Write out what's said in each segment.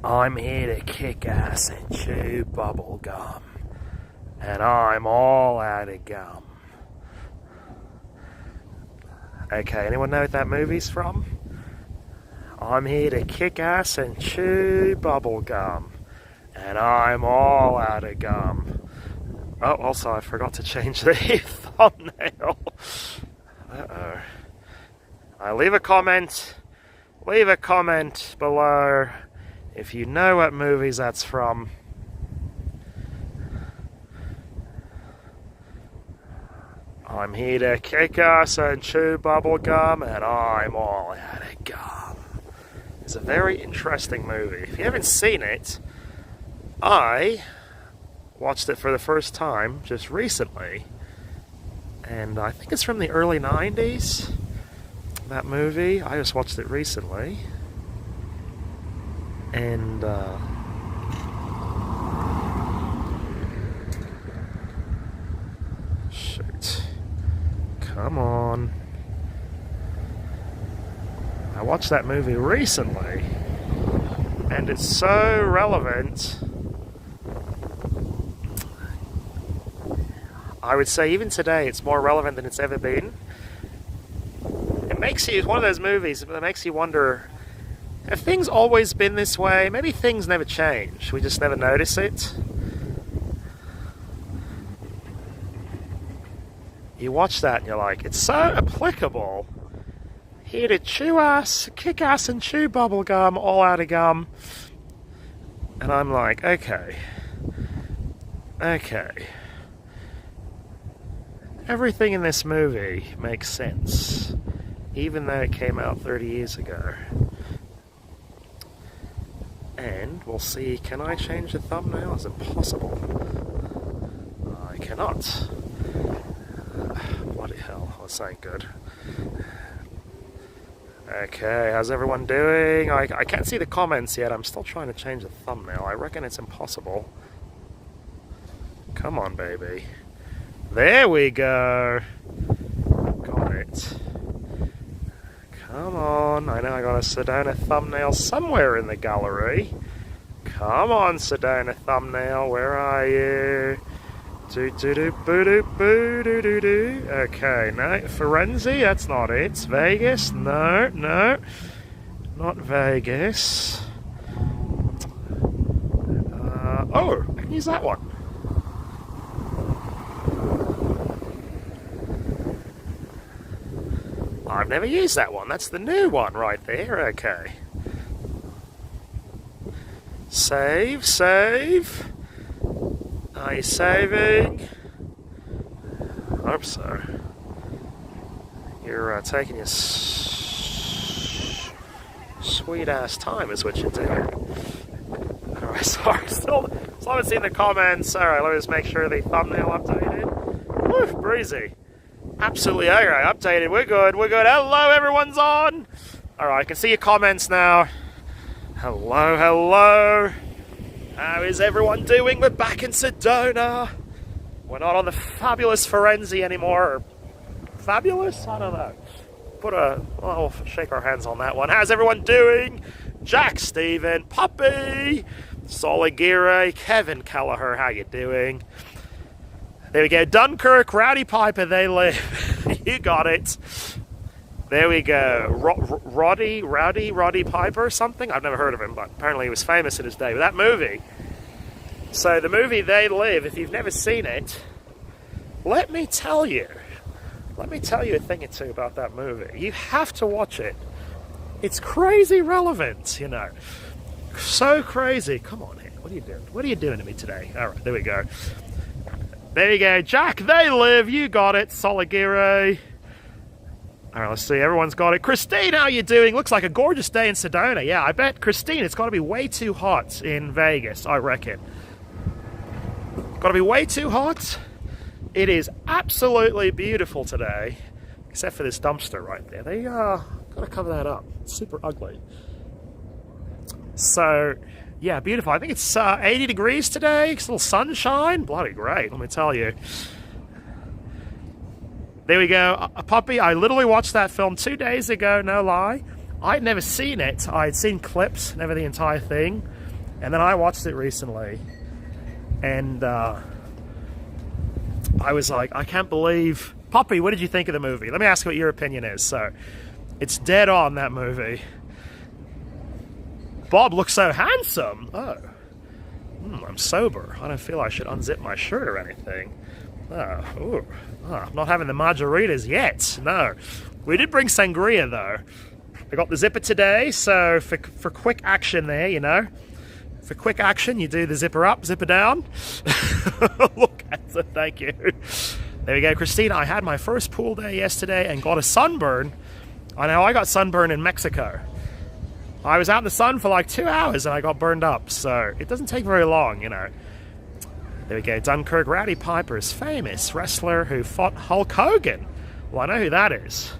I'm here to kick ass and chew bubble gum. And I'm all out of gum. Okay, anyone know what that movie's from? I'm here to kick ass and chew bubble gum. And I'm all out of gum. Oh, also I forgot to change the thumbnail. Uh-oh. Leave a comment below if you know what movies that's from. I'm here to kick ass and chew bubble gum, and I'm all out of gum. It's a very interesting movie. If you haven't seen it, I watched it for the first time just recently, and I think it's from the early 90s. That movie, I just watched it recently, and shoot, come on. I watched that movie recently, and it's so relevant. I would say even today it's more relevant than it's ever been. It's one of those movies that makes you wonder, have things always been this way? Maybe things never change, we just never notice it. You watch that and you're like, it's so applicable. Here to kick ass and chew bubble gum, all out of gum. And I'm like, okay. Everything in this movie makes sense, even though it came out 30 years ago. And we'll see, can I change the thumbnail? Is it possible? I cannot. Bloody hell, this ain't good. Okay, how's everyone doing? I can't see the comments yet. I'm still trying to change the thumbnail. I reckon it's impossible. Come on, baby. There we go. Got it. Come on. I know I got a Sedona thumbnail somewhere in the gallery. Come on, Sedona thumbnail. Where are you? Do-do-do-boo-doo-boo-doo-doo-doo. Okay, no. Forensi, that's not it. Vegas, no. Not Vegas. Oh, I can use that one. I've never used that one. That's the new one right there. Okay. Save. Are you saving? I hope so. You're taking your sweet ass time is what you're doing. Alright, sorry. Still haven't seen the comments. Alright, let me just make sure the thumbnail updated. Woo, breezy. Absolutely, alright, updated. We're good. Hello, everyone's on. Alright, I can see your comments now. Hello. How is everyone doing? We're back in Sedona. We're not on the fabulous Forensi anymore. Or fabulous? I don't know. We'll shake our hands on that one. How's everyone doing? Jack, Stephen, Puppy, Soligire, Kevin Kelleher, how you doing? There we go. Dunkirk, Rowdy Piper, they live. You got it. There we go. Rowdy Piper or something? I've never heard of him, but apparently he was famous in his day. But that movie. So the movie They Live, if you've never seen it, let me tell you a thing or two about that movie. You have to watch it. It's crazy relevant, you know. So crazy. Come on here. What are you doing? What are you doing to me today? All right, there we go. There you go. Jack, They Live. You got it. Soligire. All right, let's see. Everyone's got it. Christine, how you doing? Looks like a gorgeous day in Sedona. Yeah, I bet, Christine, it's got to be way too hot in Vegas, I reckon. Got to be way too hot. It is absolutely beautiful today, except for this dumpster right there. They got to cover that up. It's super ugly. So, yeah, beautiful. I think it's 80 degrees today. It's a little sunshine. Bloody great, let me tell you. There we go. A Puppy. I literally watched that film 2 days ago, no lie. I'd never seen it. I'd seen clips, never the entire thing. And then I watched it recently, and I was like, I can't believe... Poppy, what did you think of the movie? Let me ask you what your opinion is. So, it's dead on, that movie. Bob looks so handsome. Oh. I'm sober. I don't feel I should unzip my shirt or anything. I'm not having the margaritas yet. No. We did bring sangria, though. I got the zipper today, so for quick action there, you know. For quick action, you do the zipper up, zipper down. Look at it, thank you. There we go, Christina. I had my first pool day yesterday and got a sunburn. I know I got sunburn in Mexico. I was out in the sun for like 2 hours and I got burned up, so it doesn't take very long, you know. There we go, Dunkirk. Rowdy Piper is famous wrestler who fought Hulk Hogan. Well, I know who that is.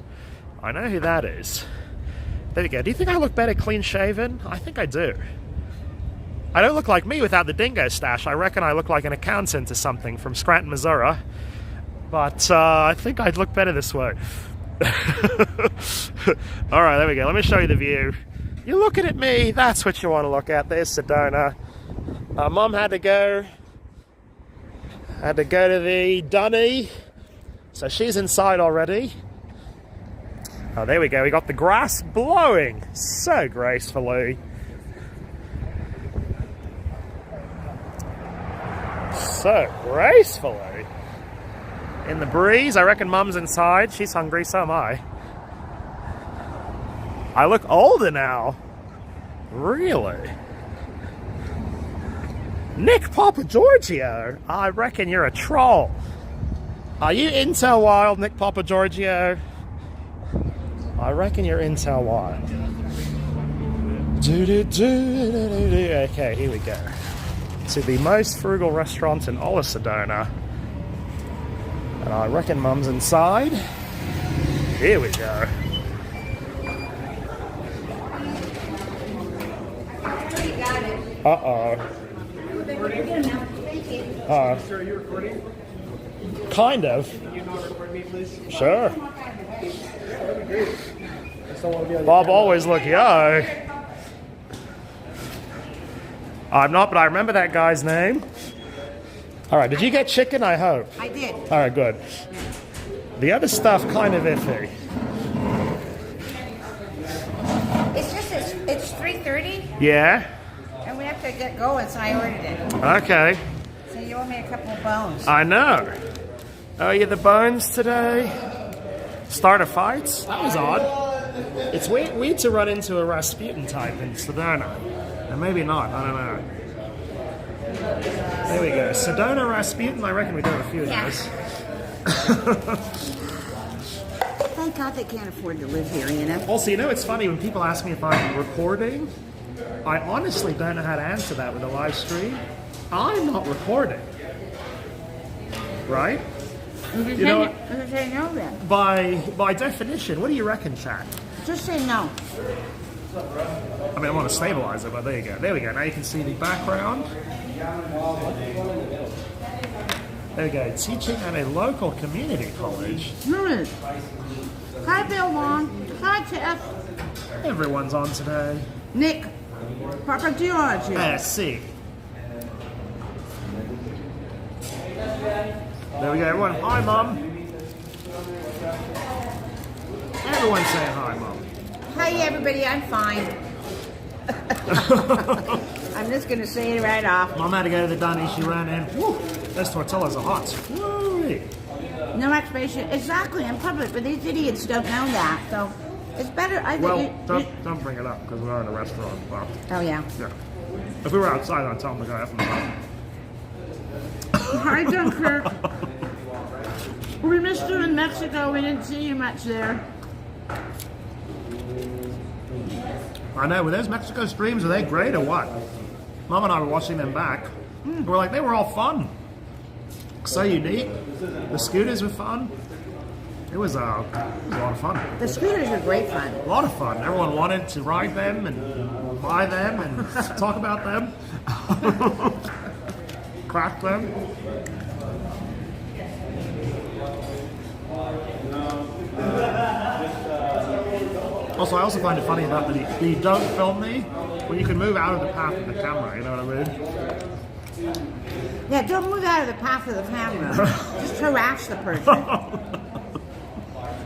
I know who that is. There we go. Do you think I look better clean shaven? I think I do. I don't look like me without the Dingo stash. I reckon I look like an accountant or something from Scranton, Missouri. But I think I'd look better this way. Alright, there we go. Let me show you the view. You're looking at me. That's what you want to look at. There's Sedona. Mum had to go to the dunny. So she's inside already. Oh, there we go. We got the grass blowing so gracefully. So gracefully. In the breeze. I reckon Mum's inside. She's hungry, so am I. I look older now. Really? Nick Papa Giorgio. I reckon you're a troll. Are you Intel Wild, Nick Papa Giorgio? I reckon you're Intel Wild. Okay, here we go. To the most frugal restaurant in all of Sedona. And I reckon Mum's inside. Here we go. Uh-oh. Sir, are you recording? Kind of. Can you not record me, please? Sure. That'd be great. I just don't want to be on Bob always look young. I'm not, but I remember that guy's name. All right, did you get chicken? I hope. I did. All right, good. The other stuff, kind of iffy. It's just it's 3:30, Yeah? and we have to get going, so I ordered it. Okay. So you owe me a couple of bones. I know. Oh, you the bones today? Start a fight? That was odd. It's weird to run into a Rasputin type in Sedona. And maybe not, I don't know. There we go. Sedona Rasputin, I reckon we do have a few of those. Thank God they can't afford to live here, you know? Also, you know, it's funny when people ask me if I'm recording, I honestly don't know how to answer that with a live stream. I'm not recording. Right? You know what? Just say no then. By definition, what do you reckon, Chad? Just say no. I mean, I want to stabilize it, but there you go. There we go. Now you can see the background. There we go. Teaching at a local community college. Hi, Bill Long. Hi, Jeff. Everyone's on today. Nick. Papa Giorgio. See. There we go. Everyone. Hi, Mum. Everyone saying hi, Mum. Hi, everybody. I'm fine. I'm just going to say it right off. Mum had to go to the dunny. She ran in. Woo! Those tortillas are hot. Woo! No explanation. Exactly, in public, but these idiots don't know that. So it's better. Well, don't bring it up because we're in a restaurant. Well, oh, yeah. Yeah. If we were outside, I'd tell them to go F themselves. Hi, Dunkirk. We missed you in Mexico. We didn't see you much there. I know. Were those Mexico streams, are they great or what? Mom and I were watching them back. We're like, they were all fun. So unique. The scooters were fun. It was a lot of fun. The scooters are great fun. A lot of fun. Everyone wanted to ride them and buy them and talk about them. Crack them. Also, I also find it funny about the don't film me when you can move out of the path of the camera, you know what I mean? Yeah, don't move out of the path of the camera. Just harass the person.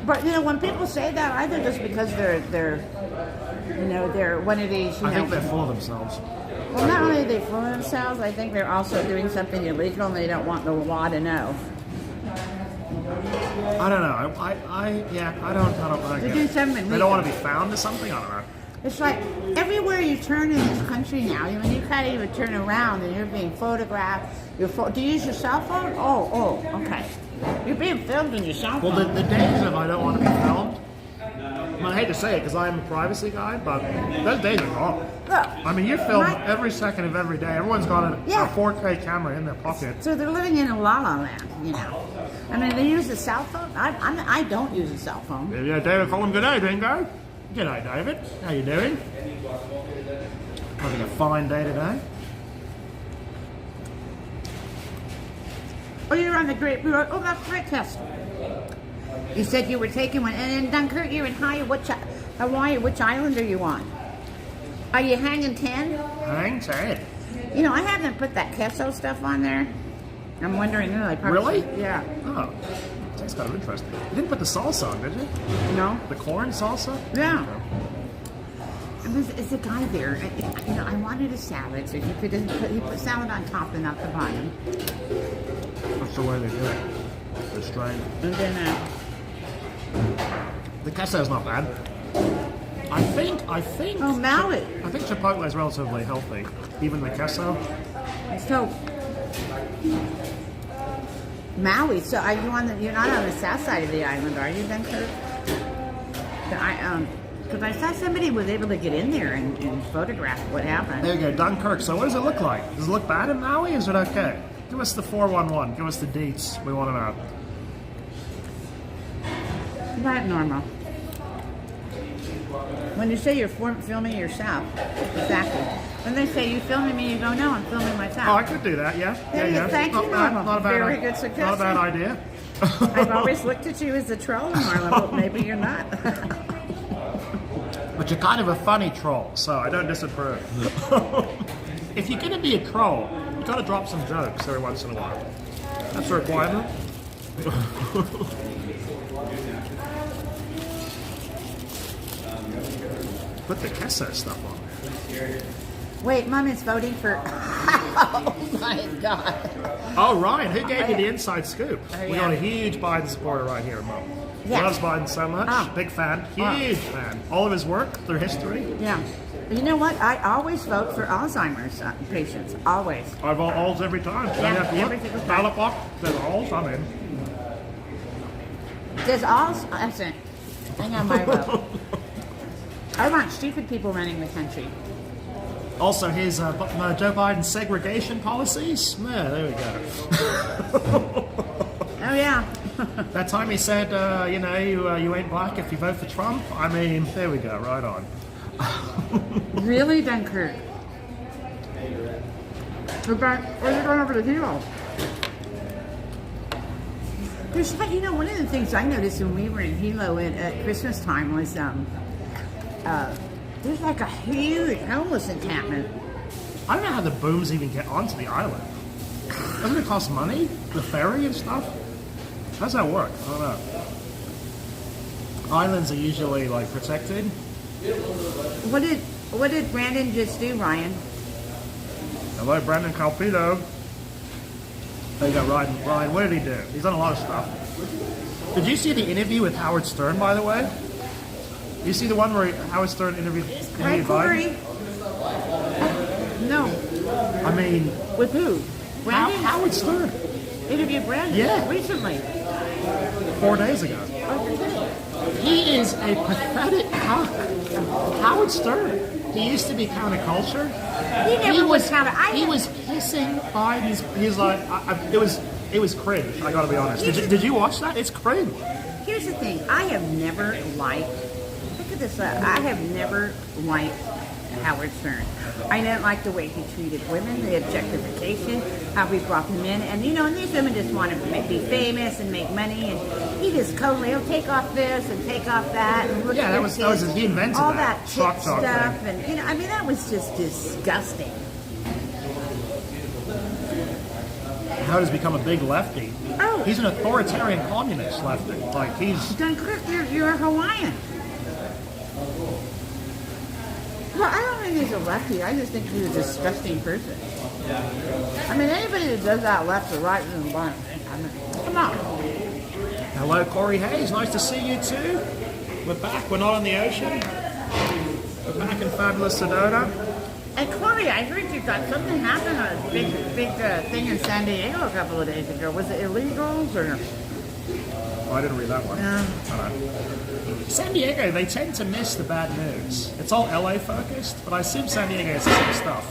But you know, when people say that, either just because they're one of these. I think they're full of themselves. Well, not only are they full of themselves, I think they're also doing something illegal and they don't want the law to know. I don't know. I don't like They're it. doing something They don't want to be found or something. I don't know. It's like everywhere you turn in this country now, when you can't even turn around and you're being photographed. Do you use your cell phone? Oh, okay. You're being filmed on your cell phone. Well, the days of I don't want to be filmed, I hate to say it because I'm a privacy guy, but those days are gone. Look, I mean, you film every second of every day. Everyone's got a 4K camera in their pocket. So they're living in a la-la land, you know. I mean, they use a cell phone. I don't use a cell phone. Yeah, David, call him good day, Dingo. Good day, David. How you doing? Having a fine day today. Oh, you're on the Great Road. Oh, that's great test. You said you were taking one, and in Dunkirk, you're in Hawaii. Which island are you on? Are you hanging 10? Hang 10. You know, I haven't put that queso stuff on there. I'm wondering, I probably Really? should. Yeah. Oh, that's kind of interesting. You didn't put the salsa on, did you? No? The corn salsa? Yeah. And there's a guy there. I wanted a salad, so he put salad on top and not the bottom. That's the way they do it. They're strange. And then, The queso's not bad. I think. oh, Maui. I think Chipotle is relatively healthy. Even the queso. So, Maui. So, are you you're not on the south side of the island, are you, Dunkirk? Because I saw somebody was able to get in there and photograph what happened. There you go, Dunkirk. So what does it look like? Does it look bad in Maui? Is it okay? Give us the 411. Give us the deets. We want to know. Not normal. When you say you're filming yourself, exactly. When they say you filming me, you go, no, I'm filming myself. Oh, I could do that. Yeah. Yeah. Thank you, Marlon. Not a bad. Very good suggestion. Not a bad idea. I've always looked at you as a troll, Marlon, but maybe you're not. But you're kind of a funny troll, so I don't disapprove. If you're going to be a troll, you got to drop some jokes every once in a while. That's a requirement. Put the queso stuff on there. Wait, Mom is voting for... Oh, my God. Oh, Ryan, who gave you the inside scoop? Oh, We got a huge Biden supporter right here, Mom. Yeah. Loves Biden so much. Oh. Big fan. Huge fan. All of his work, through history. Yeah. You know what? I always vote for Alzheimer's patients. Always. I vote alls every time. Yeah, Don't have to every look. single time. Ballot box, there's alls, I'm in. Does Alzheimer's... Hang on, my vote. I want stupid people running the country. Also, his Joe Biden's segregation policies. Yeah, there we go. Oh, yeah. That time he said, you ain't black if you vote for Trump. I mean, there we go, right on. Really, Dunkirk? Where's it going over the hill? There's like, one of the things I noticed when we were in Hilo at Christmas time was there's like a huge homeless encampment. I don't know how the booms even get onto the island. Doesn't it cost money? The ferry and stuff? How's that work? I don't know. Islands are usually like protected. What did Brandon just do, Ryan? Hello, Brandon Calpito. There you go, Ryan. Ryan, what did he do? He's done a lot of stuff. Did you see the interview with Howard Stern, by the way? You see the one where Howard Stern interviewed Biden? No. I mean... With who? Brandon? Howard Stern. Interviewed Brandon? Yeah. Recently. 4 days ago. He is a pathetic cock. Howard Stern. He used to be counterculture. He was He was pissing Biden's... He's like... It was cringe, I gotta be honest. Did you watch that? It's cringe. Here's the thing. I have never liked... Look at this. I have never liked Howard Stern. I didn't like the way he treated women, the objectification, how he brought them in. And, and these women just want to be famous and make money. And he just he'll take off this and take off that. And look that was he invented all that that shock tit talk stuff. thing. And, that was just disgusting. How does he become a big lefty? Oh. He's an authoritarian communist lefty. Like, he's... Dunkirk, you're a Hawaiian. Well, I don't think he's a lefty. I just think he's a disgusting person. I mean, anybody that does that left or right is blind. I mean, come on. Hello, Corey Hayes. Nice to see you too. We're back. We're not on the ocean. We're back in fabulous Sedona. And Corey, I heard you thought something happened on a big thing in San Diego a couple of days ago. Was it illegals or? Oh, I didn't read that one. No. San Diego, they tend to miss the bad news. It's all LA focused, but I assume San Diego has the same stuff.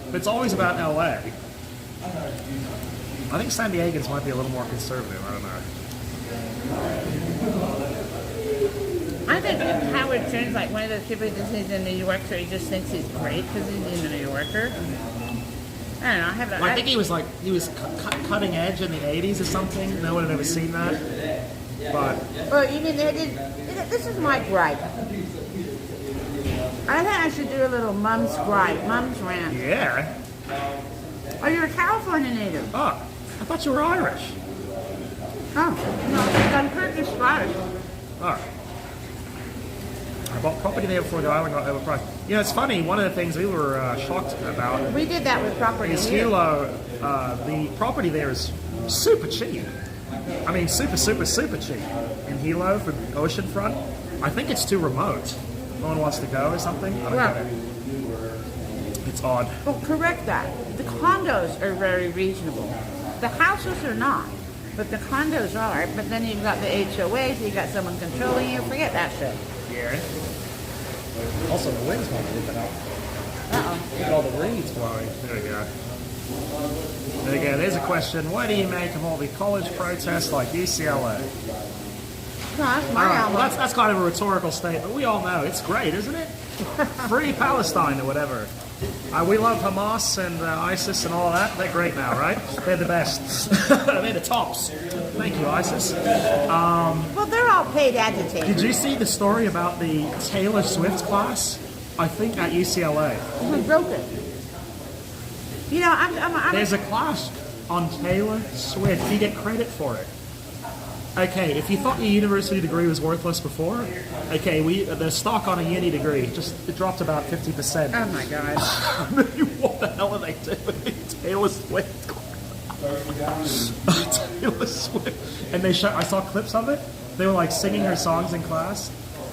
But it's always about LA. I think San Diegans might be a little more conservative. I don't know. I think Howard Stern's like one of those people who just is in New York, so he just thinks he's great because he's a New Yorker. I don't know. I think he was cutting edge in the 80s or something. No one had ever seen that. But well, you mean they did? This is my gripe. I think I should do a little mom's gripe, mom's rant. yeah. Oh, you're a California native. Oh, I thought you were Irish. Oh, no, Dunkirk is Scottish. Oh. I bought property there before the island got overpriced. It's funny. One of the things we were shocked about We did that with property is here. Hilo. The property there is super cheap. I mean, super, super, super cheap. In Hilo for oceanfront. I think it's too remote. No one wants to go or something. I don't Well- get it. It's odd. Well, correct that. The condos are very reasonable. The houses are not, but the condos are. But then you've got the HOAs, you've got someone controlling you. Forget that shit. Yeah. Also, the wind's not keeping up. Uh-oh. Look at all the reeds blowing. There we go. There you go. There's a question. What do you make of all the college protests like UCLA? No, that's my All right, album. well, that's kind of a rhetorical statement. We all know it's great, isn't it? Free Palestine or whatever. We love Hamas and ISIS and all that. They're great now, right? They're the best. They're the tops. Thank you, ISIS. Well, they're all paid agitators. Did you see the story about the Taylor Swift class? I think at UCLA. Who broke it? I'm There's a class on Taylor Swift. You get credit for it. Okay, if you thought your university degree was worthless before, okay, the stock on a uni degree it dropped about 50%. oh my god. What the hell are they doing? Taylor Swift. Taylor Swift. And I saw clips of it. They were like singing her songs in class.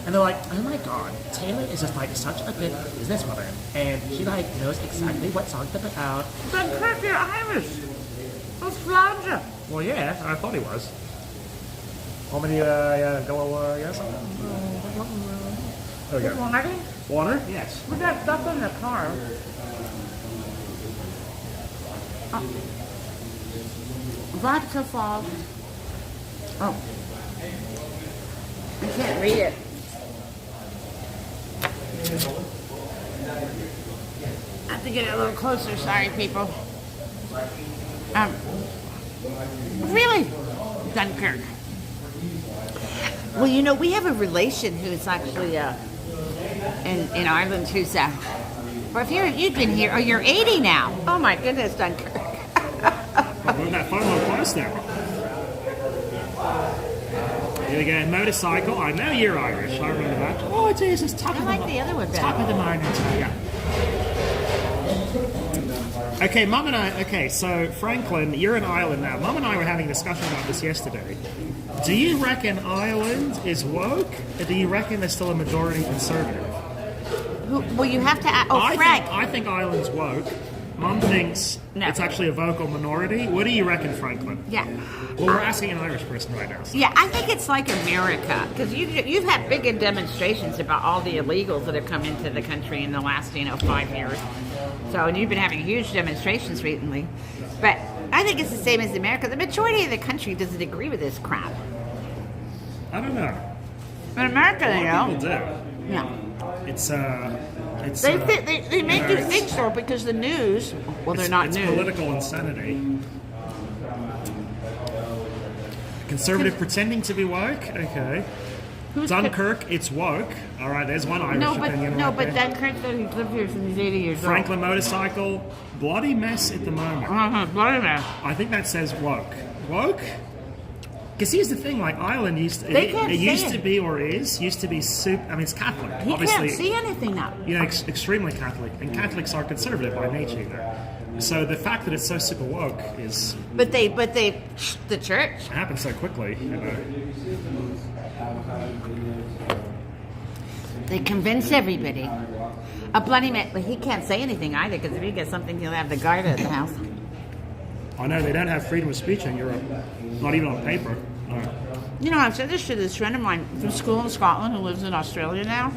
And they're like, oh my god, Taylor is just like such a good businesswoman. And she like knows exactly what songs to put out. Dunkirk, you're Irish. What's Flounder? Well, yeah, I thought he was. How many, yes? There we go. Water? Water? Yes. We got stuff in the car. Vodka Falls. Oh. I can't read it. I have to get it a little closer. Sorry, people. Really? Dunkirk. Well, we have a relation who's actually in Ireland who's well, if you've been here, oh, you're 80 now. Oh my goodness, Dunkirk. We're that final close now. Here we go, motorcycle. I know you're Irish. I remember that. Oh, Jesus, top I of like the other one better. Top of the morning to you. Okay, Mum and I. Okay, so Franklin, you're in Ireland now. Mum and I were having a discussion about this yesterday. Do you reckon Ireland is woke, or do you reckon there's still a majority conservative? Well, you have to. Frank. I think Ireland's woke. Mum thinks it's actually a vocal minority. What do you reckon, Franklin? Yeah. Well, we're asking an Irish person right now. So. Yeah, I think it's like America because you've had big demonstrations about all the illegals that have come into the country in the last 5 years. So, and you've been having huge demonstrations recently. But I think it's the same as America. The majority of the country doesn't agree with this crap. I don't know. In America, they A lot of people don't. do. Yeah. It's It's, They make you think so because the news. Well, they're not it's news. political insanity. Conservative pretending to be woke. Okay. Dunkirk, it's woke. All right, there's one Irish opinion. But Dunkirk said he's lived here since he's 80 years Franklin motorcycle, bloody mess at the moment. old. Bloody mess. I think that says woke. Woke? Because here's the thing, like Ireland used to, They can't it say used it. to be or used to be super. I mean, it's Catholic. He obviously, can't see anything now. you know, extremely Catholic, and Catholics are conservative by nature. You know? So the fact that it's so super woke is But the church. it happens so quickly. You know. They convince everybody. A bloody mess. But he can't say anything either because if he gets something, he'll have the guard at the house. I know they don't have freedom of speech in Europe, not even on paper. No. You know, I've said this to this friend of mine from school in Scotland who lives in Australia now.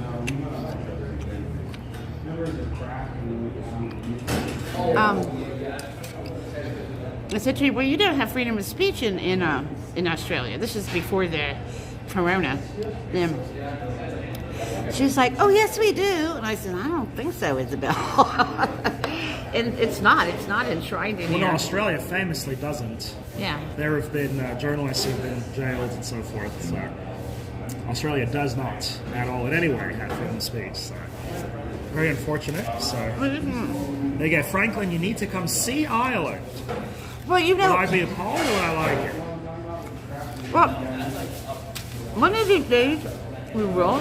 I said to her, well, you don't have freedom of speech in Australia. This is before the corona. She's like, oh, yes, we do. And I said, I don't think so, Isabel. And it's not enshrined in Well, here. no, Australia famously doesn't. Yeah. There have been journalists who've been jailed and so forth. So Australia does not at all in any way have freedom of speech. So very unfortunate. So there you go, Franklin. You need to come see Ireland. Well, you Would know, I be appalled or would I like it? well, one of these days we will.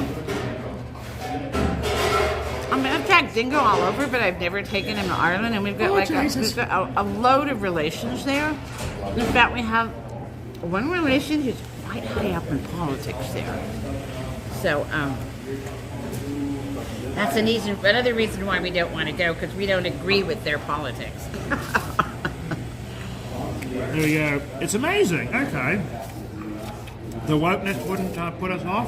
I mean, I've tagged Dingo all over, but I've never taken him to Ireland, and we've got Jesus. a load of relations there. In fact, we have one relation who's quite high up in politics there. So, that's another reason why we don't want to go, because we don't agree with their politics. There we go. It's amazing. Okay. The wokeness wouldn't put us off.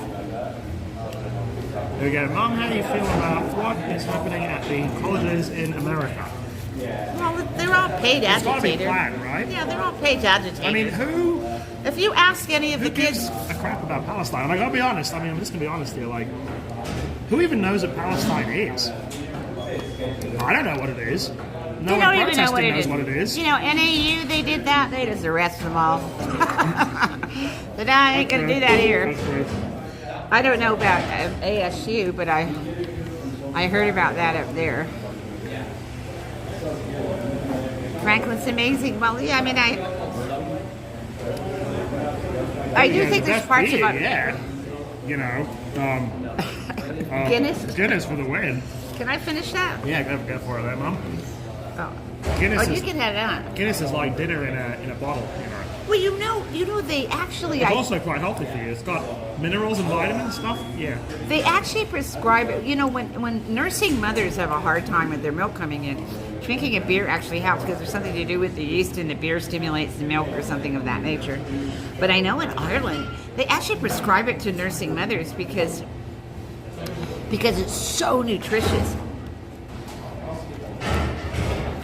There we go. Mum, how do you feel about what is happening at the colleges in America? Well, they're all paid It's got to be agitators. planned, right? Yeah, they're all paid agitators. I mean, who if you ask any of the gives kids, a crap about Palestine? Like, I'll be honest. I mean, I'm just going to be honest here. Like, who even knows what Palestine is? I don't know what it is. No they one don't even know protesting what it knows is. what it is. You know, NAU, they did that. They just arrested them all. But I ain't going to do that here. I don't know about ASU, but I heard about that up there. Franklin's amazing. Well, yeah, I mean, I do Yeah, think the there's best parts beer, about yeah. You know, Guinness. Guinness for the win. Can I finish that? Yeah, go for it, there, Mum. Oh, Guinness you is can have that. Guinness is like dinner in a bottle. You know, Well, you know, they actually, it's also quite healthy for you. It's got minerals and vitamins stuff. Yeah. they actually prescribe it. You know, when nursing mothers have a hard time with their milk coming in, drinking a beer actually helps because there's something to do with the yeast in the beer stimulates the milk or something of that nature. But I know in Ireland, they actually prescribe it to nursing mothers because it's so nutritious.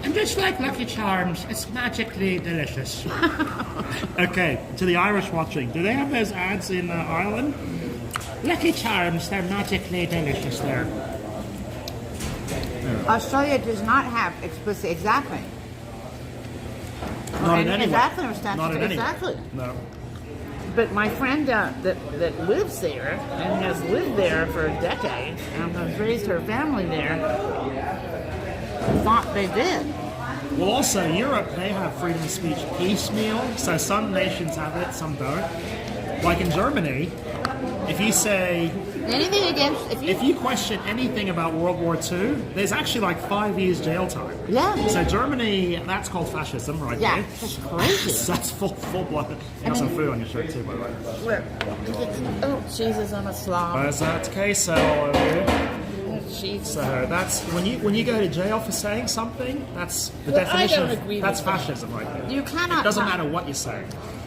And just like Lucky Charms, it's magically delicious. Okay, to the Irish watching, do they have those ads in Ireland? Lucky Charms, they're magically delicious there. Australia does not have explicit exactly. Not in any way. Exactly, or statute, Not in any way. exactly. No. But my friend that lives there and has lived there for a decade and has raised her family there thought they did. Well, also, Europe, they have freedom of speech piecemeal, so some nations have it, some don't. Like in Germany, if you say, Anything against if you question anything about World War II, there's actually like 5 years jail time. Yeah. So Germany, that's called fascism, right Yeah, there. that's crazy. That's full blood. You got some food on your shirt too, by the way. Look. Oh, Jesus, I'm a slob. Is that queso over here? Jesus. So that's when you go to jail for saying something. That's the Well, I definition. don't agree That's with that. fascism, right there. You cannot It doesn't talk- matter what you say.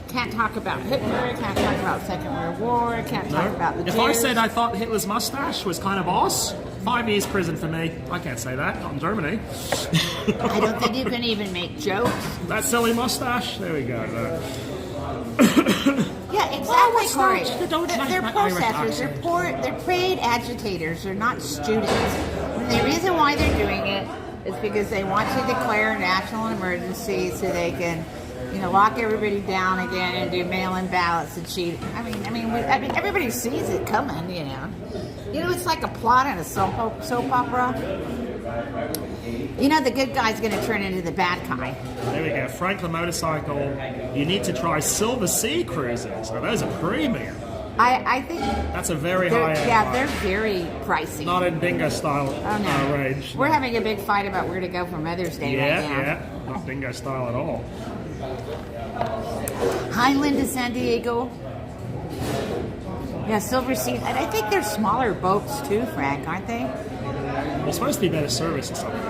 Can't talk about Hitler, can't talk about Second World War, can't talk about the If Jews. I said I thought Hitler's mustache was kind of boss, 5 years prison for me. I can't say that. Not in Germany. I don't think you can even make jokes. That silly mustache. There we go. Yeah, exactly, what's Corey. that? They don't like They're my Irish protesters. accent. They're paid agitators. They're not students. The reason why they're doing it is because they want to declare a national emergency so they can, lock everybody down again and do mail-in ballots and cheat. I mean, everybody sees it coming. It's like a plot in a soap opera. The good guy's going to turn into the bad guy. There we go. Franklin Motorcycle. You need to try Silver Sea cruises. Now, those are premium. I think that's a very high end. Yeah, they're very pricey. Not in Dingo style range. We're having a big fight about where to go for Mother's Day right now. Yeah, not Dingo style at all. Highland to San Diego. Yeah, Silver Sea. And I think they're smaller boats too, Frank, aren't they? Well, supposed to be better service or something.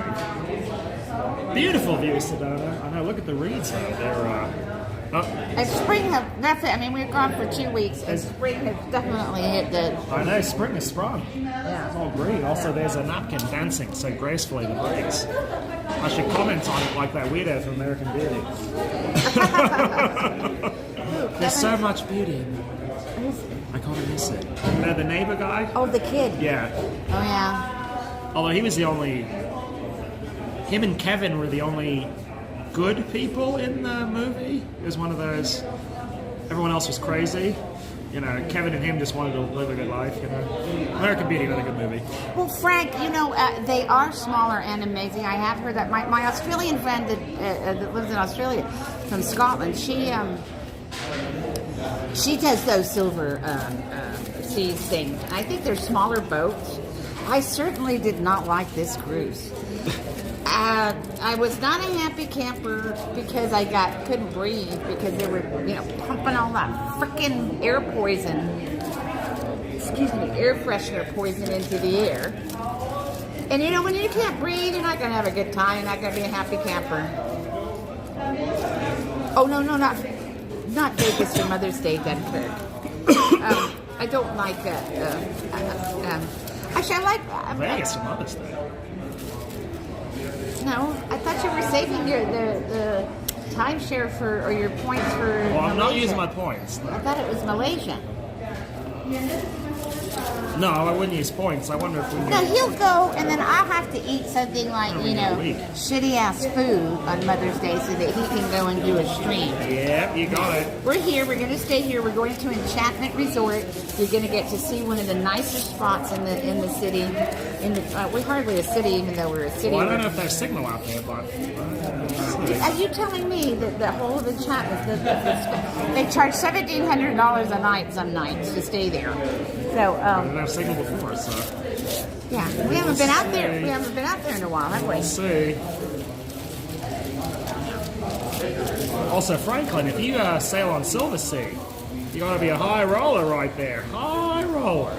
Beautiful view of Sedona. I know, look at the reeds now. They're And spring we've gone for 2 weeks, and spring has definitely hit the... I know, spring is sprung. Yeah. It's all green. Also, there's a napkin dancing so gracefully in the breeze. I should comment on it like that weirdo from American Beauty. There's so much beauty. I can't miss it. The neighbor guy? Oh, the kid. Yeah. Oh, yeah. Although he was the only... Him and Kevin were the only good people in the movie. It was one of those... Everyone else was crazy. Kevin and him just wanted to live a good life, American Beauty, another good movie. Well, Frank, they are smaller and amazing. I have heard that. My Australian friend that lives in Australia, from Scotland, she does those Silver Seas things. I think they're smaller boats. I certainly did not like this cruise. I was not a happy camper because I couldn't breathe because they were, pumping all that frickin' air freshener poison into the air. And when you can't breathe, you're not going to have a good time. You're not going to be a happy camper. Oh, no, not Vegas for Mother's Day, Dunkirk. I don't like actually, I like... Vegas for Mother's Day. No, I thought you were saving the timeshare or your points for Well, I'm Malaysia. not using my points. No. I thought it was Malaysia. No, I wouldn't use points. I wonder if we No, he'll go, and then I'll have to eat something like, shitty-ass food on Mother's Day so that he can go and do a stream. Yeah, you got it. We're here. We're going to stay here. We're going to Enchantment Resort. You're going to get to see one of the nicest spots in the city. We're hardly a city, even though we're a city. Well, I don't know if there's signal out there, but... Are you telling me that the whole of Enchantment, they charge $1,700 a night some nights to stay there? So, I didn't have signal before, so... Yeah, we haven't been out there. We haven't been out there in a while, have we? We'll see. Also, Franklin, if you sail on Silver Sea, you got to be a high roller right there. High roller.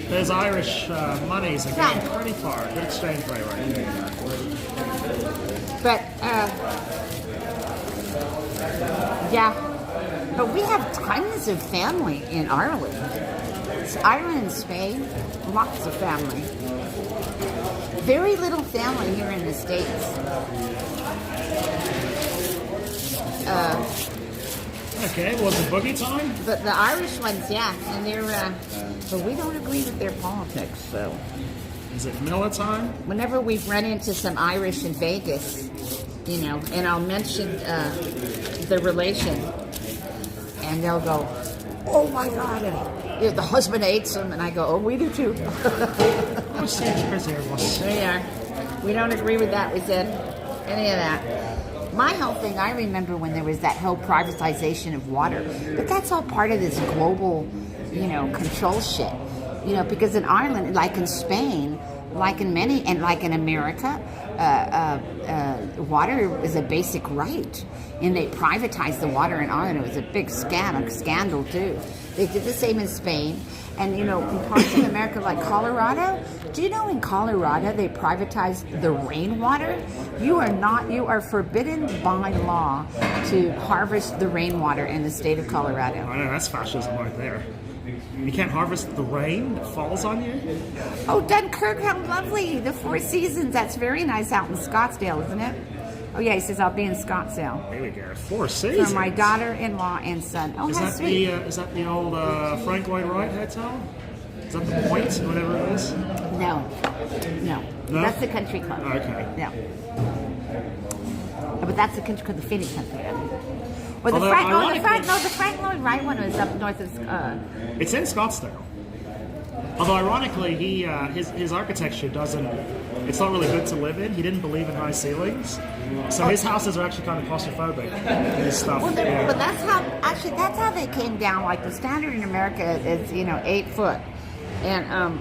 There's Irish monies are going pretty far. Good exchange rate right there. But, but we have tons of family in Ireland. It's Ireland and Spain, lots of family. Very little family here in the States. Okay, was it boogie time? But the Irish ones, yeah, and they're, but we don't agree with their politics, so. Is it Miller time? Whenever we've run into some Irish in Vegas, and I'll mention the relation, and they'll go, oh my God, and the husband hates them, and I go, oh, we do too. They are. We don't agree with that. We said any of that. My whole thing, I remember when there was that whole privatization of water, but that's all part of this global, control shit. Because in Ireland, like in Spain, like in many, and like in America, water is a basic right. And they privatized the water in Ireland. It was a big scandal too. They did the same in Spain. And, in parts of America like Colorado, do you know in Colorado they privatized the rainwater? You are forbidden by law to harvest the rainwater in the state of Colorado. I know, that's fascism right there. You can't harvest the rain that falls on you? Oh, Dunkirk, how lovely. The Four Seasons, that's very nice out in Scottsdale, isn't it? Oh, yeah, he says I'll be in Scottsdale. Here we go. Four Seasons. For my daughter-in-law and son. Oh, is how that sweet. is that the old Frank Lloyd Wright hotel? Is that the Point, or whatever it is? No. No? That's the country club. Oh, okay. No. But that's the country club, the Phoenix Country Club. Well, Although, the ironically- Frank Lloyd Wright one was up north of. It's in Scottsdale. Although ironically, his architecture doesn't. It's not really good to live in. He didn't believe in high ceilings, so his houses are actually kind of claustrophobic. His stuff. Well, Yeah. but that's how they came down. Like the standard in America is 8 foot, and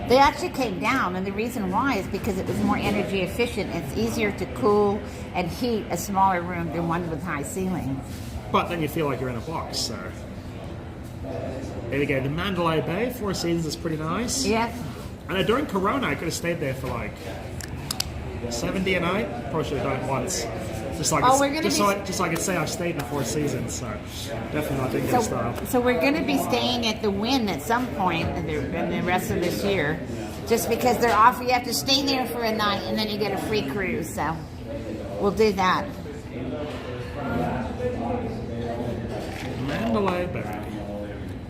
they actually came down, and the reason why is because it was more energy efficient. It's easier to cool and heat a smaller room than one with high ceilings. But then you feel like you're in a box. So there we go. The Mandalay Bay, Four Seasons is pretty nice. Yes. And during Corona, I could have stayed there for like 70 a night. Probably should have done it once. Just so I could say I've stayed in the Four Seasons. So definitely not Dingo style. So we're going to be staying at the Wynn at some point in the rest of this year, just because they're off. You have to stay there for a night, and then you get a free cruise. So we'll do that. Mandalay Bay.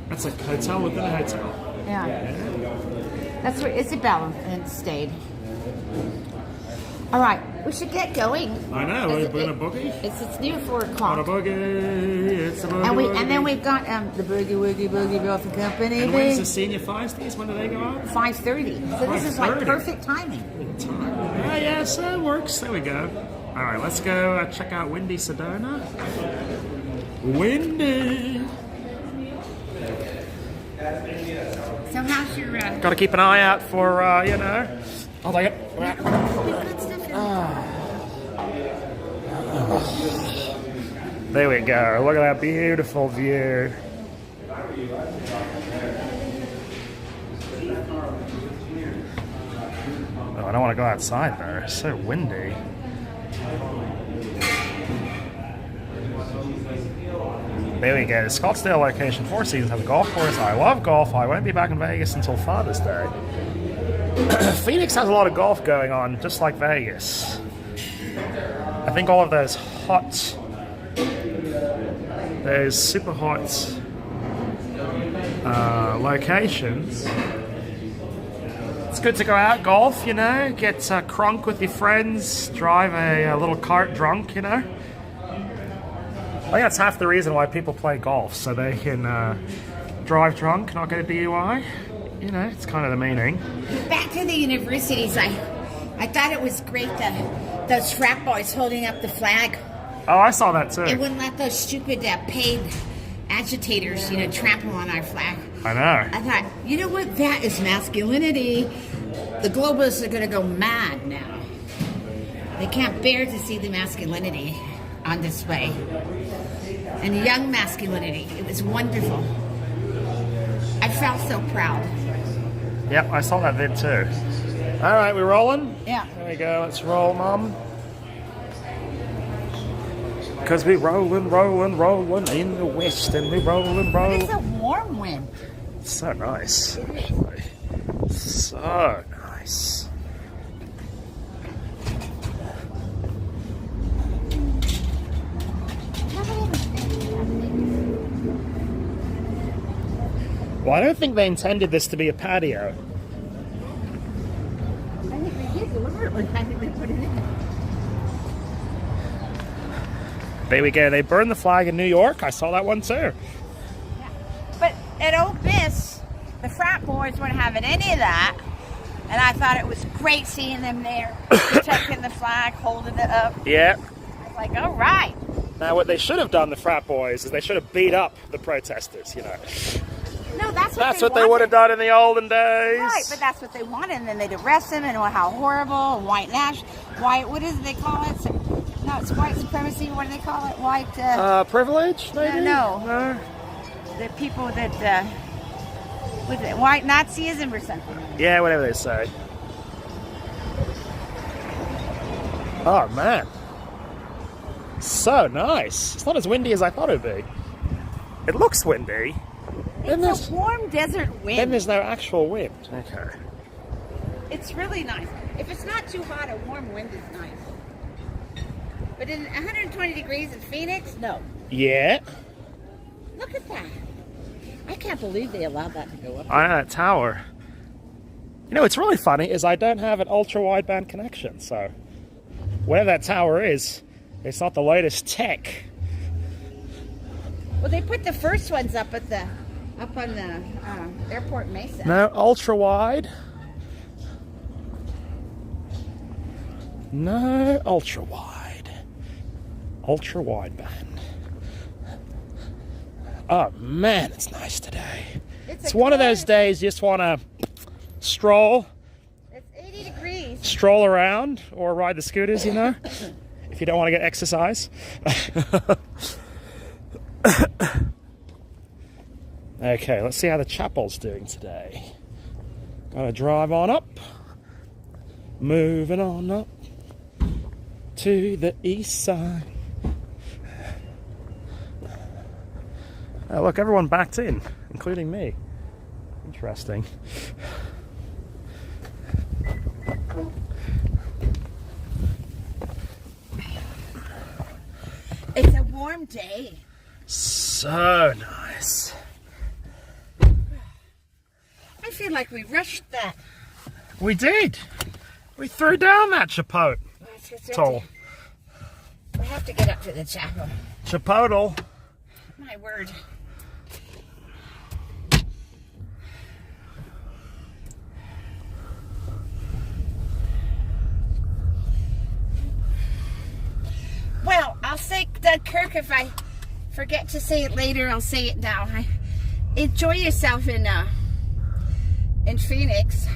That's a hotel within a hotel. Yeah. That's where Isabella stayed. All right, we should get going. I know. We're going to boogie. It's near 4 On a o'clock. boogie. It's a boogie. And then we've got the Boogie Woogie Boogie Brothel Company. And when's the senior fives? When do they go up? 5:30. So this is like 5:30. perfect timing. Yeah, so it works. There we go. All right, let's go check out windy Sedona. Windy. So how's your? Got to keep an eye out for, I'll take it. We've got stuff in there we go. Look at that beautiful view. Oh, I don't want to go outside though. It's so windy. There we go. Scottsdale location, Four Seasons has a golf course. I love golf. I won't be back in Vegas until Father's Day. Phoenix has a lot of golf going on, just like Vegas. I think all of those super hot locations. It's good to go out, golf, get crunk with your friends, drive a little cart drunk, I think that's half the reason why people play golf, so they can drive drunk, not get a DUI. It's kind of the meaning. Back to the universities, I thought it was great that those frat boys holding up the flag. Oh, I saw that too. It wouldn't let those stupid paid agitators, trample on our flag. I know. I thought, you know what? That is masculinity. The globalists are going to go mad now. They can't bear to see the masculinity on display. And young masculinity. It was wonderful. I felt so proud. Yep, I saw that vid too. All right, we rolling? Yeah. There we go. Let's roll, Mom. Because we rolling in the west, and we rolling. It's a warm wind. It's so nice, actually. So nice. Well, I don't think they intended this to be a patio. I think they did deliberately. I think they put it in. There we go. They burned the flag in New York. I saw that one too. Yeah. But at Old Miss, the frat boys weren't having any of that. And I thought it was great seeing them there, protecting the flag, holding it up. Yeah. I was like, all right. Now, what they should have done, the frat boys, is they should have beat up the protesters, No, that's That's what they would have done in the olden days. Right, but that's what they wanted, and then they'd arrest them, and how horrible, and what is it they call it? No, it's white supremacy, what do they call it? White, privilege, maybe? No. The people that, with it, white Nazism or something. Yeah, whatever they say. Oh, man. So nice. It's not as windy as I thought it would be. It looks windy. It's a warm desert wind. Then there's no actual wind. Okay. It's really nice. If it's not too hot, a warm wind is nice. But in 120 degrees in Phoenix, no. Yeah. Look at that. I can't believe they allowed that to go up. I know, that tower. You know, what's really funny is I don't have an ultra-wideband connection, so whatever that tower is, it's not the latest tech. Well, they put the first ones up on the airport Mesa. No, ultra-wide. No, ultra-wide. Ultra-wideband. Oh, man, it's nice today. It's one of those days you just want to stroll. It's 80 degrees. Stroll around or ride the scooters, you know, if you don't want to get exercise. Okay, let's see how the chapel's doing today. Gotta drive on up. Moving on up to the east side. Oh, look, everyone backed in, including me. Interesting. It's a warm day. So nice. I feel like we rushed that. We did. We threw down that Chipotle. Tall. We have to get up to the chapel. Chipotle. My word. Well, I'll say Doug Kirk if I forget to say it later. I'll say it now. Enjoy yourself in Phoenix.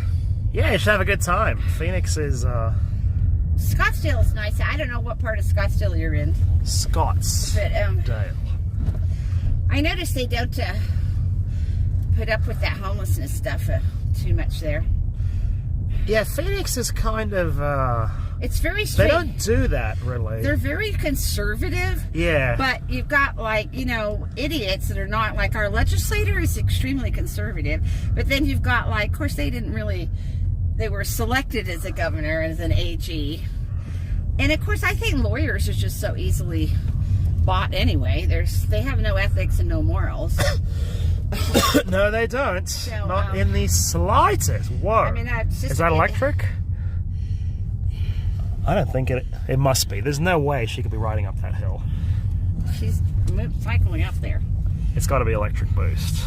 Yeah, you should have a good time. Phoenix is Scottsdale is nice. I don't know what part of Scottsdale you're in. Scottsdale. But I noticed they don't put up with that homelessness stuff too much there. Yeah, Phoenix is kind of it's very they straight. don't do that really. They're very conservative. Yeah. But you've got, like, you know, idiots that are not, like, our legislator is extremely conservative. But then you've got, like, of course, they were selected as a governor, as an AG. And, of course, I think lawyers are just so easily bought anyway. They have no ethics and no morals. No, they don't. So, not in the slightest. Whoa. I mean, is that electric? I don't think it must be. There's no way she could be riding up that hill. She's cycling up there. It's got to be electric boost.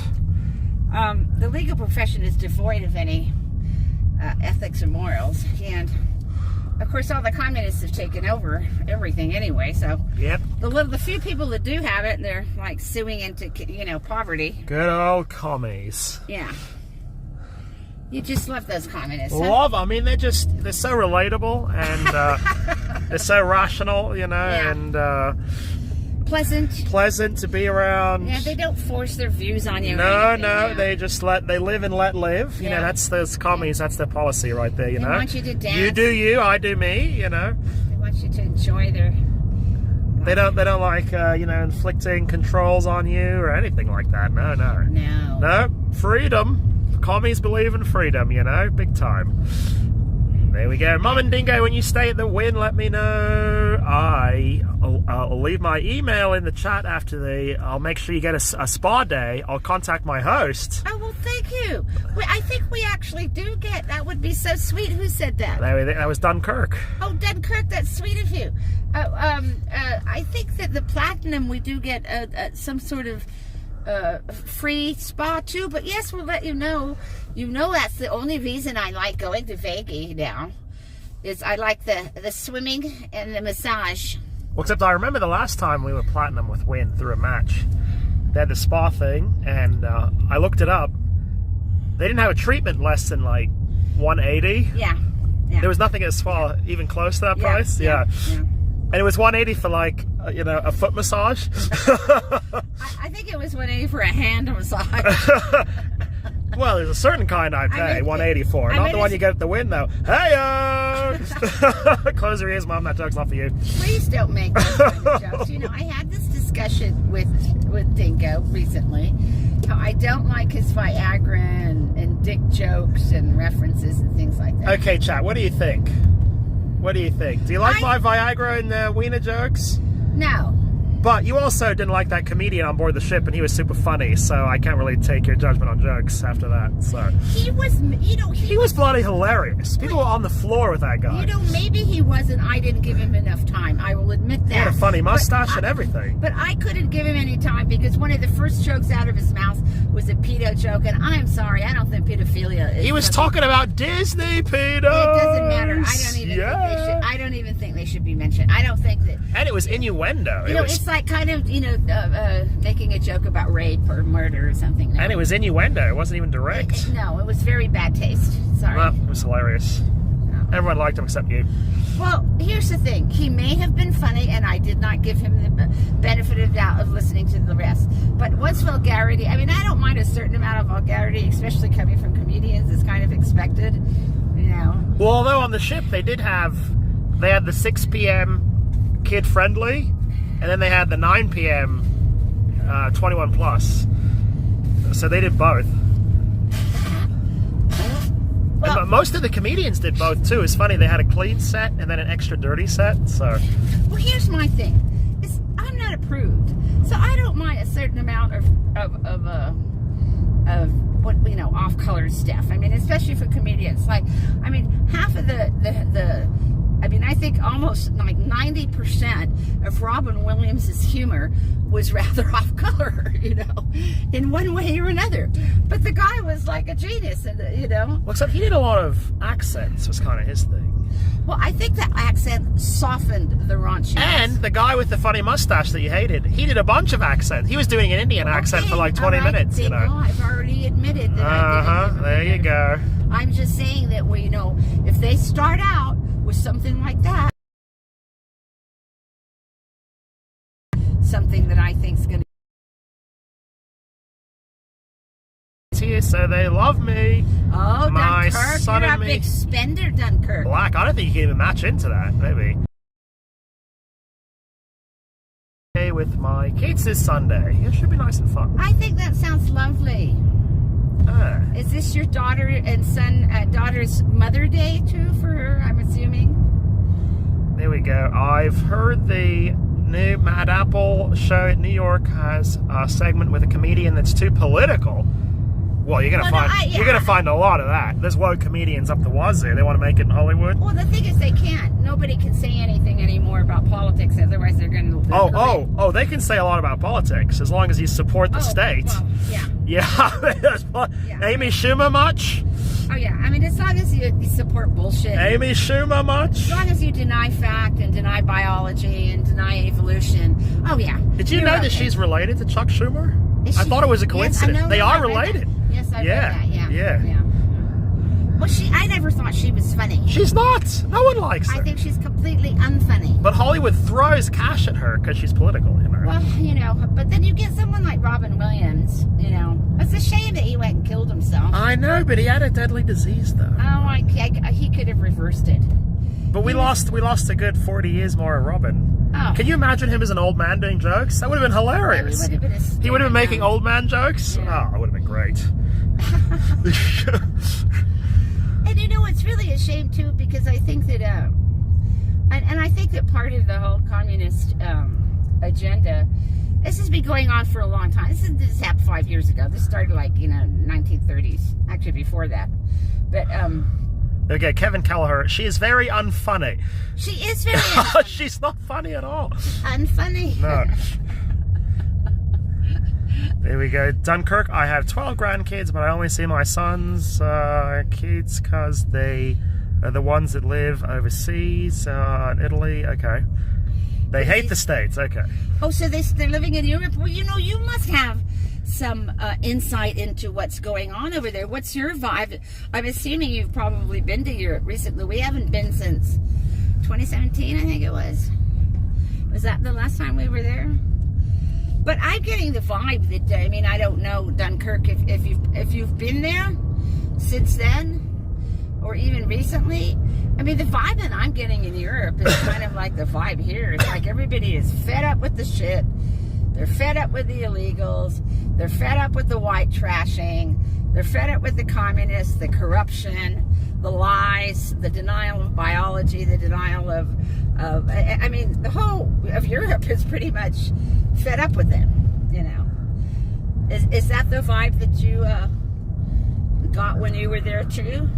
The legal profession is devoid of any ethics and morals, and of course all the communists have taken over everything anyway, so Yep. the few people that do have it, they're like suing into, you know, poverty. Good old commies. Yeah. You just love those communists, huh? Love. I mean, they're so relatable and they're so rational, you know, Yeah. and pleasant to be around. Yeah, they don't force their views on you. No, yeah. they live and let live. You know, Yeah. that's those commies. That's their policy right there. You They know, want you to dance. You do you, I do me. You know, They want you to enjoy their. they don't like you know, inflicting controls on you or anything like that. No. Freedom. Commies believe in freedom, you know, big time. There we go. Mum and Dingo, when you stay at the Wynn, let me know. I'll leave my email in the chat after I'll make sure you get a spa day. I'll contact my host. Oh, well, thank you. I think we actually do get, that would be so sweet. Who said that? That was Dunkirk. Oh, Dunkirk, that's sweet of you. I think that the platinum, we do get some sort of free spa too, but yes, we'll let you know. You know, that's the only reason I like going to Vegas now, is I like the swimming and the massage. Well, except I remember the last time we were platinum with Wynn through a match. They had the spa thing, and I looked it up. They didn't have a treatment less than like $180. Yeah. There was nothing at spa even close to that price. Yeah. And it was $180 for like, you know, a foot massage. I think it was $180 for a hand massage. Well, there's a certain kind I pay $180 for, not the one you get at the Wynn though. Hey-o! Close your ears, Mom. That joke's not for you. Please don't make those kind of jokes. You know, I had this discussion with Dingo recently. How I don't like his Viagra and dick jokes and references and things like that. Okay, chat. What do you think? What do you think? Do you like my Viagra and wiener jokes? No. But you also didn't like that comedian on board the ship, and he was super funny, so I can't really take your judgment on jokes after that. So He was, he was bloody hilarious. People were on the floor with that guy. maybe he wasn't. I didn't give him enough time. I will admit that. He had a funny mustache and everything. But I couldn't give him any time because one of the first jokes out of his mouth was a pedo joke, and I'm sorry, I don't think pedophilia is. He was talking about Disney pedos. It doesn't matter. I don't even think they should be mentioned. I don't think that. And it was innuendo. It's like kind of making a joke about rape or murder or something. No. And it was innuendo. It wasn't even direct. No, it was very bad taste. Sorry. Well, it was hilarious. Everyone liked him except you. Well, here's the thing. He may have been funny, and I did not give him the benefit of doubt of listening to the rest. But once vulgarity, I mean, I don't mind a certain amount of vulgarity, especially coming from comedians. It's kind of expected, you know. Well, although on the ship they had the 6 p.m. kid-friendly, and then they had the 9 p.m. 21 plus. So they did both. But most of the comedians did both too. It's funny, they had a clean set and then an extra dirty set. So, well, here's my thing: I'm not approved, so I don't mind a certain amount of what off-color stuff. I mean, especially for comedians. Like, I mean, half of I mean, I think almost like 90% of Robin Williams' humor was rather off-color, in one way or another. But the guy was like a genius, Well, except he did a lot of accents, was kind of his thing. Well, I think that accent softened the raunchiness. And the guy with the funny mustache that you hated, he did a bunch of accents. He was doing an Indian accent for like 20 minutes, Dingo, I've already admitted that I did. There you go. I'm just saying that if they start out with something like that, something that I think is going to here, so they love me. Oh, my Dunkirk, son you're and a me. big spender, Dunkirk. Black, I don't think you can even match into that, maybe. Okay, with my kids this Sunday. It should be nice and fun. I think that sounds lovely. Is this your daughter and daughter's Mother Day too for her, I'm assuming? There we go. I've heard the new Mad Apple show in New York has a segment with a comedian that's too political. Well, you're gonna find a lot of that. There's woke comedians up the wazoo. They want to make it in Hollywood. Well, the thing is, they can't. Nobody can say anything anymore about politics, otherwise they're going to. Oh! They can say a lot about politics as long as you support the state. Well, yeah. Yeah. Amy Schumer much? Oh yeah. I mean, as long as you support bullshit. Amy Schumer much? As long as you deny fact and deny biology and deny evolution. Oh yeah. Did you know that she's related to Chuck Schumer? I thought it was a coincidence. Yes, they are related. Yes, I read that. Yeah. Well, I never thought she was funny. She's not. No one likes her. I think she's completely unfunny. But Hollywood throws cash at her because she's political, Well, but then you get someone like Robin Williams, It's a shame that he went and killed himself. I know, but he had a deadly disease, though. Oh, he could have reversed it. But we lost a good 40 years more of Robin. Oh. Can you imagine him as an old man doing jokes? That would have been hilarious. He would have been making old man jokes? Yeah. Oh, that would have been great. And it's really a shame too, because I think that and I think that part of the whole communist agenda, this has been going on for a long time. This happened 5 years ago. This started 1930s, actually before that. But okay, Kevin Kelleher, she is very unfunny. She is very unfunny. She's not funny at all. Unfunny. No. There we go. Dunkirk, I have 12 grandkids, but I only see my son's kids because they are the ones that live overseas in Italy. Okay. They hate the States. Okay. Oh, so they're living in Europe? Well, you must have some insight into what's going on over there. What's your vibe? I'm assuming you've probably been to Europe recently. We haven't been since 2017, I think it was. Was that the last time we were there? But I'm getting the vibe that, I don't know, Dunkirk, if you've been there since then, or even recently. The vibe that I'm getting in Europe is kind of like the vibe here. It's like everybody is fed up with the shit. They're fed up with the illegals. They're fed up with the white trashing. They're fed up with the communists, the corruption. the lies, the denial of biology, the denial of I mean, the whole of Europe is pretty much fed up with them, you know. Is that the vibe that you got when you were there too?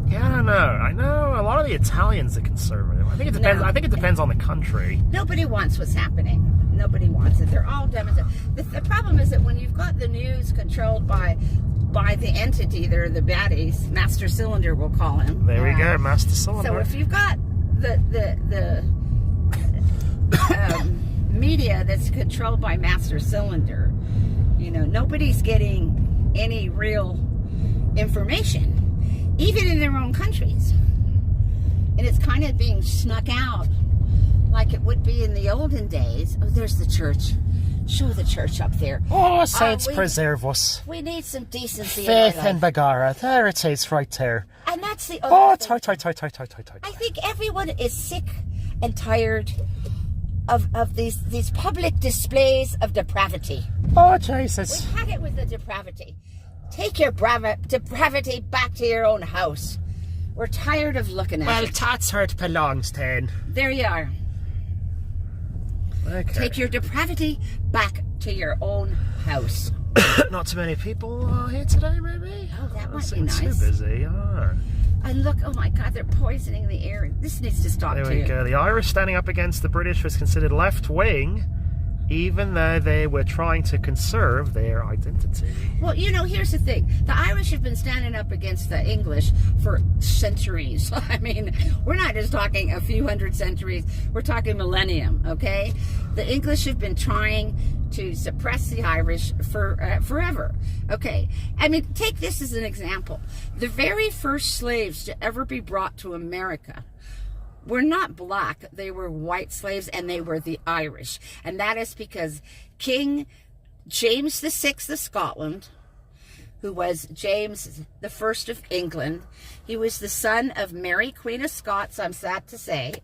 Yeah, I don't know. I know a lot of the Italians are conservative. I think it depends. No. I think it depends on the country. Nobody wants what's happening. Nobody wants it. They're all demonstrating. The problem is that when you've got the news controlled by the entity, they're the baddies, master cylinder, we'll call him. There we go, master cylinder. So if you've got the media that's controlled by master cylinder, you know, nobody's getting any real information, even in their own countries. And it's kind of being snuck out like it would be in the olden days. Oh, there's the church. Show the church up there. Oh, saints preserve us. We need some decency. Faith in and Bagara. There it is, right there. And that's the Oh, other thing. tight. I think everyone is sick and tired of these public displays of depravity. Oh, Jesus. We've had it with the depravity. Take your depravity back to your own house. We're tired of looking at Well, it. that's where it belongs, then. There you are. Okay. Take your depravity back to your own house. Not too many people here today, maybe? Oh, that might be Seem nice. too busy. Oh. And look, oh my God, they're poisoning the air. This needs to stop There too. we go. The Irish standing up against the British was considered left-wing, even though they were trying to conserve their identity. Well, you know, here's the thing. The Irish have been standing up against the English for centuries. I mean, we're not just talking a few hundred centuries. We're talking millennium, okay? The English have been trying to suppress the Irish for forever, okay? I mean, take this as an example. The very first slaves to ever be brought to America were not black, they were white slaves, and they were the Irish. And that is because King James VI of Scotland, who was James the First of England, he was the son of Mary, Queen of Scots, I'm sad to say,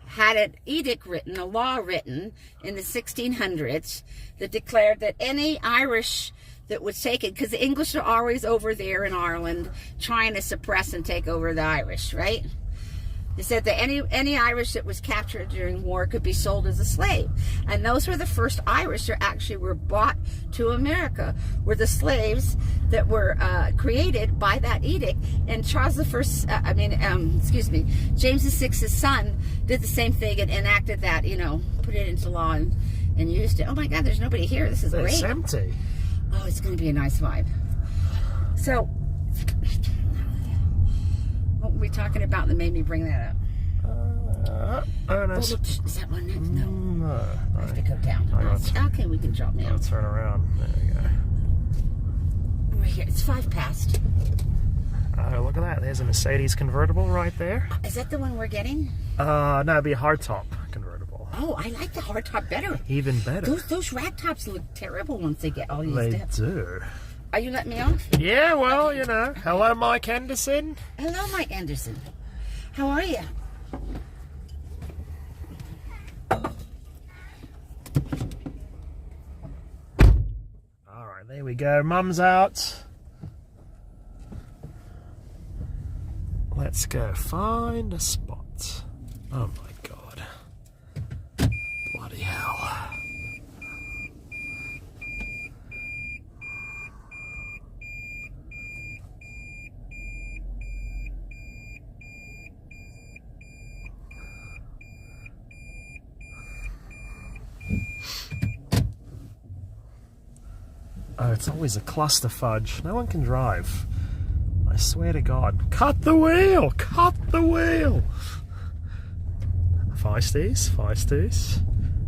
had an edict written, a law written in the 1600s that declared that any Irish that was taken, because the English are always over there in Ireland trying to suppress and take over the Irish, right? They said that any Irish that was captured during war could be sold as a slave. And those were the first Irish that actually were brought to America, were the slaves that were created by that edict. And Charles the First, James VI's son did the same thing and enacted that, you know, put it into law and used it. Oh my God, there's nobody here. This is great. It's empty. Oh, it's going to be a nice vibe. So, what were we talking about that made me bring that up? Ernest. Oh, look, is that one next? No. No. I have to go down. Okay, we can drop now. I'll turn around. There we go. We're here. It's 5 past. Oh, look at that. There's a Mercedes convertible right there. Is that the one we're getting? No, it'd be a hardtop convertible. Oh, I like the hardtop better. Even better. Those rag tops look terrible once they get all used They up. do. Are you letting me off? Yeah, well, you know. Hello, Mike Henderson. Hello, Mike Anderson. How are you? All right, there we go. Mum's out. Let's go find a spot. Oh my God. Bloody hell. Oh, it's always a cluster fudge. No one can drive. I swear to God. Cut the wheel! Cut the wheel! Feisties?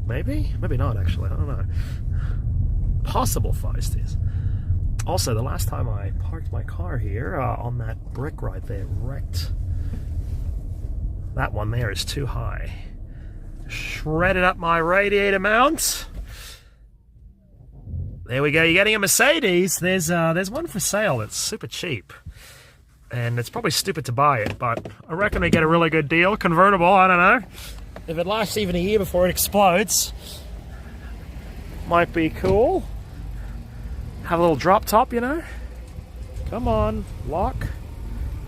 Maybe? Maybe not, actually. I don't know. Possible feisties. Also, the last time I parked my car here, on that brick right there, wrecked. That one there is too high. Shredded up my radiator mount. There we go. You're getting a Mercedes. There's one for sale that's super cheap. And it's probably stupid to buy it, but I reckon we get a really good deal. Convertible, I don't know. If it lasts even a year before it explodes, might be cool. Have a little drop top, you know. Come on, lock.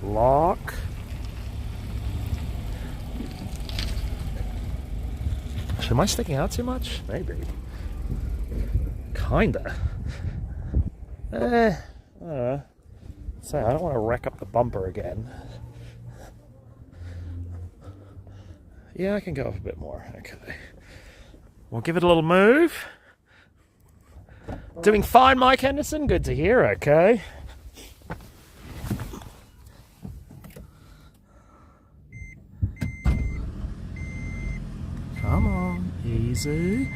Lock. Am I sticking out too much? Maybe. Kinda. So I don't want to wreck up the bumper again. Yeah, I can go up a bit more. Okay. We'll give it a little move. Doing fine, Mike Henderson. Good to hear. Okay. Come on. Easy.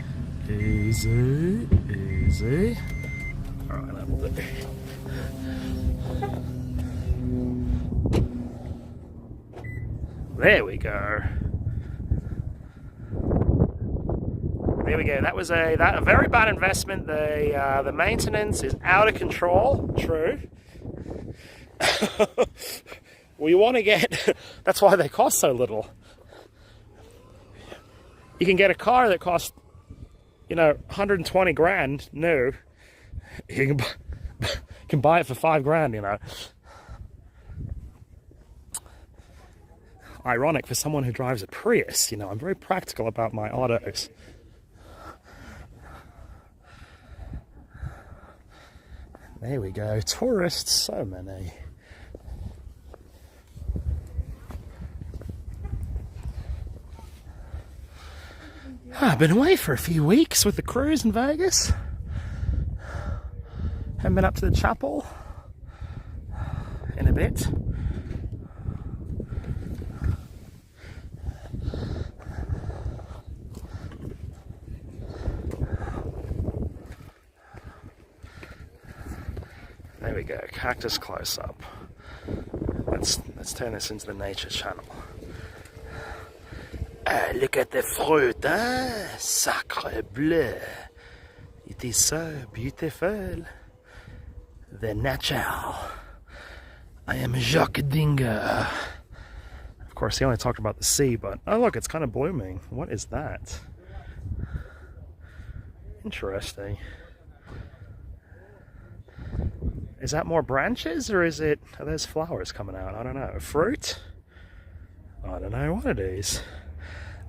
Easy. Easy. Alright, that will do. There we go. There we go. That was a very bad investment. The maintenance is out of control. True. Well, you want to get. That's why they cost so little. You can get a car that costs, 120 grand new. You can buy it for $5,000. Ironic for someone who drives a Prius. I'm very practical about my autos. There we go. Tourists, so many. I've been away for a few weeks with the cruise in Vegas. Haven't been up to the chapel in a bit. There we go, cactus close up. Let's turn this into the nature channel. Look at the fruit, hein? Sacre bleu. It is so beautiful. The nature. I am Jacques Dingo. Of course, he only talked about the sea, but oh look, it's kind of blooming. What is that? Interesting. Is that more branches, or are those flowers coming out? I don't know. Fruit? I don't know what it is.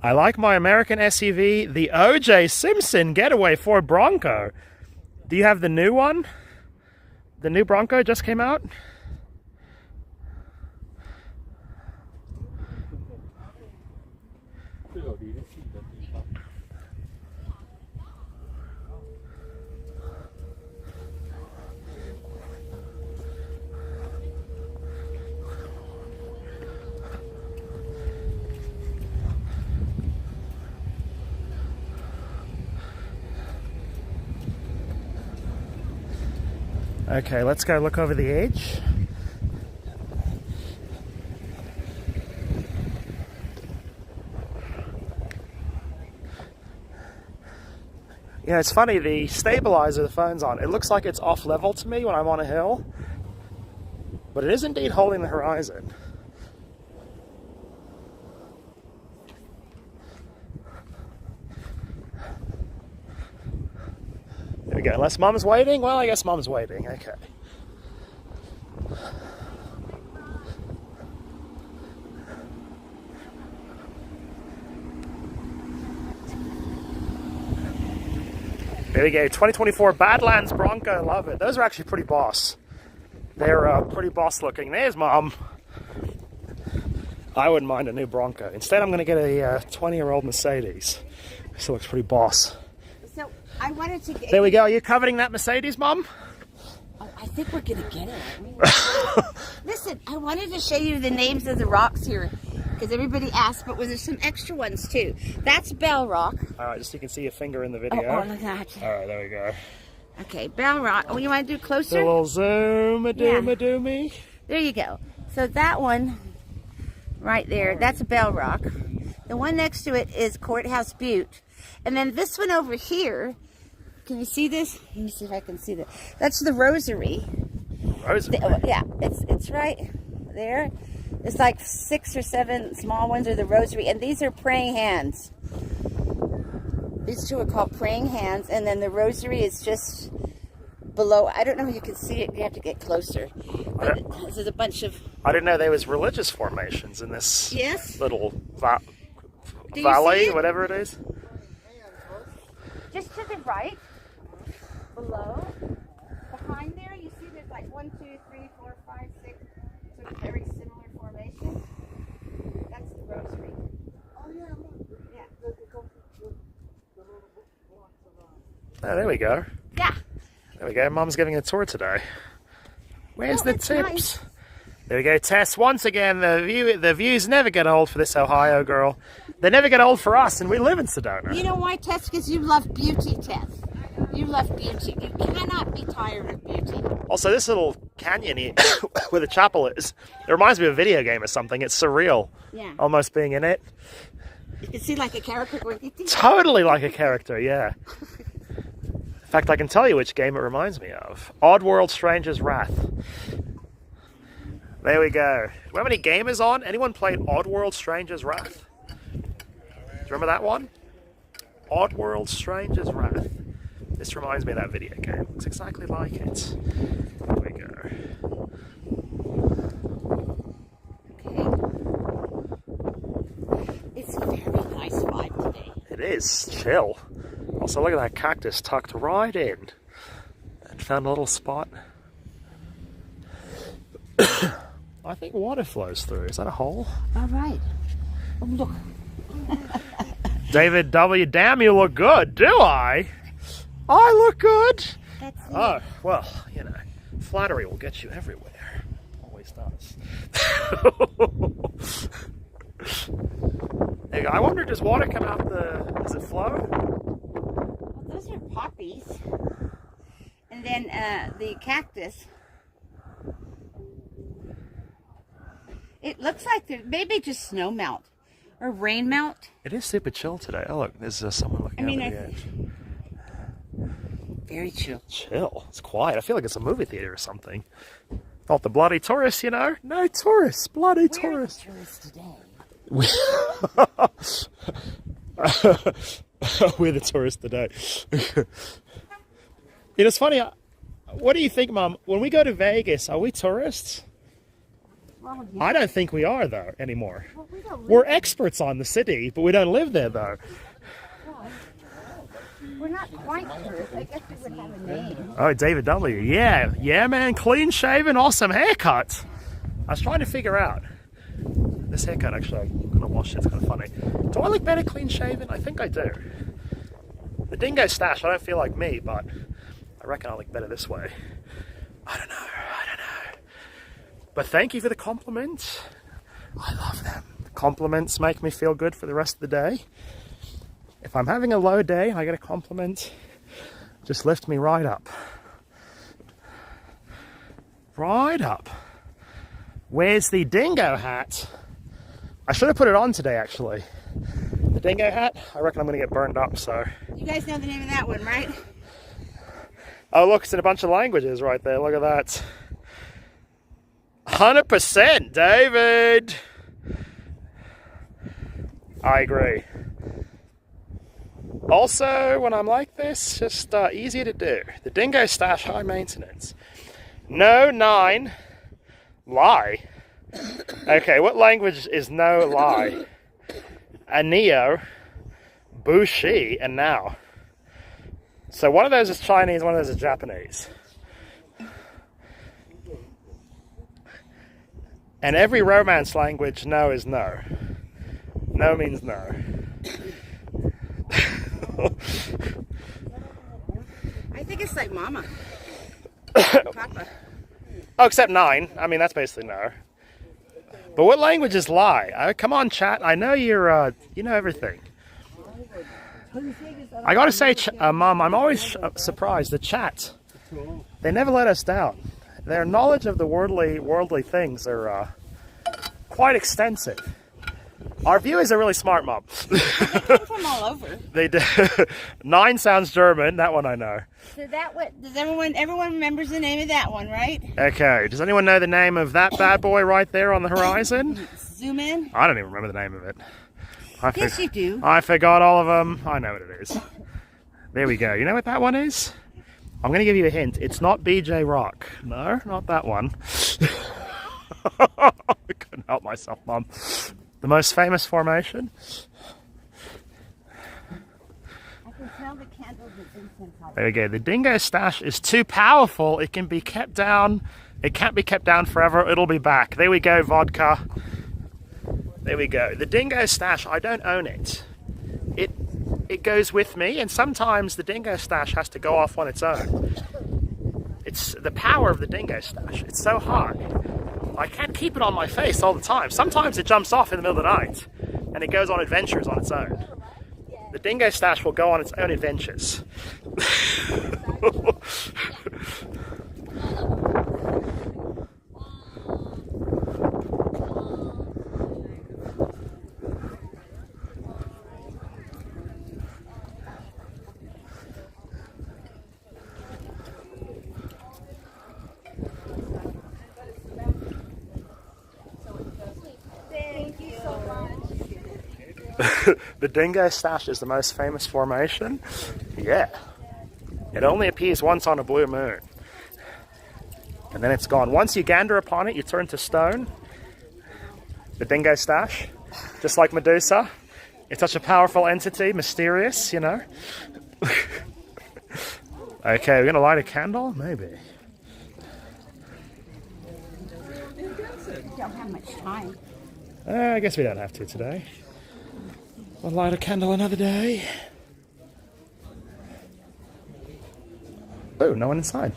I like my American SUV, the O.J. Simpson Getaway Ford Bronco. Do you have the new one? The new Bronco just came out? Okay, let's go look over the edge. It's funny, the stabilizer the phone's on, it looks like it's off level to me when I'm on a hill, but it is indeed holding the horizon. There we go. Unless Mum's waiting? Well, I guess Mum's waiting. Okay. There we go. 2024 Badlands Bronco. Love it. Those are actually pretty boss. They're pretty boss looking. There's Mum. I wouldn't mind a new Bronco. Instead, I'm going to get a 20-year-old Mercedes. This looks pretty boss. So I wanted to. There we go. Are you coveting that Mercedes, Mum? Oh, I think we're gonna get it. Aren't we? Listen, I wanted to show you the names of the rocks here because everybody asked, but there's some extra ones too. That's Bell Rock. All right, just so you can see your finger in the video. Oh, look at that. All right, there we go. Okay, Bell Rock. Oh, you want to do closer? A little zoom, a doomy. There you go. So that one right there, that's a Bell Rock. The one next to it is Courthouse Butte. And then this one over here, can you see this? Let me see if I can see that. That's the Rosary. Rosary? Yeah, it's right there. It's like 6 or 7 small ones are the Rosary. And these are praying hands. These two are called praying hands. And then the Rosary is just below. I don't know if you can see it. You have to get closer. But this is a bunch of. I didn't know there was religious formations in this Yes. little Do you valley, see it? whatever it is. Just to the right, below, behind there, you see there's like 1, 2, 3, 4, 5, 6, sort of very similar formations. That's the rosary. Oh yeah. Oh, there we go. Yeah. There we go. Mum's giving a tour today. Where's Oh, the that's tips? nice. There we go, Tess. Once again, the views never get old for this Ohio girl. They never get old for us, and we live in Sedona. You know why, Tess? Because you love beauty, Tess. You love beauty. You cannot be tired of beauty. Also, this little canyon here, where the chapel is, it reminds me of a video game or something. It's surreal, Yeah. almost being in it. You can see like a character going. Totally like a character, yeah. In fact, I can tell you which game it reminds me of. Oddworld Stranger's Wrath. There we go. Do we have any gamers on? Anyone played Oddworld Stranger's Wrath? Do you remember that one? Oddworld Stranger's Wrath. This reminds me of that video game. Looks exactly like it. There we go. Okay. It's a very nice vibe today. It is. Chill. Also, look at that cactus tucked right in. And found a little spot. I think water flows through. Is that a hole? All right. Oh, look. David W. Damn, you look good. Do I? I look good. That's it. Oh, well, you know, flattery will get you everywhere. Always does. There you go. I wonder, does water come out does it flow? Well, those are poppies. And then the cactus. It looks like there maybe just snow melt or rain melt. It is super chill today. Oh, look, there's someone looking over the edge. Very chill. Chill. It's quiet. I feel like it's a movie theater or something. Not the bloody tourists, you know. No tourists. Bloody tourists. We're the tourists today. It's funny. What do you think, Mum? When we go to Vegas, are we tourists? Well, yeah. I don't think we are, though, anymore. Well, we don't live We're experts on the city, but we don't live there, though. We're not quite tourists. I guess we would have a name. Oh, David W. Yeah. Yeah, man. Clean shaven, awesome haircut. I was trying to figure out. This haircut, actually, I'm going to wash it. It's kind of funny. Do I look better clean shaven? I think I do. The Dingo stash, I don't feel like me, but I reckon I look better this way. I don't know. But thank you for the compliment. I love them. The compliments make me feel good for the rest of the day. If I'm having a low day and I get a compliment, just lift me right up. Right up. Where's the dingo hat? I should have put it on today, actually. The dingo hat, I reckon I'm going to get burned up, so... You guys know the name of that one, right? Oh, look, it's in a bunch of languages right there. Look at that. 100%, David! I agree. Also, when I'm like this, just easier to do. The dingo stash, high maintenance. No 9, lie. Okay, what language is no lie? Anio, Bushi, and now. So one of those is Chinese, one of those is Japanese. And every Romance language, no is no. No means no. I think it's like mama. Papa. Oh, except 9. I mean, that's basically no. But what language is lie? Come on, chat. I know you're, you know everything. I gotta say, Mom, I'm always surprised. The chat, they never let us down. Their knowledge of the worldly things are quite extensive. Our viewers are really smart, Mom. They come from all over. They do. 9 sounds German. That one I know. So that what does everyone remembers the name of that one, right? Okay. Does anyone know the name of that bad boy right there on the horizon? Zoom in. I don't even remember the name of it. Yes, you do. I forgot all of them. I know what it is. There we go. You know what that one is? I'm going to give you a hint. It's not BJ Rock. No, not that one. I couldn't help myself, Mum. The most famous formation? I can smell the candles and incense. There we go. The Dingo stash is too powerful. It can be kept down. It can't be kept down forever. It'll be back. There we go, vodka. There we go. The Dingo stash, I don't own it. It goes with me, and sometimes the Dingo stash has to go off on its own. It's the power of the Dingo stash. It's so high. I can't keep it on my face all the time. Sometimes it jumps off in the middle of the night, and it goes on adventures on its own. The Dingo stash will go on its own adventures. The Dingo stash is the most famous formation. Yeah. It only appears once on a blue moon. And then it's gone. Once you gander upon it, you turn to stone. The Dingo stash. Just like Medusa. It's such a powerful entity, mysterious, you know. Okay, we're going to light a candle? Maybe. Don't have much time. I guess we don't have to today. We'll light a candle another day. Oh, no one inside.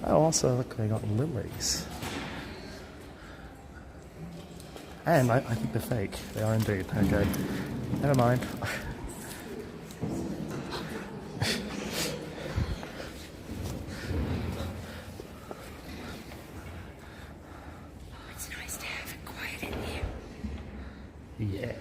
Oh, also, look, they got lilies. And I think they're fake. They are indeed. Okay. Never mind. It's nice to have it quiet in here. Yeah.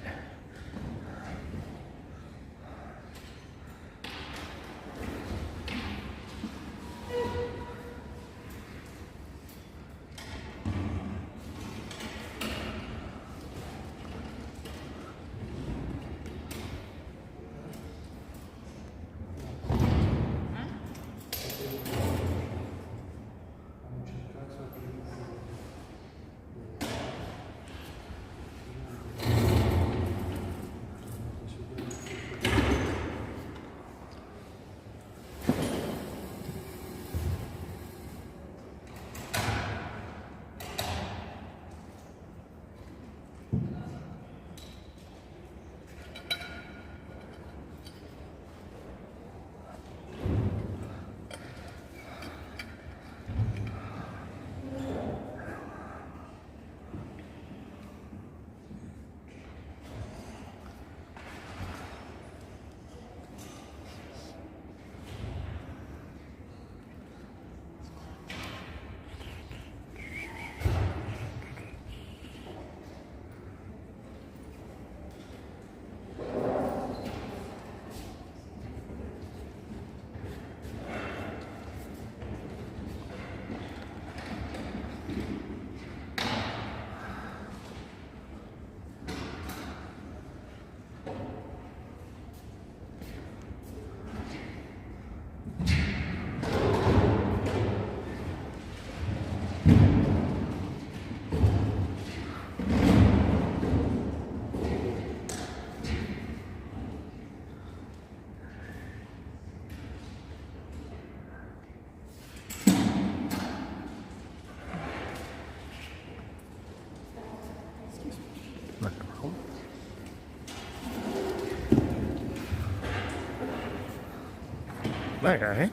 Okay.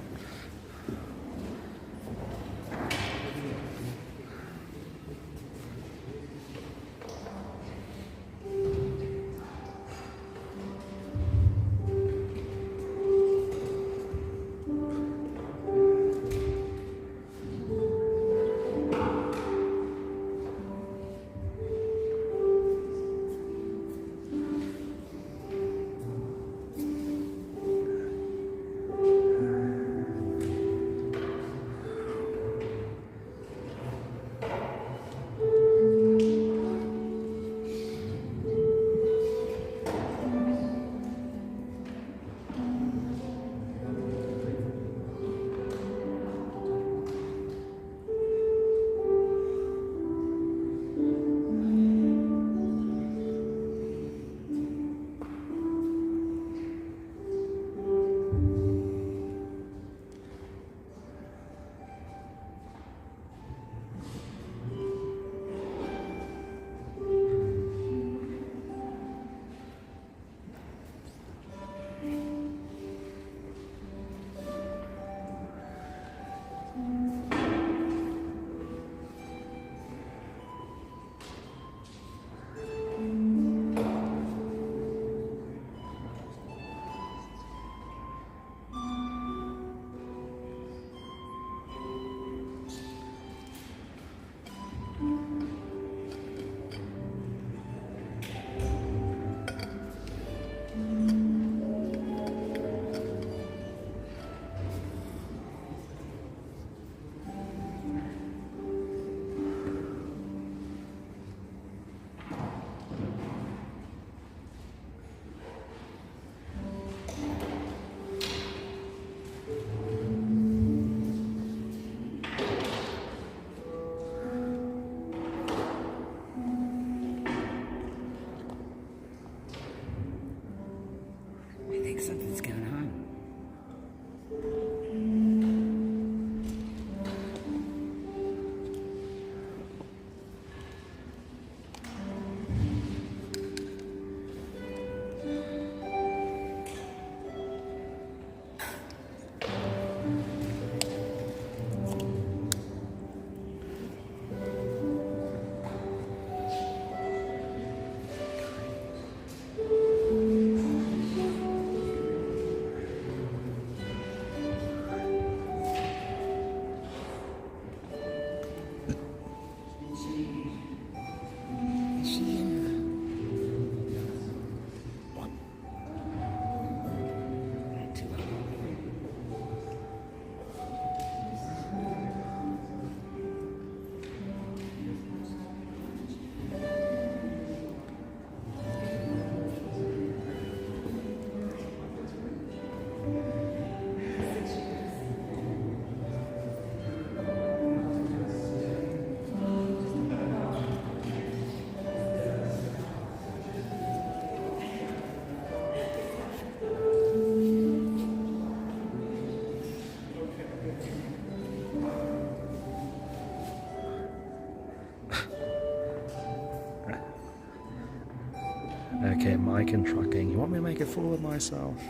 think something's going on. Is she in her? What? Not too long. Okay, Mike and trucking. You want me to make a fool of myself?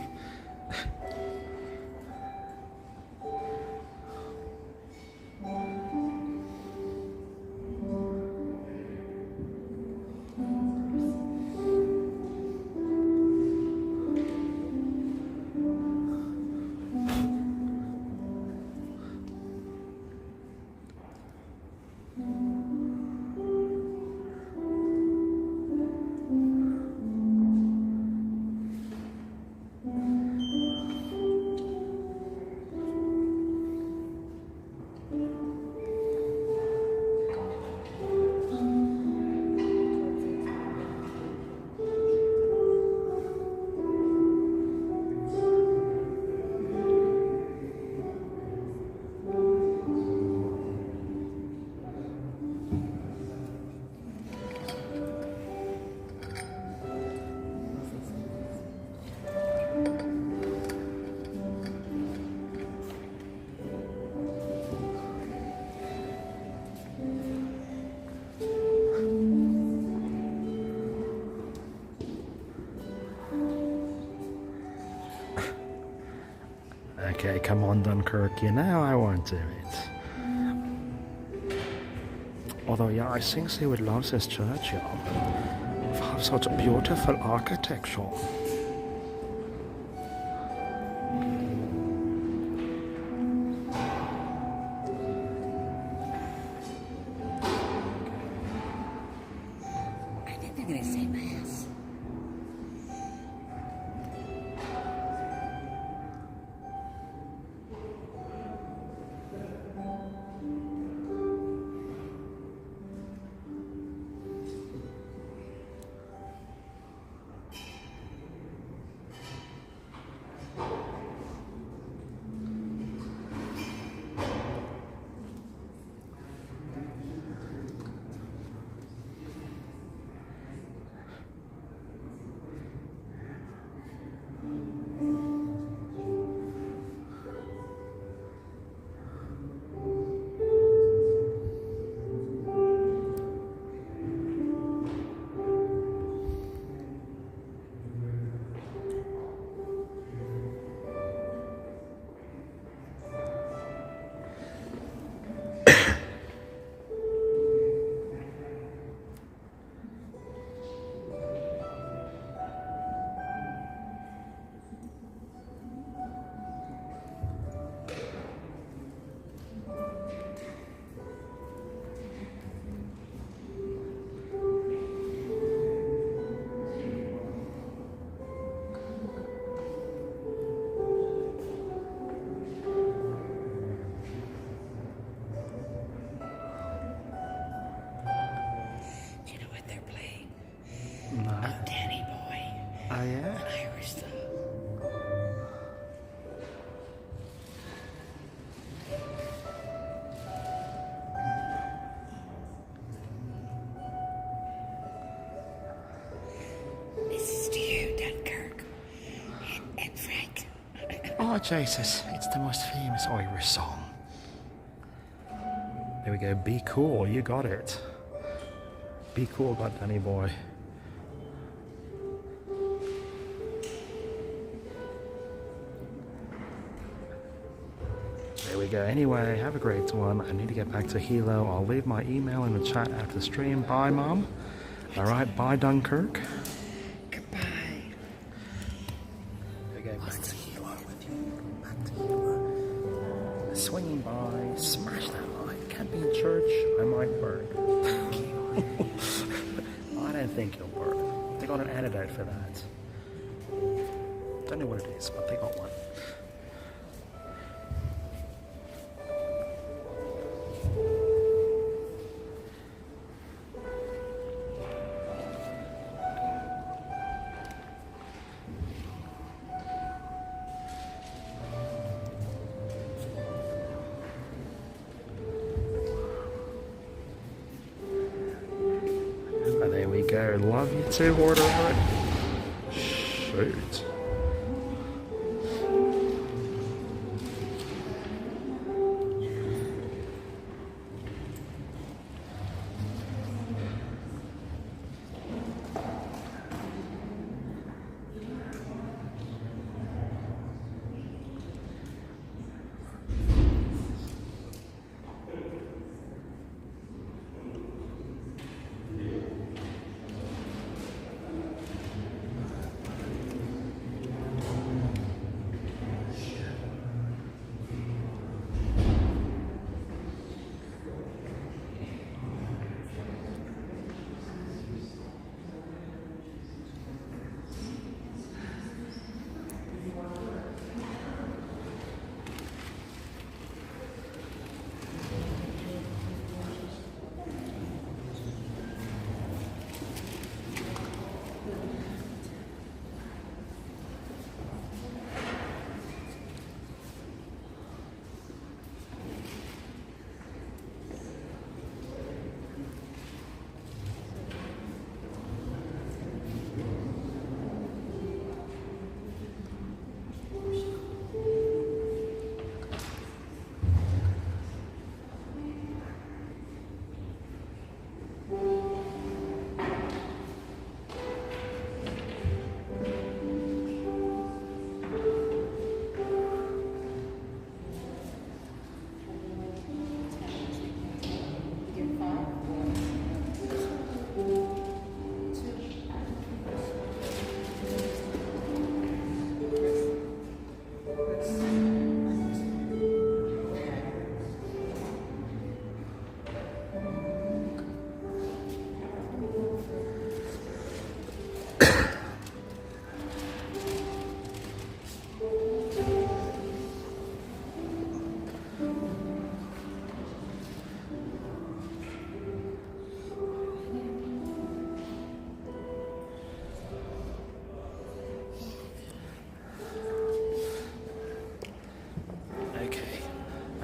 Okay, come on, Dunkirk, you know I won't do it. Although, yeah, I think they would love this church, yeah. It has such beautiful architecture. I think they're going to say mass. Oh, yeah? Irish song. This is to you, Dunkirk, and Oh, Jesus, it's the most famous Irish song. There we go, Be Cool, you got it. Be cool, God Danny boy. There we go. Anyway, have a great one. I need to get back to Hilo. I'll leave my email in the chat after the stream. Bye, Mum. Alright, bye, Dunkirk. Goodbye. There we go, back to Hilo with you. Back to Hilo. Swinging by, smash that like. Can't be in church, I might burn. I don't think it'll burn. They got an antidote for that. Don't know what it is, but they got one. There we go. Love you too, order it. Shoot.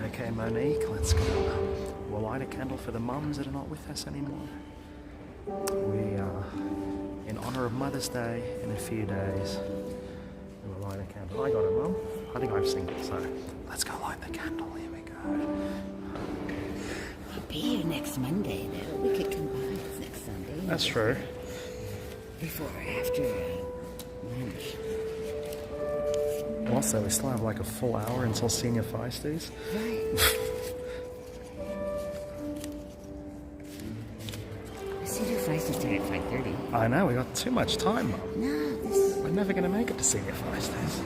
Okay, Monique, let's go. We'll light a candle for the mums that are not with us anymore. We are, in honour of Mother's Day in a few days, we'll light a candle. I got it, Mum. I think I've seen it, so let's go light the candle. Here we go. I'll be here next Monday, though. We could combine next Sunday. That's true. Before or after lunch. Also, we still have like a full hour until Senior Feisties. Right. Senior Feisties start at 5:30. I know, we got too much time, Mum. No, this... We're never going to make it to Senior Feisties.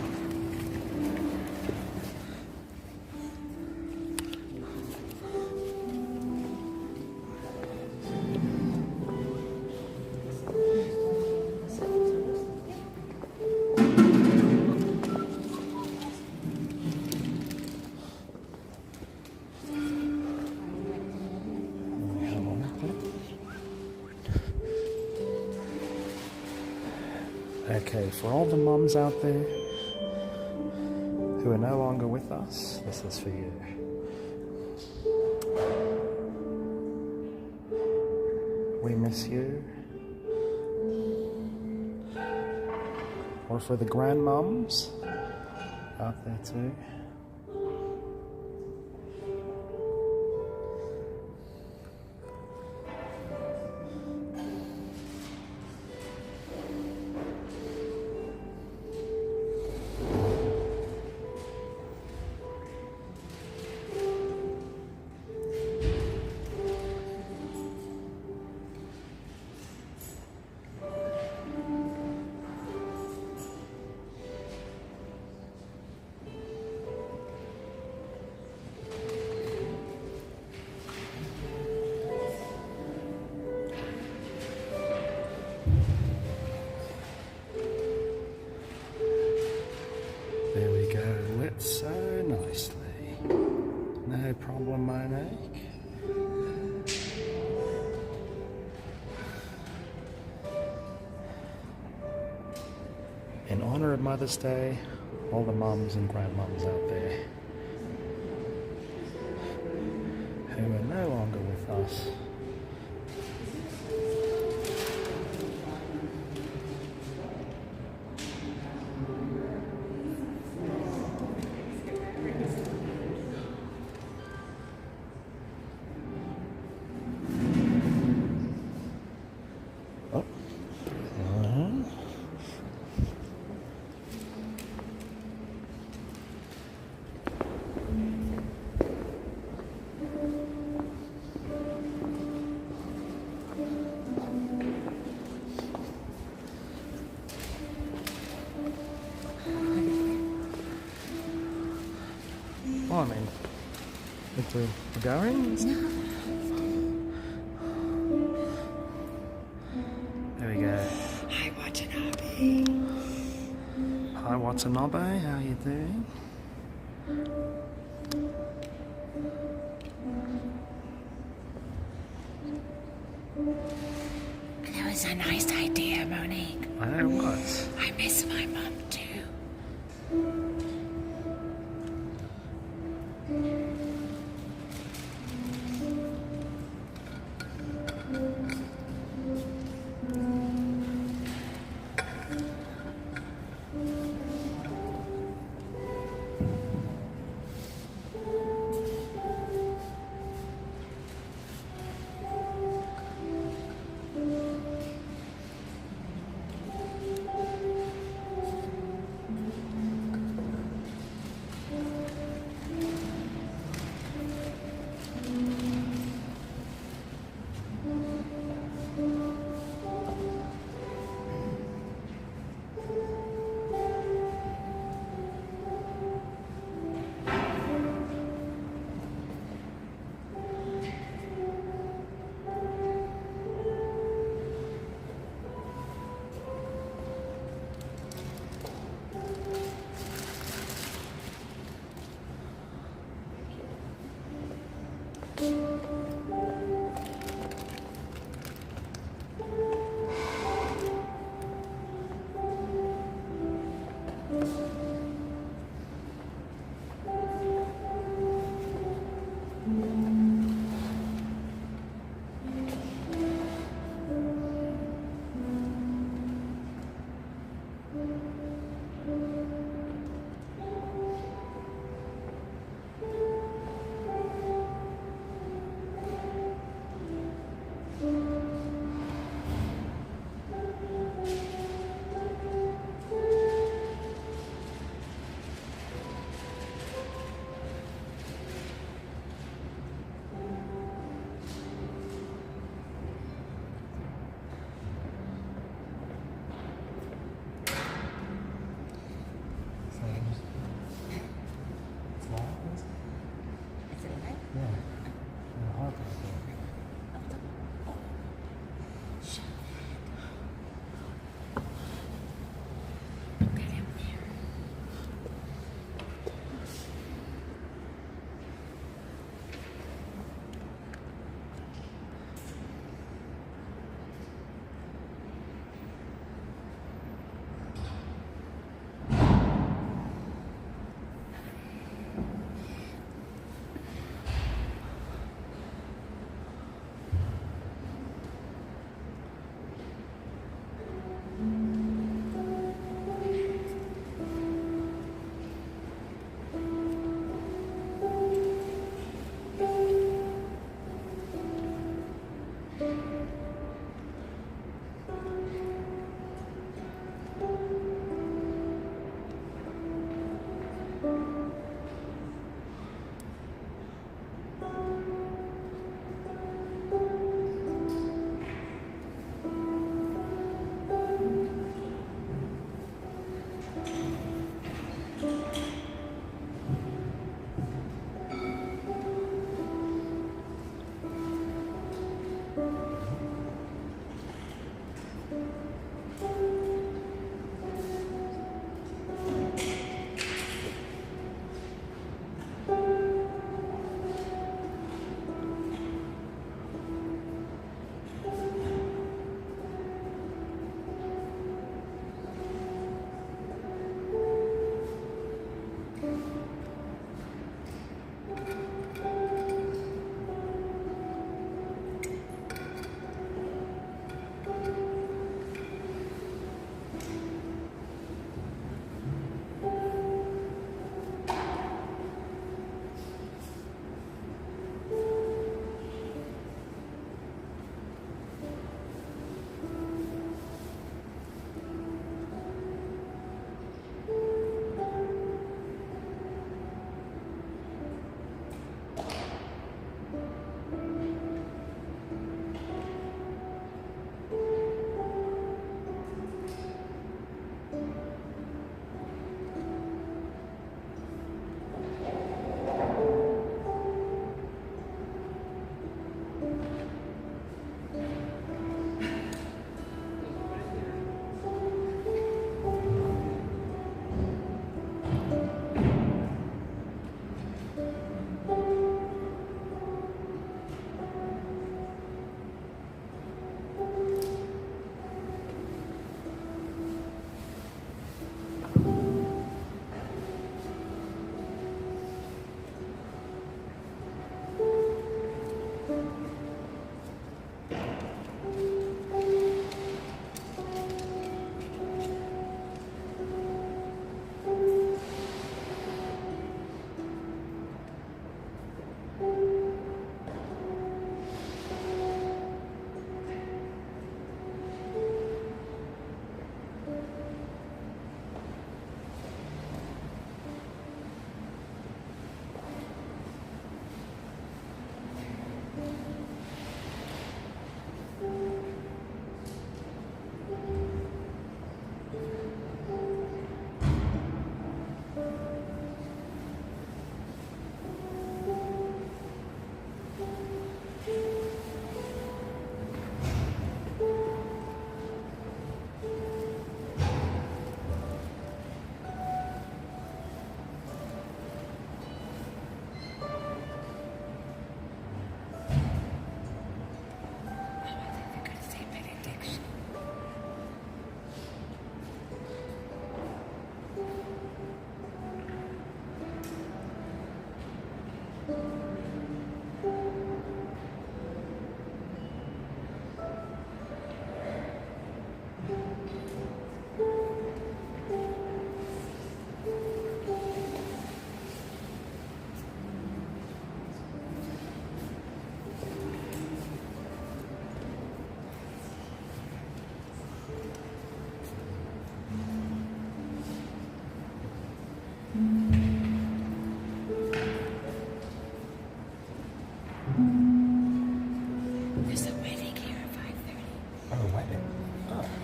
Okay, for all the mums out there who are no longer with us, this is for you. We miss you. Or for the grandmums up there too. There we go, lit so nicely. No problem, Monique. In honor of Mother's Day, all the mums and grandmoms out there who are no longer with us. Oh. Well, I mean, if we're going. There we go. Hi, Watanabe. Hi, Watanabe. How you doing? That was a nice idea, Monique. I know it was. I miss my mom too.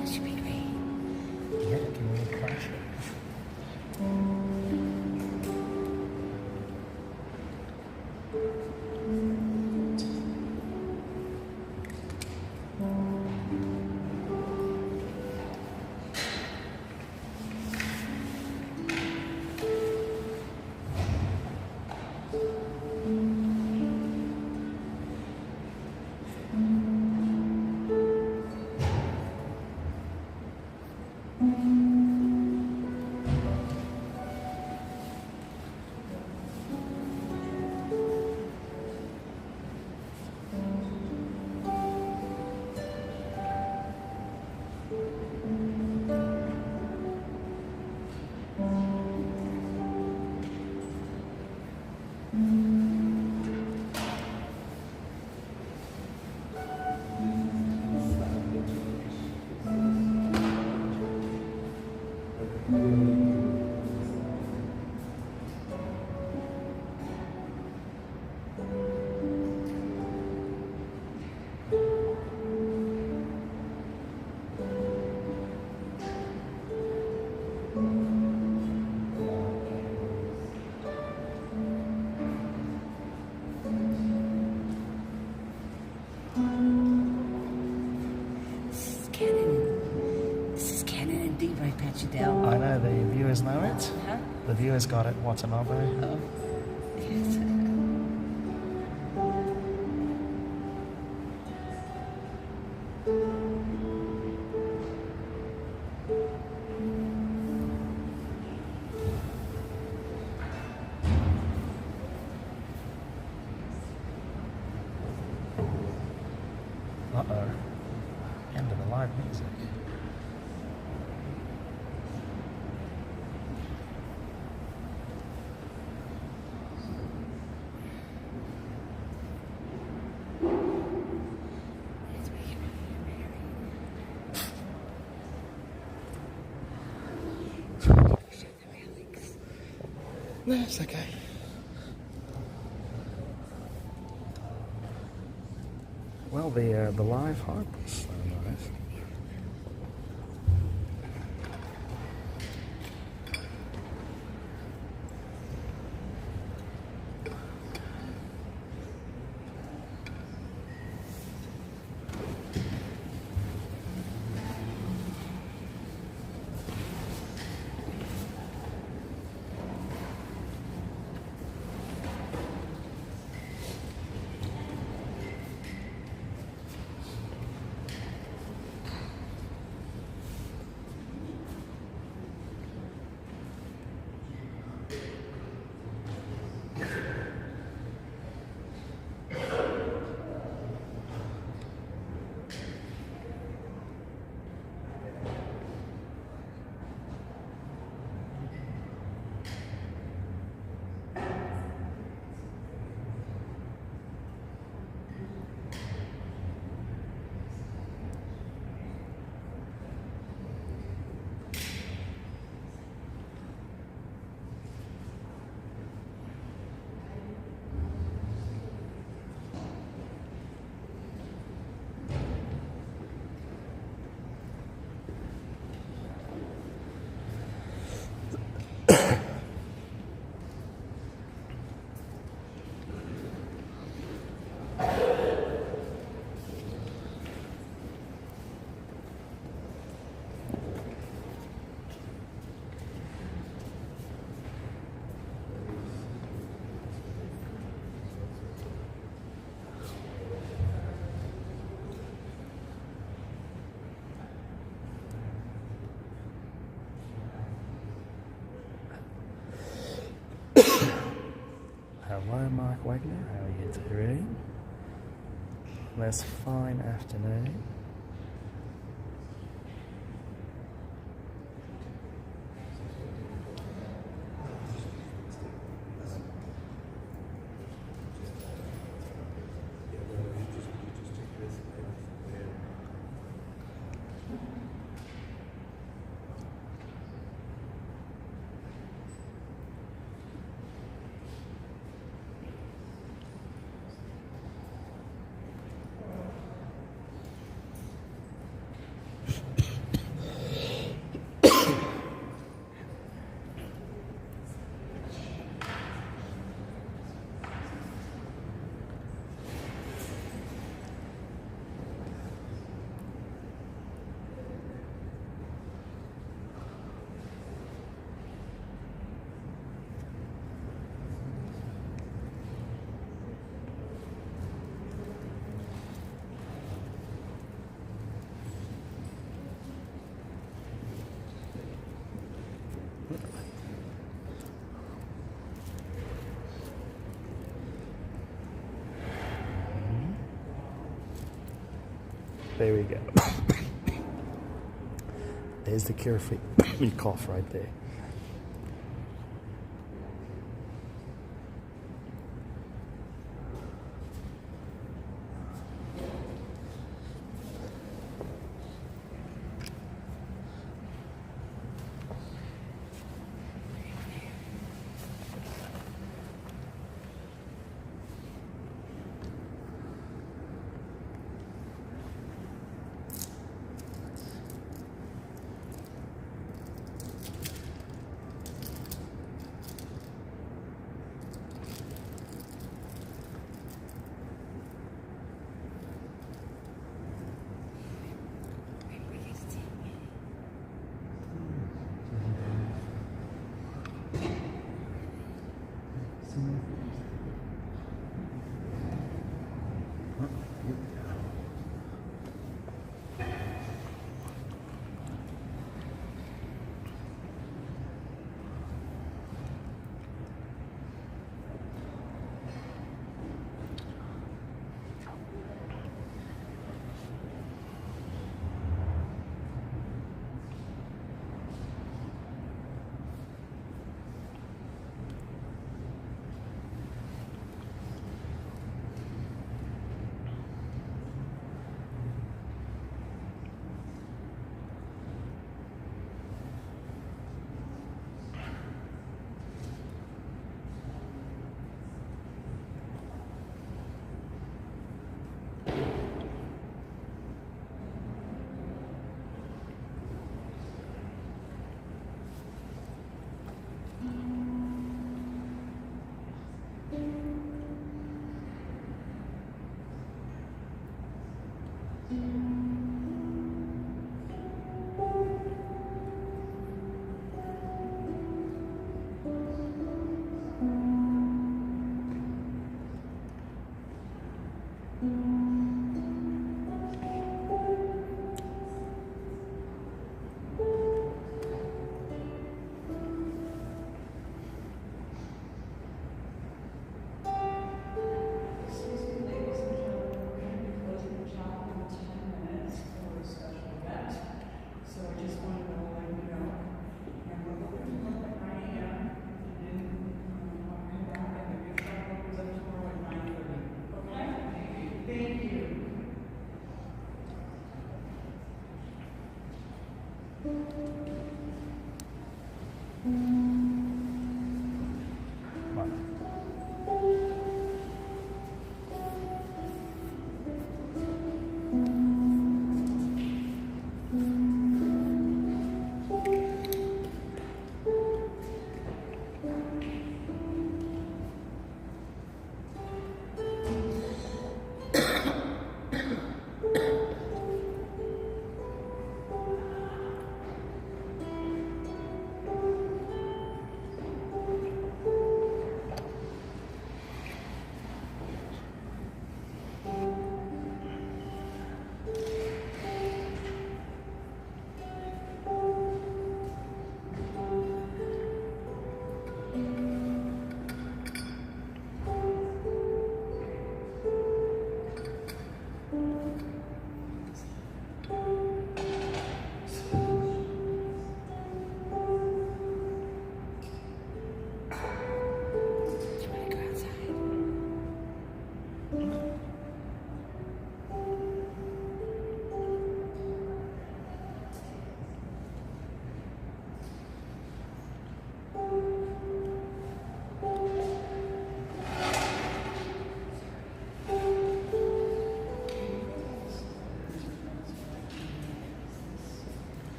That should be great. Yeah, it can really crash it. This is Canon and D right, Patchadell. I know, the viewers know it. Huh? The viewers got it. Watanabe. Oh. Yes. Uh-oh. End of the live music. No, it's okay. Well, the live harp was so nice. Hello, Mark Wagner. How are you doing? This fine afternoon. There we go. There's the cure for your cough right there.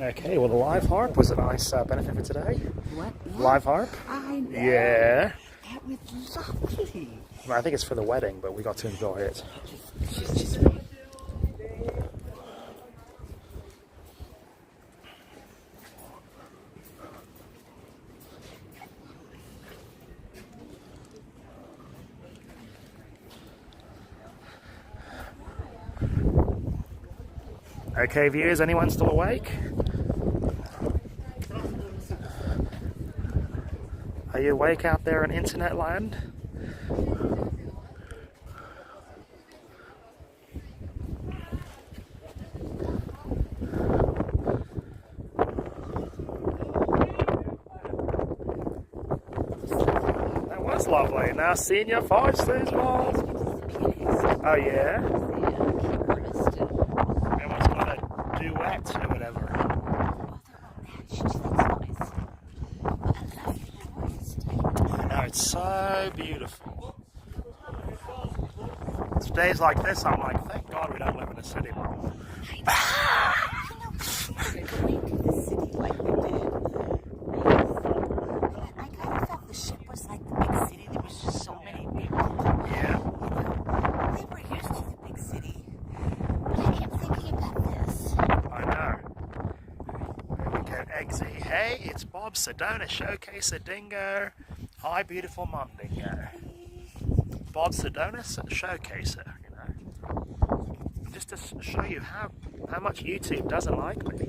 Okay, well the live harp was a nice benefit for today. What? Live harp? I know. Yeah. That was lovely. Well, I think it's for the wedding, but we got to enjoy it. She's just. Okay, viewers, anyone still awake? Are you awake out there in internet land? That was lovely. Now, senior 5 stays balls. Oh, yeah? Everyone's got a duet or whatever. I know, it's so beautiful. It's days like this, I'm like, thank God we don't live in a city, Mom. Going to the city like we did. I kind of felt the ship was like the big city. There was just so many people. Yeah. They were used to the big city. But I kept thinking about this. I know. Here we go, Eggsy. Hey, it's Bob Sedona, Showcase at Dingo. Hi, beautiful Mum Dingo. Bob Sedona, Showcaser, you know. Just to show you how much YouTube doesn't like me.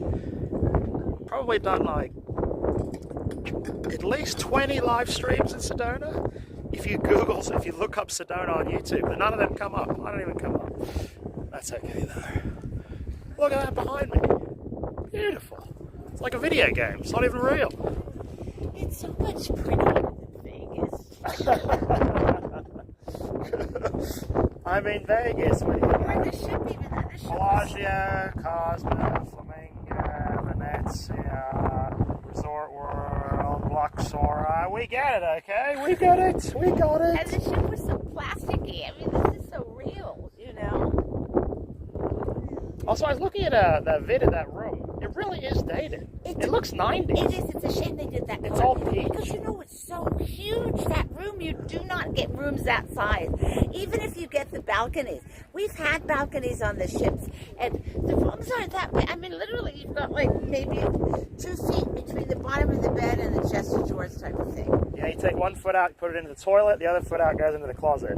Probably done like at least 20 live streams in Sedona. If you look up Sedona on YouTube, none of them come up. I don't even come up. That's okay though. Look at that behind me. Beautiful. It's like a video game. It's not even real. It's so much prettier than Vegas. I mean Vegas. What do you Or the ship even. The ship was... Bellagio, Cosmo, Flamingo, Venezia, Resort World, Luxor. We get it, okay? We get it. We got And it. the ship was so plasticky. I mean, this is so real, you know? Also, I was looking at that vid of that room. It really is dated. It looks 90s. It is. It's a shame they did that. It's all peach. Because you know it's so huge, that room. You do not get rooms that size. Even if you get the balconies. We've had balconies on the ships, and the rooms aren't that big. I mean, literally, you've got like maybe 2 feet between the bottom of the bed and the chest of drawers type of thing. Yeah, you take one foot out, you put it into the toilet, the other foot out goes into the closet.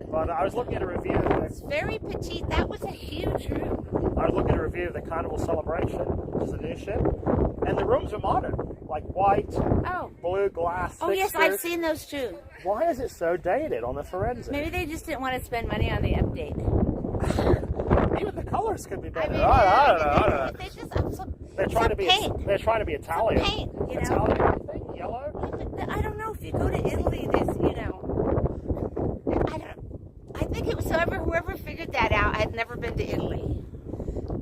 But I was looking at a review of It's very petite. That was a huge room. I was looking at a review of the Carnival Celebration, which is a new ship, and the rooms are modern, like white, Oh. blue glass Oh, yes, fixtures. I've seen those too. Why is it so dated on the forensic? Maybe they just didn't want to spend money on the update. Even the colors could be I better. mean, I don't know. They just have some. They're trying to be. paint. They're trying to be Italian. paint, you know? Italian, I think, yellow. But I don't know if you go to Italy, this, you know. I think it was whoever figured that out had never been to Italy.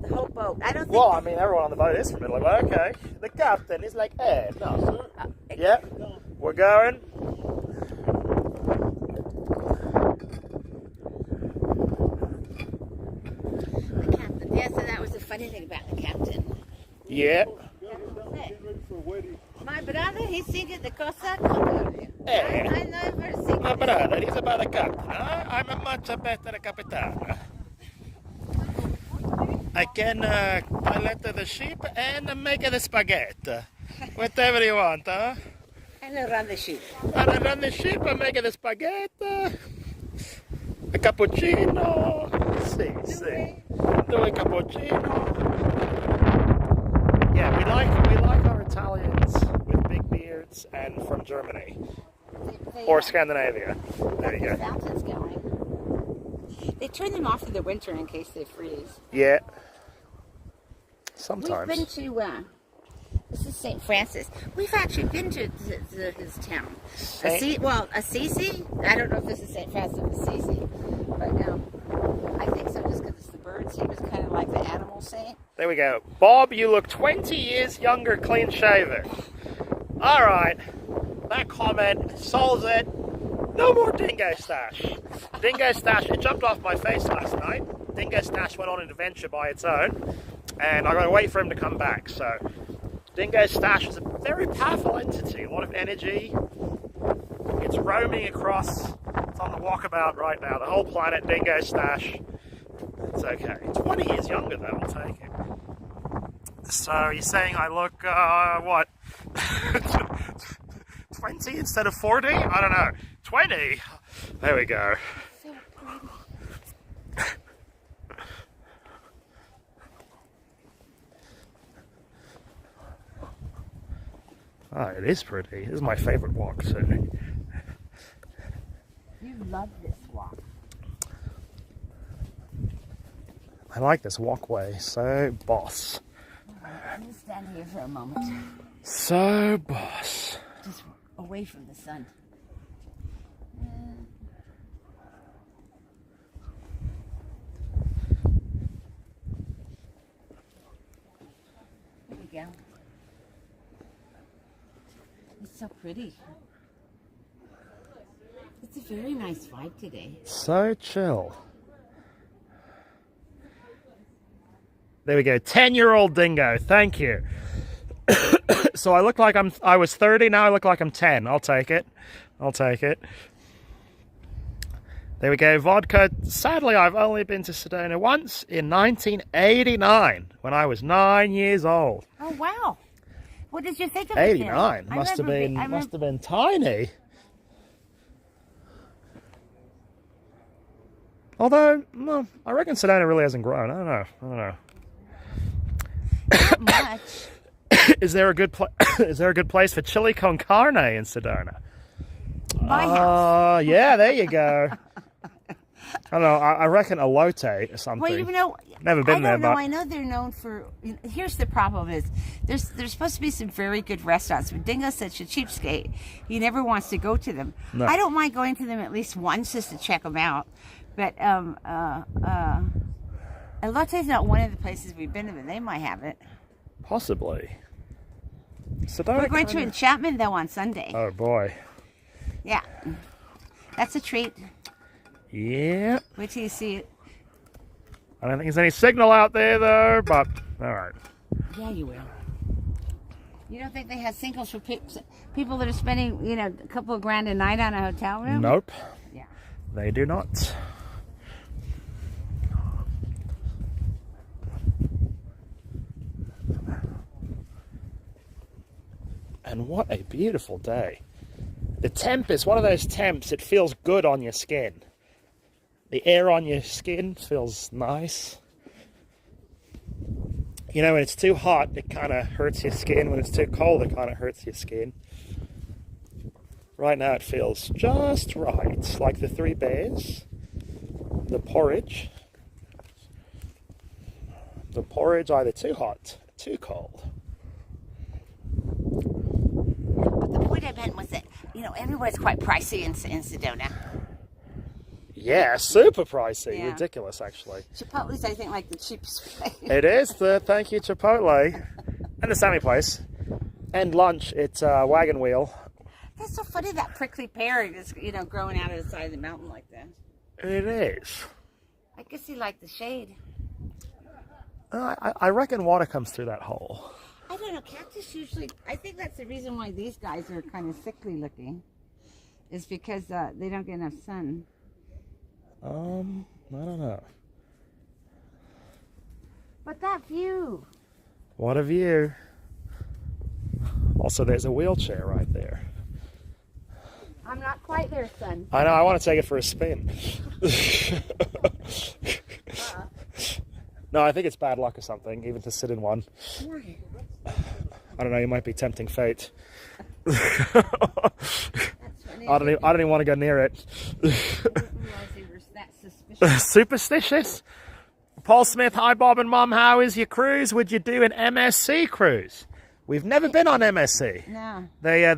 The whole boat. I don't think. Well, I mean, everyone on the boat is from Italy, but okay. The captain is like, hey, no. Yeah, we're going. The captain. Yeah, so that was the funny thing about the captain. Yeah. My brother, he singing the cosa con Hey. I never sing. My brother, he's about the captain. Huh? I'm a much better captain. I can pilot the ship and make the spaghetti. Whatever you want, huh? And I run the ship. I run the ship and make the spaghetti. A cappuccino. Si. Do a cappuccino. Yeah, we like our Italians with big beards and from Germany. Or Scandinavia. There you The go. fountain's going. They turn them off in the winter in case they freeze. Yeah. We've Sometimes. been to, this is St. Francis. We've actually been to this town. Assisi? I don't know if this is St. Francis of Assisi, but I think so just because it's the birds. He was kind of like the animal saint. There we go. Bob, you look 20 years younger, clean shaven. All right. That comment solves it. No more Dingo Stash. Dingo Stash, it jumped off my face last night. Dingo Stash went on an adventure by its own. and I gotta wait for him to come back. So Dingo's stash is a very powerful entity, a lot of energy. It's roaming across. It's on the walkabout right now. The whole planet, Dingo stash. It's okay. 20 years younger though, I'll take it. So you're saying I look, what? 20 instead of 40? I don't know. 20? There we go. So pretty. Oh, it is pretty. This is my favorite walk too. You love this walk. I like this walkway. So boss. I'm gonna stand here for a moment. So boss. Just away from the sun. Here we go. It's so pretty. It's a very nice vibe today. So chill. There we go. 10-year-old Dingo. Thank you. So I look like I was 30, now I look like I'm 10. I'll take it. I'll take it. There we go. Vodka. Sadly, I've only been to Sedona once in 1989 when I was 9 years old. Oh wow. What did you think of it? 89 must have been tiny. Although, well, I reckon Sedona really hasn't grown. I don't know. Not much. Is there a good place for chili con carne in Sedona? My house. Yeah, there you go. I don't know. I reckon elote or something. Well, you know, never been there, but I know they're known for. Here's the problem: is there's supposed to be some very good restaurants, but Dingo's such a cheapskate. He never wants to go to them. No. I don't mind going to them at least once just to check them out, but elote's not one of the places we've been to, but they might have it. possibly. Sedona We're going to Enchantment though on Sunday. Oh boy. Yeah, that's a treat. Yeah. Wait till you see it. I don't think there's any signal out there though, but all right. Yeah, you will. You don't think they have singles for people that are spending, you know, a couple of grand a night on a hotel room? Nope. Yeah. They do not. And what a beautiful day. The temp is one of those temps, it feels good on your skin. The air on your skin feels nice. You know, when it's too hot, it kind of hurts your skin. When it's too cold, it kind of hurts your skin. Right now, it feels just right. Like the Three Bears, the porridge. The porridge either too hot, too cold. But the point I meant was that, you know, everywhere's quite pricey in Sedona. Yeah, super pricey. Yeah. Ridiculous, actually. Chipotle's, I think, like the cheapest place. It is the thank you Chipotle. And the Sammy place. And lunch, it's Wagon Wheel. That's so funny, that prickly pear is, you know, growing out of the side of the mountain like that. It is. I guess he liked the shade. I reckon water comes through that hole. I don't know, cactus usually, I think that's the reason why these guys are kind of sickly looking, is because they don't get enough sun. I don't know. But that view. What a view. Also, there's a wheelchair right there. I'm not quite there, son. I know, I want to take it for a spin. No, I think it's bad luck or something, even to sit in one. I don't know, you might be tempting fate. I don't even want to go near it. Superstitious? Paul Smith, hi Bob and Mum, how is your cruise? Would you do an MSC cruise? We've never been on MSC. No. They're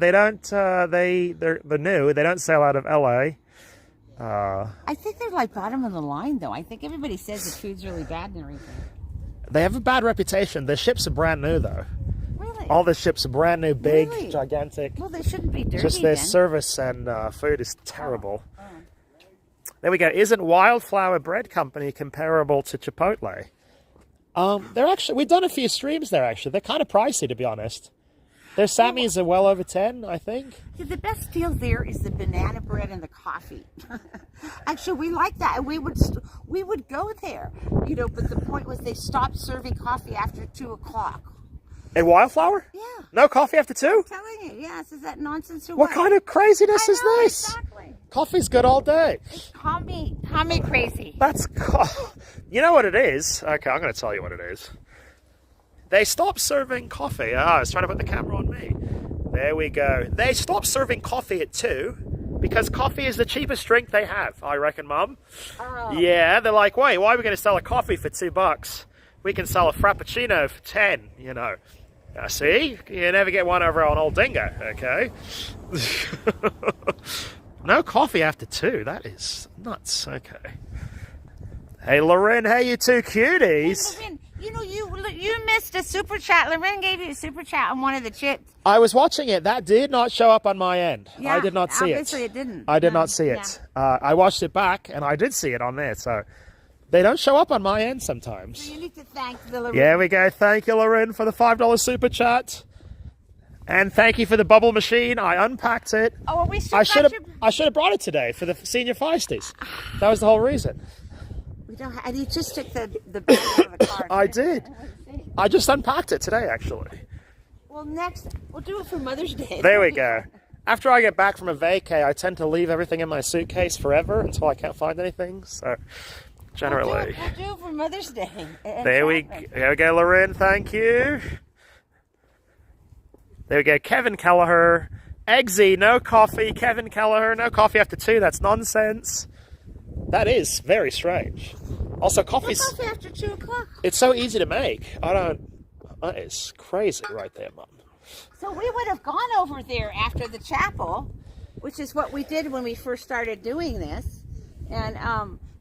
new. They don't sail out of LA. I think they're like bottom of the line though. I think everybody says the food's really bad and everything. They have a bad reputation. Their ships are brand new though. Really? All the ships are brand new, big, Really? gigantic. Well, they shouldn't be dirty. Just their then. service and food is terrible. There we go. Isn't Wildflower Bread Company comparable to Chipotle? They're actually, we've done a few streams there, actually. They're kind of pricey, to be honest. Their Sammys are well over 10, I think. Yeah, the best deal there is the banana bread and the coffee. Actually, we like that, and we would go there, you know. But the point was they stopped serving coffee after 2 o'clock. In Wildflower? Yeah. No coffee after 2? I'm telling you, yes. Is that nonsense or What kind of craziness is this? Exactly. Coffee's good all day. Call me crazy. That's, you know what it is? Okay, I'm going to tell you what it is. They stopped serving coffee. I was trying to put the camera on me. There we go. They stopped serving coffee at 2 because coffee is the cheapest drink they have, I reckon, Mum. Oh. Yeah, they're like, wait, why are we going to sell a coffee for $2? We can sell a Frappuccino for 10, you know. See? You never get one over on old Dingo, okay? No coffee after 2. That is nuts. Okay. Hey, Lauren, hey, you two cuties. Hey, Lauren, you know, you missed a super chat. Lauren gave you a super chat on one of the chips. I was watching it. That did not show up on my end. Yeah, I did not see it. Obviously, it didn't. I did not see it. Yeah. I watched it back, and I did see it on there. So they don't show up on my end sometimes. So you need to thank the Lauren. Yeah, we go. Thank you, Lauren, for the $5 super chat. And thank you for the bubble machine. I unpacked it. Oh, well, we still I got should have brought it today for the senior feisties. That was the whole reason. We don't. And you just took the bag out of the car. I did. I just unpacked it today, actually. Well, next we'll do it for Mother's Day. There we go. After I get back from a vacay, I tend to leave everything in my suitcase forever until I can't find anything. So, generally. We'll do it for Mother's Day. There we go, Lauren. Thank you. There we go. Kevin Kelleher. Eggsy, no coffee. Kevin Kelleher, no coffee after 2. That's nonsense. That is very strange. Also, coffee's... No coffee after 2 o'clock. It's so easy to make. That is crazy right there, Mum. So we would have gone over there after the chapel, which is what we did when we first started doing this. And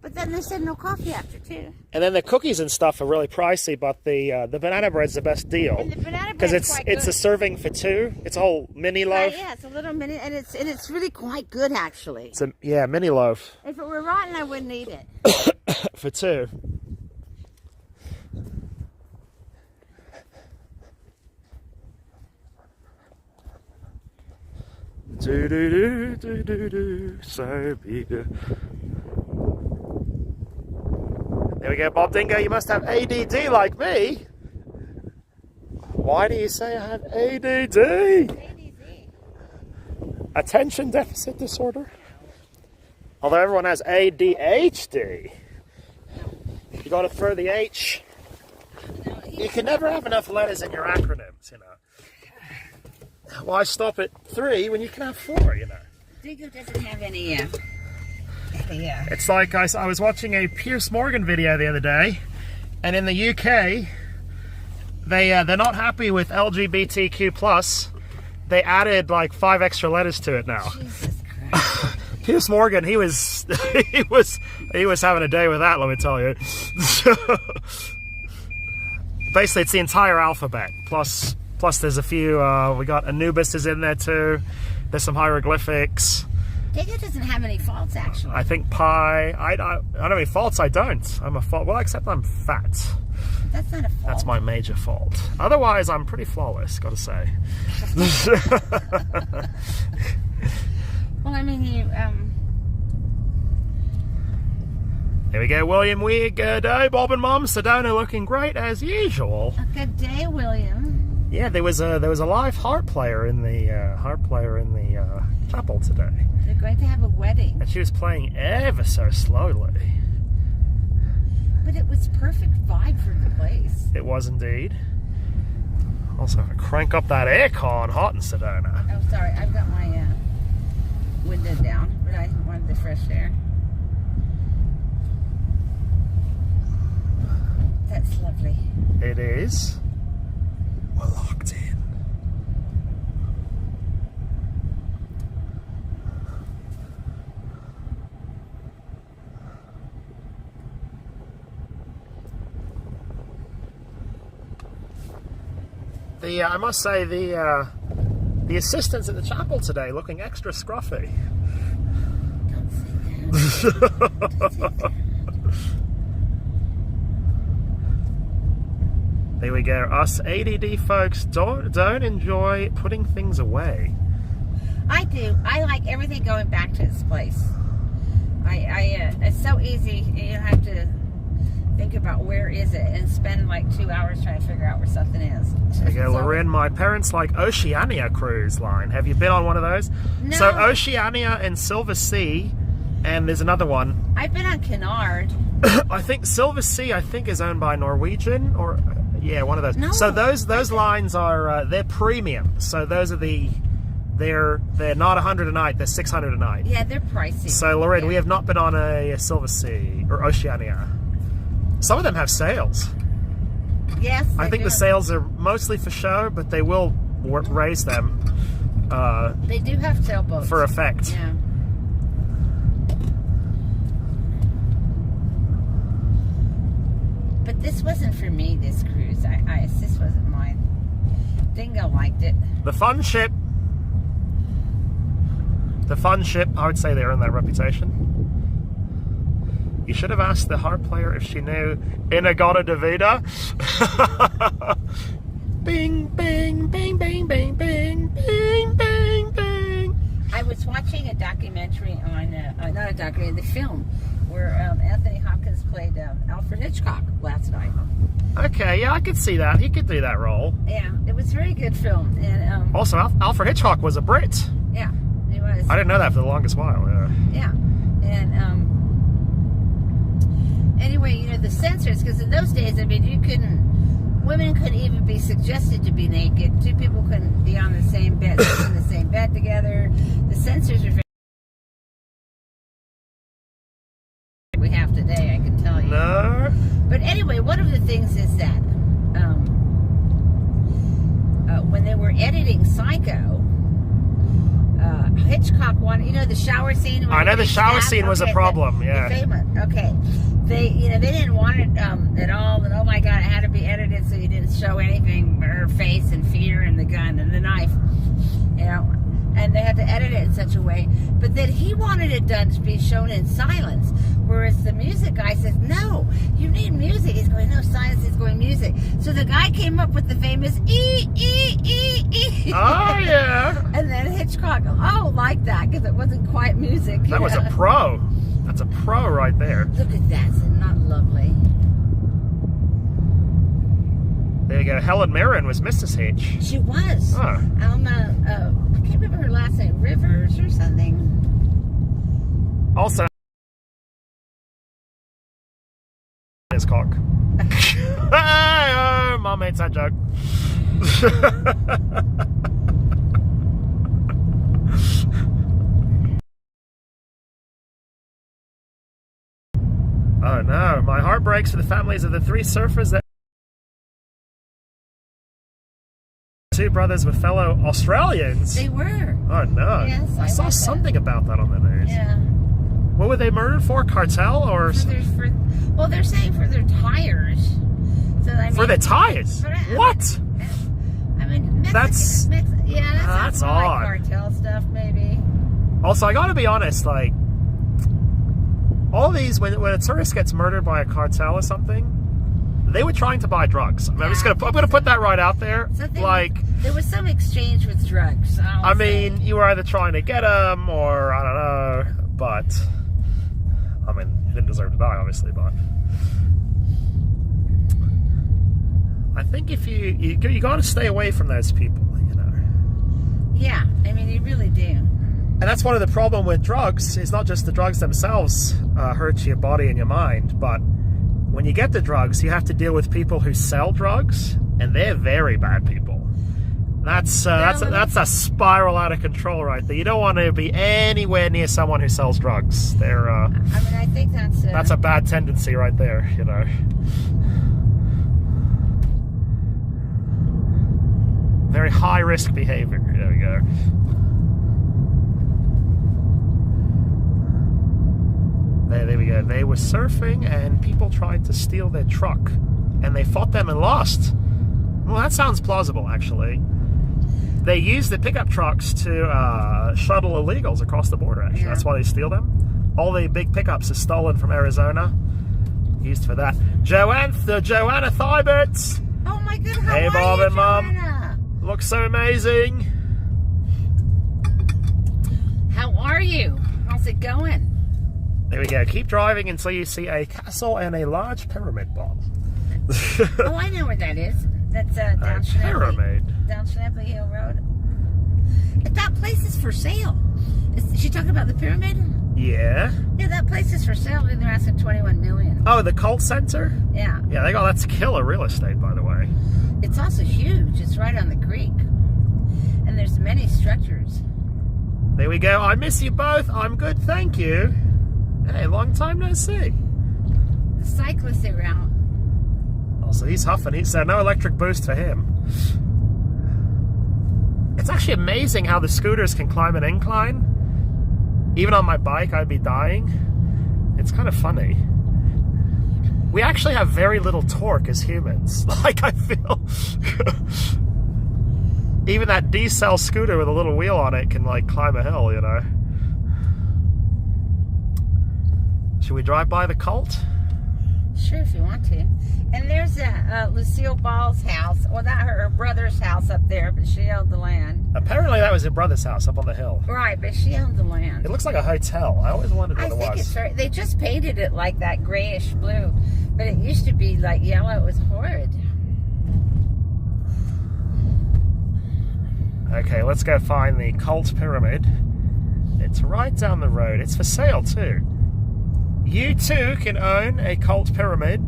but then they said no coffee after 2. And then the cookies and stuff are really pricey, but the banana bread's the best deal. And the banana bread because is quite it's good. a serving for 2. It's a whole mini loaf. Yeah, it's a little mini, and it's really quite good actually. It's a mini loaf If it were rotten, I wouldn't eat it. for 2. Do do do do do do. So be good. There we go, Bob Dingo. You must have ADD like me. Why do you say I have ADD? Attention deficit disorder. Although everyone has ADHD. You got to throw the H. You can never have enough letters in your acronyms, you know. Why stop at 3 when you can have 4, you know? Dingo doesn't have any, It's like I was watching a Piers Morgan video the other day, and in the UK, they're not happy with LGBTQ+. They added like 5 extra letters to it now. Jesus Christ. Piers Morgan, he was having a day with that, let me tell you. Basically, it's the entire alphabet, plus there's a few, we got Anubis is in there too. There's some hieroglyphics. Dingo doesn't have any faults, actually. I think pi. I don't have any faults. I don't. I'm a fault. Well, except I'm fat. That's not a fault. That's my major fault. Otherwise, I'm pretty flawless, gotta say. Well, I mean, There we go, William. Good day, Bob and Mom. Sedona looking great as usual. a good day, William. Yeah, there was a live harp player in the chapel today, They're going to have a wedding. and she was playing ever so slowly. But it was perfect vibe for the place. It was indeed. Also, crank up that aircon, hot in Sedona. Oh, sorry, I've got my window down, but I wanted the fresh air. That's lovely. It is. We're locked in. I must say the assistants at the chapel today looking extra scruffy. Don't say that. Don't say that. There we go. Us ADD folks don't enjoy putting things away. I do. I like everything going back to its place. It's so easy. You don't have to think about where is it and spend like 2 hours trying to figure out where something is. There you go, So- Loren. My parents like Oceania cruise line. Have you been on one of those? No. So Oceania and Silver Sea, and there's another one. I've been on Canard. I think Silver Sea, is owned by Norwegian, or yeah, one of those. No. So those lines are they're premium. So those are they're not 100 a night. They're 600 a night. Yeah, they're pricey. So Lorraine, Yeah. we have not been on a Silver Sea or Oceania. Some of them have sales. Yes. I they think do. the sales are mostly for show, but they will raise them They do have sailboats. for effect. Yeah. But this wasn't for me, this cruise. This wasn't mine. Dingo liked it. The fun ship, I would say they earned that reputation. You should have asked the harp player if she knew Inagata Davida. Bing, bing, bing, bing, bing, bing, bing, bing, bing. I was watching a documentary on, not a documentary, the film, where Anthony Hopkins played Alfred Hitchcock last night. Okay, yeah, I could see that. He could do that role. Yeah, it was a very good film. And Also, Alfred Hitchcock was a Brit. yeah, it was. I didn't know that for the longest while. Yeah. Yeah, and anyway, you know, the censors, because in those days, I mean, women couldn't even be suggested to be naked. Two people couldn't be on the same bed, in the same bed together. The censors are very we have today, I can tell you. No. But anyway, one of the things is that when they were editing Psycho, Hitchcock wanted, you know, the shower scene. I know the shower scene was a problem. Yeah. The famous. Okay. They didn't want it at all. And oh my God, it had to be edited so you didn't show anything but her face and fear and the gun and the knife. You know, and they had to edit it in such a way. But then he wanted it done to be shown in silence, whereas the music guy says, "No, you need music." He's going, "No, silence." He's going, "Music." So the guy came up with the famous E E E E. Oh yeah. And then Hitchcock, like that, because it wasn't quite music. That was a pro. That's a pro right there. Look at that, isn't that lovely? There you go. Helen Mirren was Mrs. Hitch. She was. Oh. Alma, I can't remember her last name, Rivers or something. Also, his cock. Oh, Mom hates that joke. Oh no, my heart breaks for the families of the 3 surfers that two brothers were fellow Australians. They were. Oh no. Yes, I I saw read that. something about that on the news. Yeah. What were they murdered for? Cartel or Well, they're saying for their tires. So I mean, for the tires? What? I mean, That's that's odd. like cartel stuff, maybe. Also, I gotta be honest, like, all these, when a tourist gets murdered by a cartel or something, they were trying to buy drugs. I mean, I'm gonna put that right out there. There was some exchange with drugs. I mean, you were either trying to get them or, I don't know, but, I mean, he didn't deserve to die, obviously, but I think if you gotta stay away from those people, you know. Yeah, I mean, you really do. And that's one of the problem with drugs. It's not just the drugs themselves hurt your body and your mind, but when you get the drugs, you have to deal with people who sell drugs, and they're very bad people. That's a spiral out of control right there. You don't want to be anywhere near someone who sells drugs. They're I mean, I think that's a bad tendency right there, you know. Very high risk behavior. There we go. There we go. They were surfing and people tried to steal their truck and they fought them and lost. Well, that sounds plausible, actually. They used the pickup trucks to shuttle illegals across the border, actually. Yeah. That's why they steal them. All the big pickups are stolen from Arizona. Used for that. Joanna Thibert. Oh my God. How Hey, are Bob you, and Mom. Joanna? Looks so amazing. How are you? How's it going? There we go. Keep driving until you see a castle and a large pyramid, Bob. Oh, I know where that is. That's down A Schneply. pyramid. Down Schneply Hill Road. That place is for sale. Is she talking about the pyramid? Yeah. Yeah, that place is for sale. They're asking $21 million. Oh, the cult center? Yeah. Yeah, they got that's killer real estate, by the way. It's also huge. It's right on the creek. And there's many structures. There we go. I miss you both. I'm good, thank you. Hey, long time no see. The cyclists are out. Oh, so he's huffing. He said no electric boost for him. It's actually amazing how the scooters can climb an incline. Even on my bike, I'd be dying. It's kind of funny. We actually have very little torque as humans. Like, I feel... Even that D-cell scooter with a little wheel on it can, like, climb a hill, you know? Should we drive by the cult? Sure, if you want to. And there's Lucille Ball's house. Well, not her brother's house up there, but she owned the land. Apparently that was her brother's house up on the hill. Right, but she owned the land. It looks like a hotel. I always wondered what I it think was. it's right. They just painted it like that grayish blue, but it used to be like yellow. It was horrid. Okay, let's go find the cult pyramid. It's right down the road. It's for sale too. You too can own a cult pyramid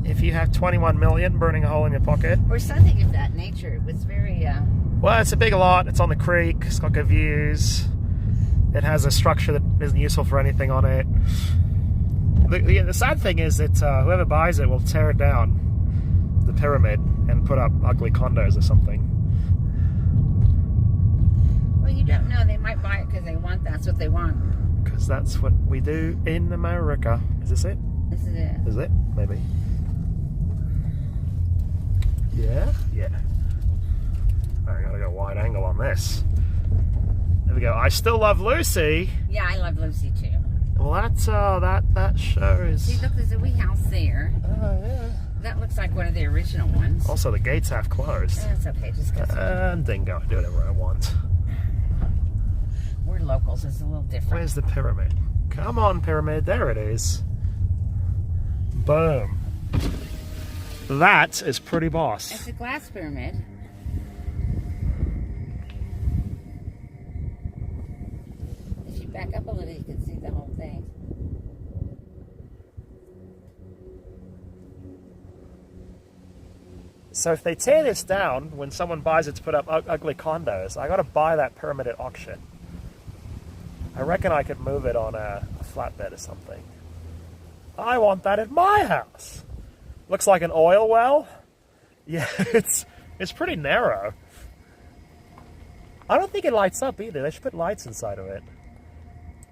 if you have 21 million burning a hole in your pocket. Or something of that nature. It was very... Well, it's a big lot. It's on the creek. It's got good views. It has a structure that isn't useful for anything on it. The sad thing is that whoever buys it will tear down the pyramid and put up ugly condos or something. Well, you don't know. They might buy it because they want. That's what they want. Because that's what we do in America. Is this it? This is it. Is it? Maybe. Yeah? Yeah. I gotta go wide angle on this. There we go. I Still Love Lucy. Yeah, I love Lucy too. Well, that's that show is. See, look, there's a wee house there. Oh yeah. That looks like one of the original ones. Also, the gates have closed. That's okay. Just go. And Dingo, do whatever I want. We're locals. It's a little different. Where's the pyramid? Come on, pyramid. There it is. Boom. That is pretty boss. It's a glass pyramid. If you back up a little, you can see the whole thing. So if they tear this down when someone buys it to put up ugly condos, I gotta buy that pyramid at auction. I reckon I could move it on a flatbed or something. I want that at my house. Looks like an oil well. Yeah, it's pretty narrow. I don't think it lights up either. They should put lights inside of it.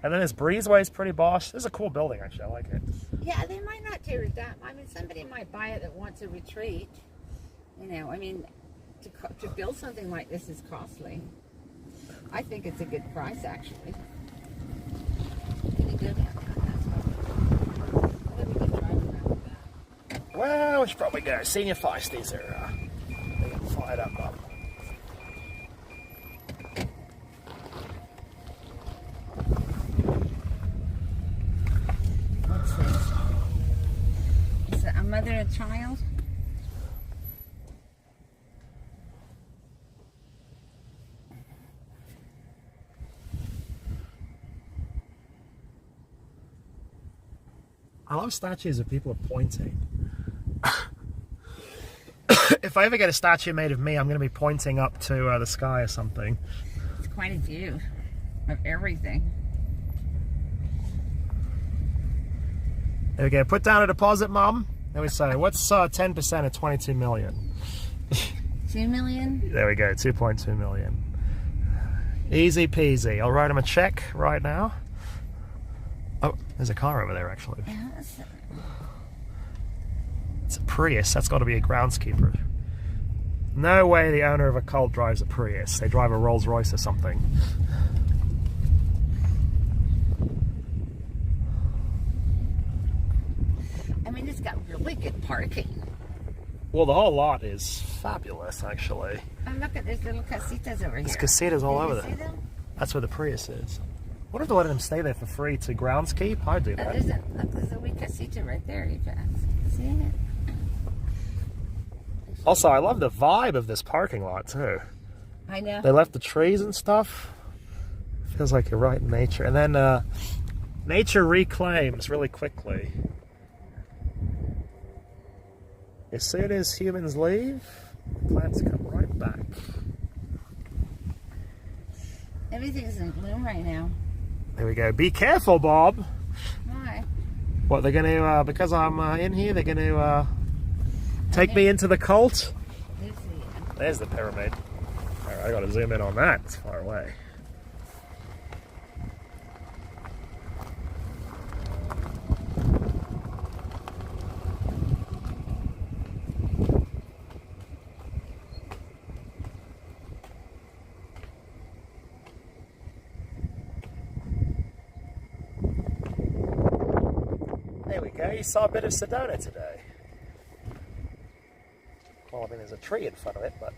And then this breezeway's pretty boss. This is a cool building, actually. I like it. Yeah, they might not tear it down. I mean, somebody might buy it that wants a retreat. You know, I mean, to build something like this is costly. I think it's a good price, actually. Can you do that? Maybe we can drive around with that. Well, we should probably go. Senior feisties are they get fired up, Bob. What's this? Is it a mother and child? I love statues of people pointing. If I ever get a statue made of me, I'm going to be pointing up to the sky or something. It's quite a view of everything. There we go. Put down a deposit, Mum. There we say. What's 10% of 22 million? 2 million? There we go. 2.2 million. Easy peasy. I'll write him a check right now. Oh, there's a car over there, actually. Yes. It's a Prius. That's got to be a groundskeeper. No way the owner of a cult drives a Prius. They drive a Rolls Royce or something. I mean, it's got really good parking. Well, the whole lot is fabulous, actually. Oh, look at these little casitas over here. There's casitas all over Did you see there. them? That's where the Prius is. What if they let him stay there for free to groundskeep? I'd do that. There's a wee casita right there, you guys. See it? Also, I love the vibe of this parking lot, too. I know. They left the trees and stuff. Feels like you're right in nature. And then nature reclaims really quickly. As soon as humans leave, plants come right back. Everything's in bloom right now. There we go. Be careful, Bob. Why? What, they're going to, because I'm in here, they're going to take me into the cult? There's the pyramid. All right, I got to zoom in on that. It's far away. There we go. You saw a bit of Sedona today. Well, I mean, there's a tree in front of it, but...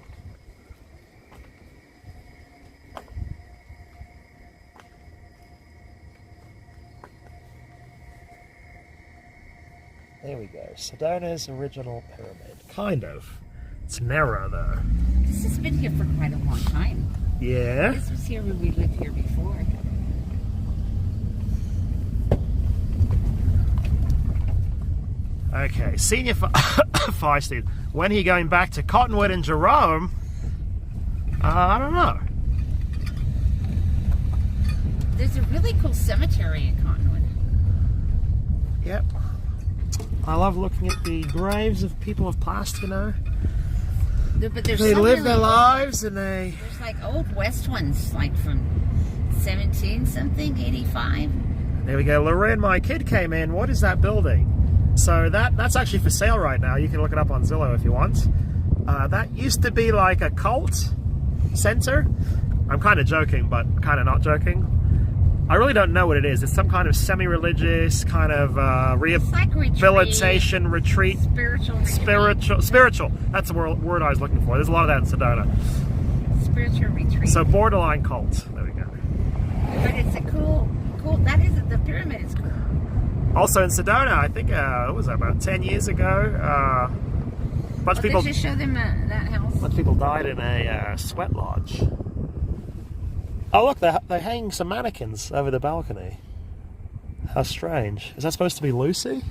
There we go. Sedona's original pyramid. Kind of. It's narrow, though. This has been here for quite a long time. Yeah? This was here when we lived here before. Okay, senior fire student. When are you going back to Cottonwood and Jerome? I don't know. There's a really cool cemetery in Cottonwood. Yep. I love looking at the graves of people of past, you know. But there's They some live really their old- lives and they... There's like old West ones, like from 17 something, 85. There we go. Lorraine, my kid came in. What is that building? So that's actually for sale right now. You can look it up on Zillow if you want. That used to be like a cult center. I'm kind of joking, but kind of not joking. I really don't know what it is. It's some kind of semi-religious kind of rehabilitation retreat. Spiritual. That's the word I was looking for. There's a lot of that in Sedona. Spiritual retreat. So borderline cult. There we go. But it's a cool. That is the pyramid is cool. Also in Sedona, I think it was about 10 years ago. A bunch of people. Did you show them that house? A bunch of people died in a sweat lodge. Oh look, they're hanging some mannequins over the balcony. How strange. Is that supposed to be Lucy?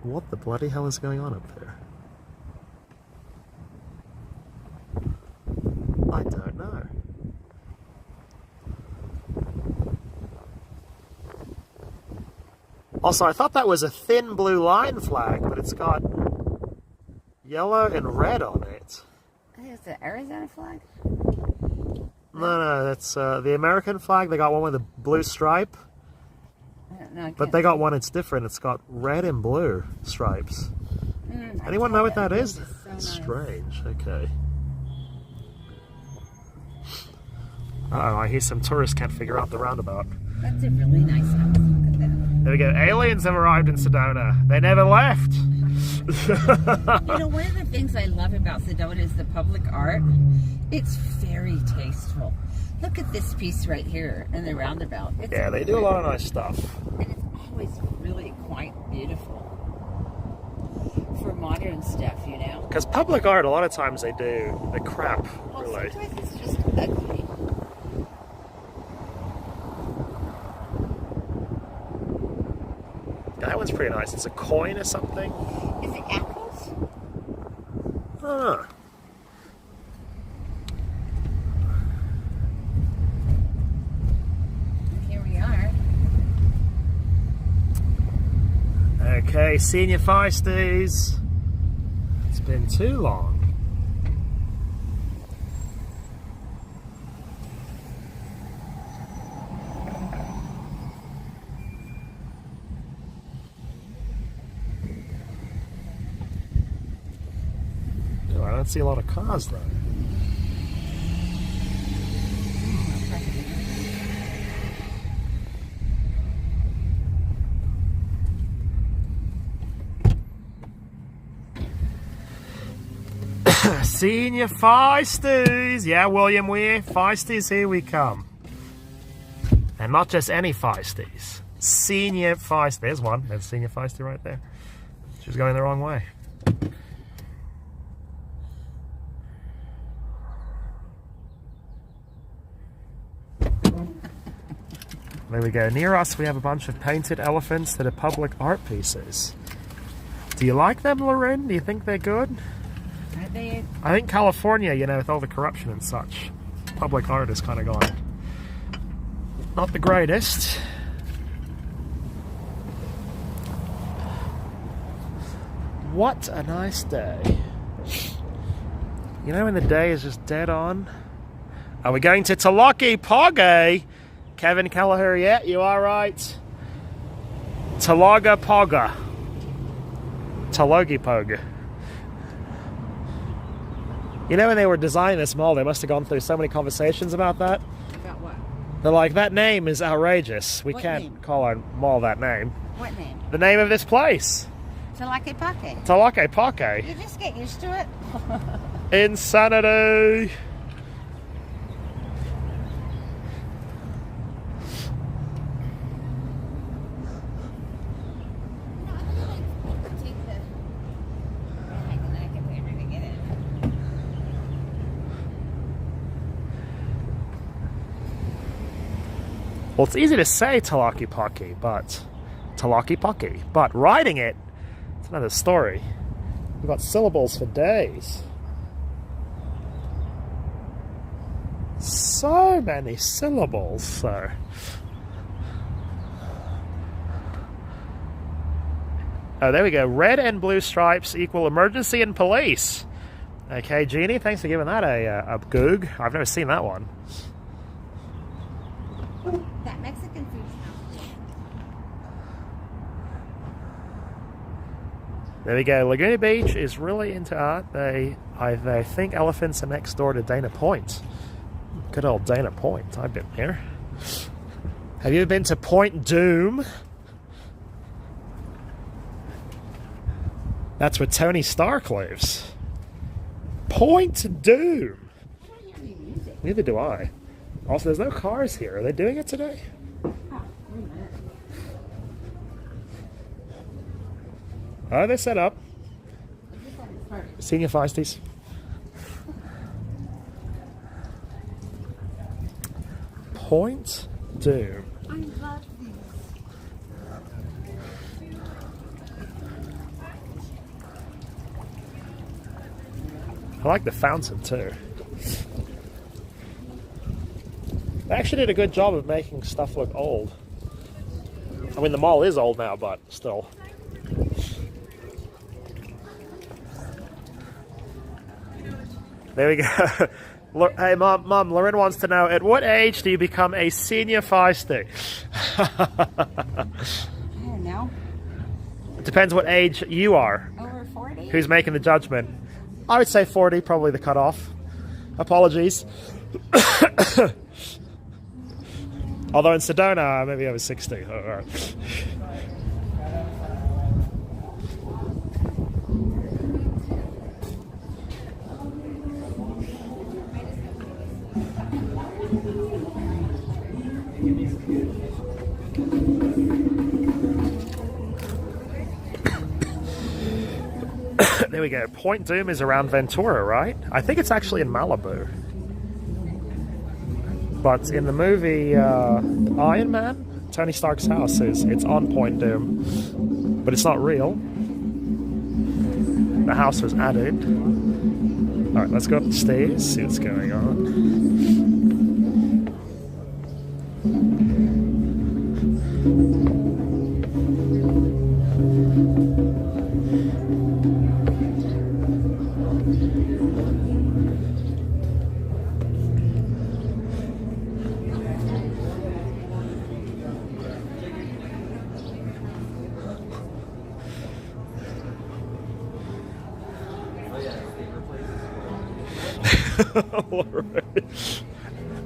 What the bloody hell is going on up there? I don't know. Also, I thought that was a thin blue line flag, but it's got yellow and red on it. I think it's the Arizona flag. No, that's the American flag. They got one with a blue stripe, but they got one that's different. It's got red and blue stripes. Anyone know what that is? So nice. Strange. Okay. Uh-oh, I hear some tourists can't figure out the roundabout. That's a really nice house. Look at that. There we go. Aliens have arrived in Sedona. They never left. You know, one of the things I love about Sedona is the public art. It's very tasteful. Look at this piece right here in the roundabout. It's Yeah, they do a lot of nice stuff. And it's always really quite beautiful for modern stuff, you know? Because public art, a lot of times they do the crap, Well, really. sometimes it's just ugly. That one's pretty nice. It's a coin or something. Is it apples? Huh. Here we are. Okay, senior feisties. It's been too long. Oh, I don't see a lot of cars though. Senior Feisties. Yeah, William Weir. Feisties, here we come. And not just any Feisties. Senior Feisty. There's one. There's Senior Feisty right there. She's going the wrong way. There we go. Near us, we have a bunch of painted elephants that are public art pieces. Do you like them, Lauren? Do you think they're good? I think California, you know, with all the corruption and such, public art has kind of gone not the greatest. What a nice day. You know when the day is just dead on? Are we going to Talaki Poge? Kevin Kelleher, yeah, you are right. Talaga Poga. Talogi Poga. You know when they were designing this mall, they must have gone through so many conversations about that. About what? They're like, that name is outrageous. We What can't name? call our mall that name. What name? The name of this place. Talake Pake. Talake Poke. You just get used to it. Insanity. Well, it's easy to say Talaki Paki, but writing it, it's another story. We've got syllables for days. So many syllables, so. Oh, there we go. Red and blue stripes equal emergency and police. Okay, Jeannie, thanks for giving that a goog. I've never seen that one. That Mexican food smell. There we go. Laguna Beach is really into art. They think elephants are next door to Dana Point. Good old Dana Point. I've been there. Have you ever been to Point Doom? That's where Tony Stark lives. Point Doom. Neither do I. Also, there's no cars here. Are they doing it today? Oh, they're set up. Senior Feisties. Point Doom. I love these. I like the fountain too. They actually did a good job of making stuff look old. I mean, the mall is old now, but still. There we go. Hey, Mom, Lauren wants to know, at what age do you become a senior Feisty? I don't know. It depends what age you are. Over 40? Who's making the judgment? I would say 40, probably the cutoff. Apologies. Although in Sedona, maybe over 60. All right. There we go. Point Doom is around Ventura, right? I think it's actually in Malibu. But in the movie Iron Man, Tony Stark's house it's on Point Doom, but it's not real. The house was added. All right, let's go up the stairs, see what's going on.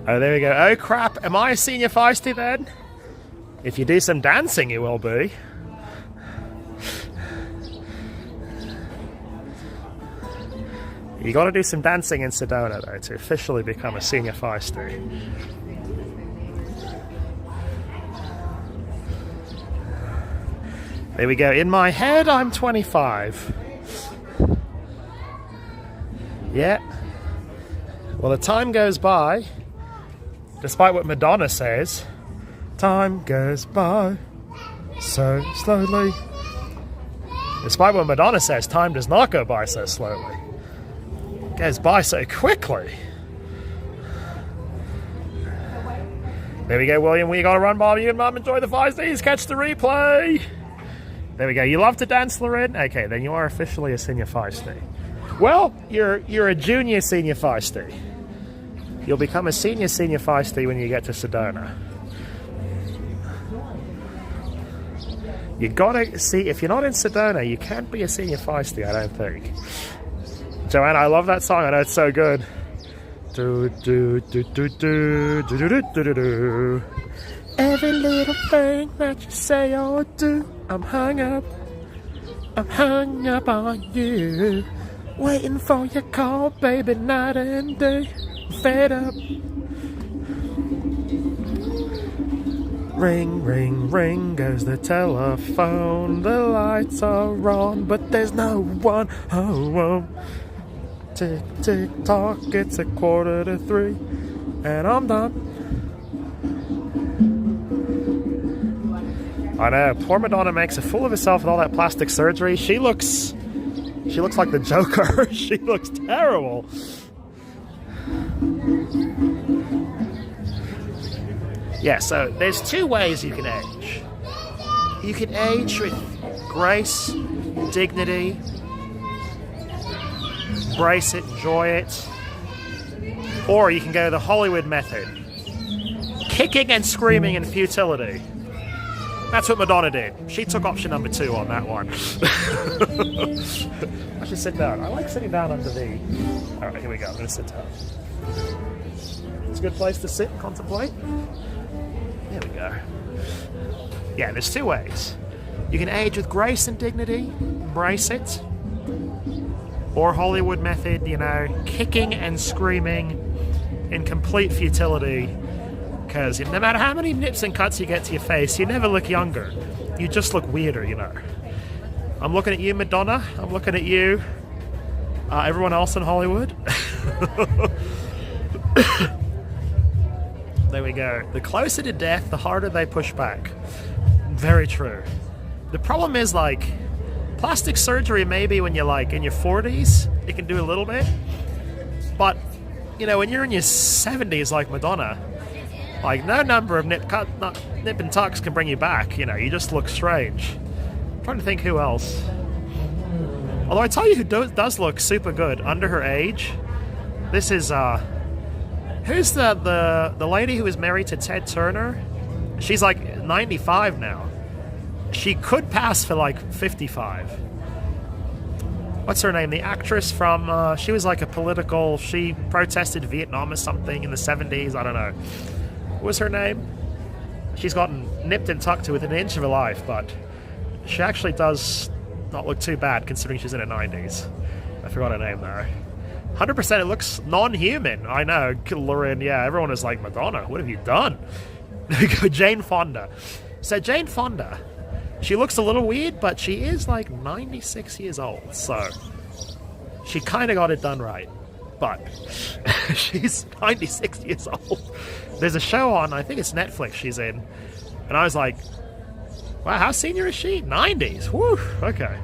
Oh, there we go. Oh crap, am I a senior Feisty then? If you do some dancing, you will be. You got to do some dancing in Sedona though to officially become a senior feisty. There we go. In my head, I'm 25. Yeah. Well, the time goes by, despite what Madonna says, time goes by so slowly. Despite what Madonna says, time does not go by so slowly. It goes by so quickly. There we go, William. We gotta run, Mom. You and Mum enjoy the feisties. Catch the replay. There we go. You love to dance, Loren? Okay, then you are officially a senior feisty. Well, you're a junior senior feisty. You'll become a senior feisty when you get to Sedona. You gotta see, if you're not in Sedona, you can't be a senior feisty, I don't think. Joanna, I love that song. I know it's so good. Do do do do do do do do do do. Every little thing that you say or do, I'm hung up on you. Waiting for your call, baby, night and day. I'm fed up. Ring, ring, ring goes the telephone. The lights are on, but there's no one home. Tick, tick, tock, it's 2:45, and I'm done. I know, poor Madonna makes a fool of herself with all that plastic surgery. She looks like the Joker. She looks terrible. Yeah, so there's two ways you can age. You can age with grace, dignity, embrace it, enjoy it. Or you can go the Hollywood method. Kicking and screaming in futility. That's what Madonna did. She took option number 2 on that one. I should sit down. I like sitting down under the... Alright, here we go. I'm going to sit down. It's a good place to sit and contemplate. There we go. Yeah, there's two ways. You can age with grace and dignity, embrace it. Or Hollywood method, you know, kicking and screaming in complete futility. Because no matter how many nips and cuts you get to your face, you never look younger. You just look weirder, you know. I'm looking at you, Madonna. I'm looking at you, everyone else in Hollywood. There we go. The closer to death, the harder they push back. Very true. The problem is, like, plastic surgery maybe when you're, like, in your 40s, it can do a little bit. But, you know, when you're in your 70s like Madonna, like, no number of nip and tucks can bring you back, you know, you just look strange. I'm trying to think who else. Although I tell you who does look super good under her age. This is, who's the lady who was married to Ted Turner? She's like 95 now. She could pass for like 55. What's her name? The actress from, she was like a political, she protested Vietnam or something in the 70s, I don't know. What was her name? She's gotten nipped and tucked to within an inch of her life, but she actually does not look too bad considering she's in her 90s. I forgot her name though. 100% it looks non-human. I know, Lauren, yeah, everyone is like, Madonna, what have you done? Jane Fonda. So Jane Fonda, she looks a little weird, but she is like 96 years old, so she kind of got it done right. But she's 96 years old. There's a show on, I think it's Netflix she's in, and I was like, wow, how senior is she? 90s. Whew, okay.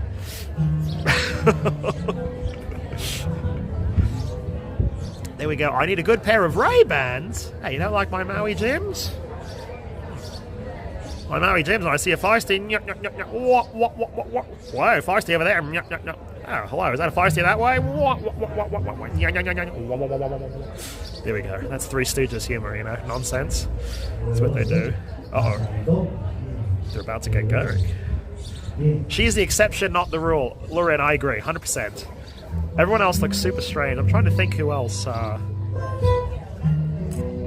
There we go. I need a good pair of Ray-Bans. Hey, you don't like my Maui Jims? My Maui Jims, I see a feisty. Whoa, feisty over there. Oh, hello, is that a feisty that way? There we go. That's Three Stooges humor, you know, nonsense. That's what they do. Uh-oh. They're about to get going. She's the exception, not the rule. Lauren, I agree, 100%. Everyone else looks super strange. I'm trying to think who else.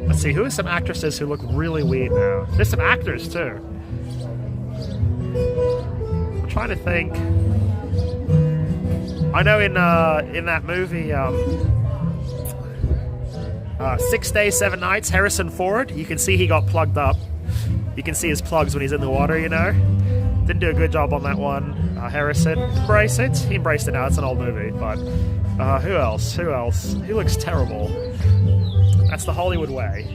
Let's see, who are some actresses who look really weird now? There's some actors, too. I'm trying to think. I know in that movie, 6 Days, 7 Nights, Harrison Ford, you can see he got plugged up. You can see his plugs when he's in the water, you know. Didn't do a good job on that one. Harrison, embrace it. He embraced it now. It's an old movie, but who else? Who else? He looks terrible. That's the Hollywood way.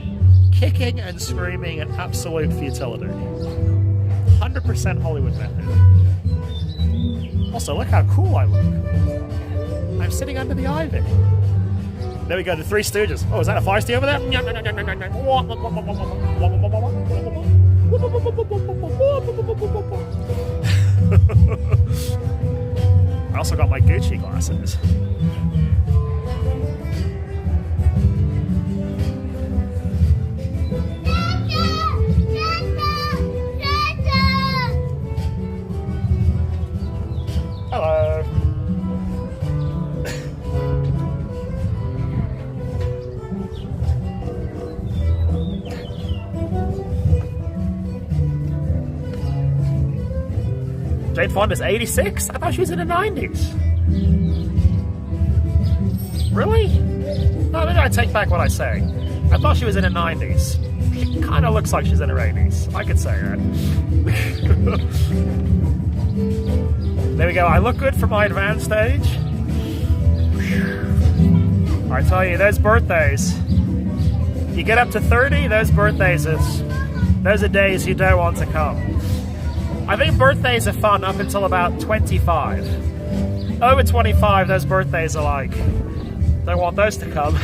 Kicking and screaming in absolute futility. 100% Hollywood method. Also, look how cool I look. I'm sitting under the ivy. There we go, the Three Stooges. Oh, is that a feisty over there? I also got my Gucci glasses. Hello. Jane Fonda's 86? I thought she was in the 90s. Really? No, maybe I take back what I say. I thought she was in the 90s. She kind of looks like she's in her 80s. I could say that. There we go. I look good for my advanced age. I tell you, those birthdays. You get up to 30, those birthdays, those are days you don't want to come. I think birthdays are fun up until about 25. Over 25, those birthdays are like, don't want those to come.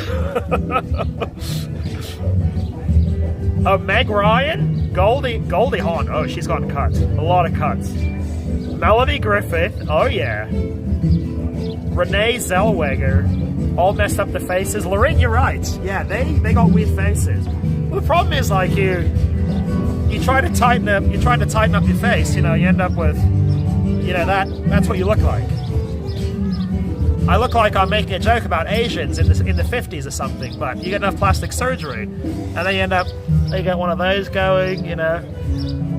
Oh, Meg Ryan? Goldie Hawn. Oh, she's gotten cut. A lot of cuts. Melody Griffith. Oh, yeah. Renee Zellweger. All messed up the faces. Lorraine, you're right. Yeah, they got weird faces. Well, the problem is, like, you try to tighten up your face, you know, you end up with, you know, that's what you look like. I look like I'm making a joke about Asians in the 50s or something, but you get enough plastic surgery, and then they get one of those going, you know.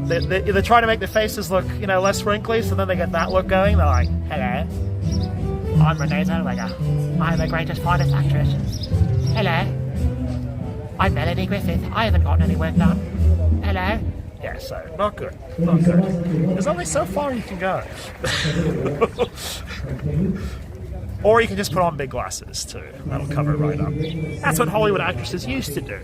They're trying to make the faces look, you know, less wrinkly, so then they get that look going. They're like, hello, I'm Renee Zellweger. I'm the greatest, finest actress. Hello, I'm Melanie Griffith. I haven't gotten any work done. Hello? Yeah, so, not good. Not good. There's only so far you can go. Or you can just put on big glasses, too. That'll cover it right up. That's what Hollywood actresses used to do.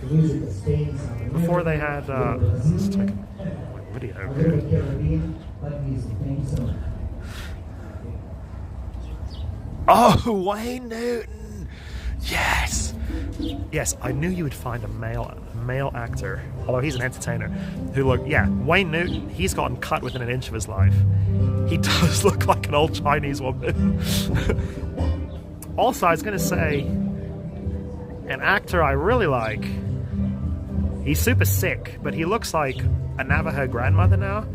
Before they had, let's check my video here. Oh, Wayne Newton! Yes! Yes, I knew you would find a male actor, although he's an entertainer, who looked, yeah, Wayne Newton, he's gotten cut within an inch of his life. He does look like an old Chinese woman. Also, I was going to say, an actor I really like, he's super sick, but he looks like a Navajo grandmother now.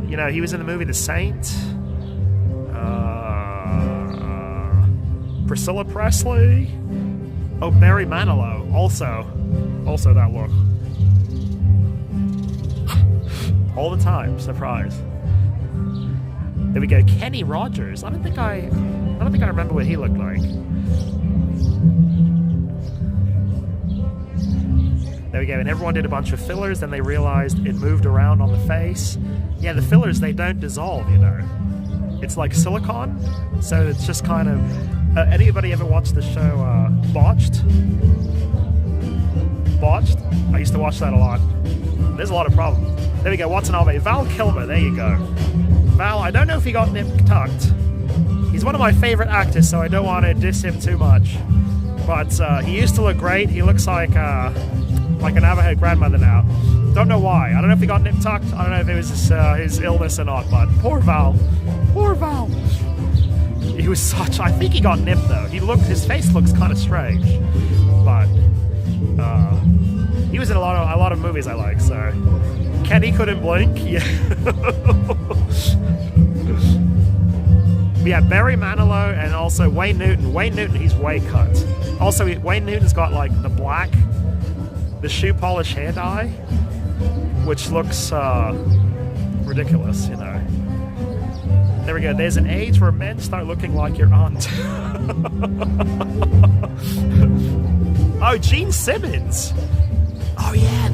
You know, he was in the movie The Saint. Priscilla Presley. Oh, Barry Manilow. Also that look. All the time. Surprise. There we go. Kenny Rogers. I don't think I remember what he looked like. There we go. And everyone did a bunch of fillers. Then they realized it moved around on the face. Yeah, the fillers, they don't dissolve, you know. It's like silicone, so it's just kind of... anybody ever watched the show Botched? Botched? I used to watch that a lot. There's a lot of problems. There we go, Watanabe. Val Kilmer, there you go. Val, I don't know if he got nip-tucked. He's one of my favorite actors, so I don't want to diss him too much. But he used to look great. He looks like a Navajo grandmother now. Don't know why. I don't know if he got nip-tucked. I don't know if it was his illness or not, but poor Val. Poor Val. He was such... I think he got nipped, though. His face looks kind of strange. But he was in a lot of movies I like, so... Kenny couldn't blink. Yeah. Yeah, Barry Manilow and also Wayne Newton. Wayne Newton, he's way cut. Also, Wayne Newton's got, like, the shoe polish hair dye, which looks ridiculous, you know. There we go. There's an age where men start looking like your aunt. Oh, Gene Simmons. Oh yeah,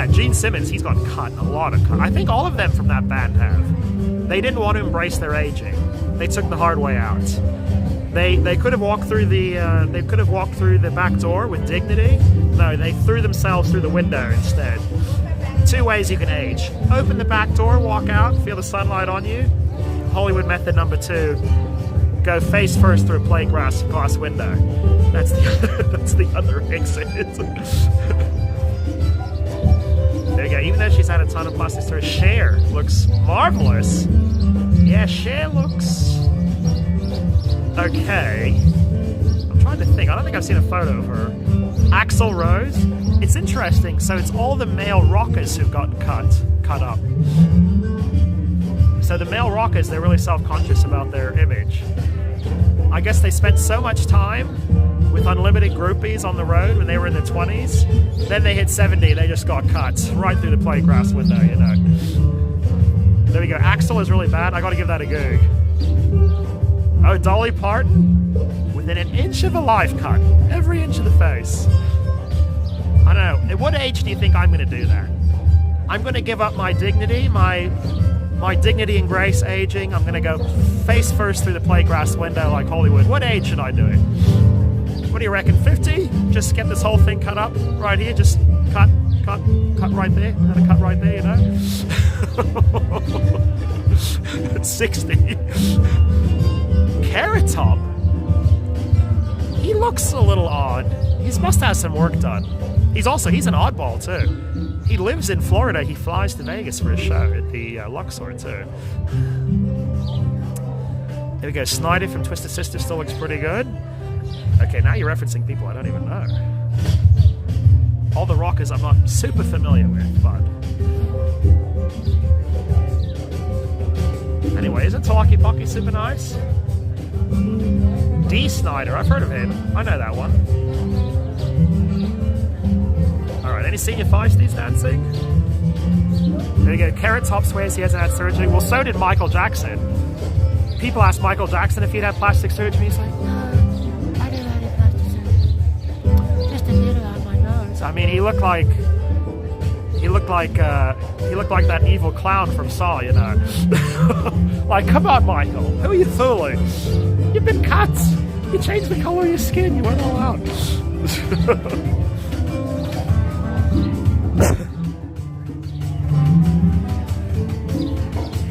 Gene Simmons. He's got cut, a lot of cut. I think all of them from that band have. They didn't want to embrace their aging. They took the hard way out. They could have walked through the back door with dignity. No, they threw themselves through the window instead. 2 ways you can age: open the back door, walk out, feel the sunlight on you. Hollywood method number 2: go face first through a plate glass window. That's the other exit. There you go. Even though she's had a ton of plastic surgery, Cher looks marvelous. Yeah, Cher looks okay. I'm trying to think. I don't think I've seen a photo of her. Axl Rose. It's interesting. So it's all the male rockers who've gotten cut up. So the male rockers, they're really self-conscious about their image. I guess they spent so much time with unlimited groupies on the road when they were in their 20s. Then they hit 70, they just got cut right through the plate glass window, you know. There we go. Axl is really bad. I gotta give that a goog. Oh, Dolly Parton, within an inch of a life cut, every inch of the face. I don't know. At what age do you think I'm going to do that? I'm going to give up my dignity, my dignity and grace aging. I'm going to go face first through the plate glass window like Hollywood. What age should I do it? What do you reckon? 50? Just get this whole thing cut up right here. Just cut right there, and a cut right there, you know. It's 60. Carrot Top. He looks a little odd. He must have some work done. He's an oddball too. He lives in Florida. He flies to Vegas for a show at the Luxor too. There we go. Snyder from Twisted Sister still looks pretty good. Okay, now you're referencing people I don't even know. All the rockers I'm not super familiar with, but... Anyway, isn't Talkie Pocky super nice? D. Snyder, I've heard of him. I know that one. Alright, any senior feisties dancing? There you go. Carrot Top swears he hasn't had surgery. Well, so did Michael Jackson. People asked Michael Jackson if he'd had plastic surgery. He's like, no, I didn't have any plastic surgery. Just a little on my nose. I mean, he looked like that evil clown from Saw, you know. Like, come on, Michael. Who are you fooling? You've been cut. You changed the color of your skin. You went all out.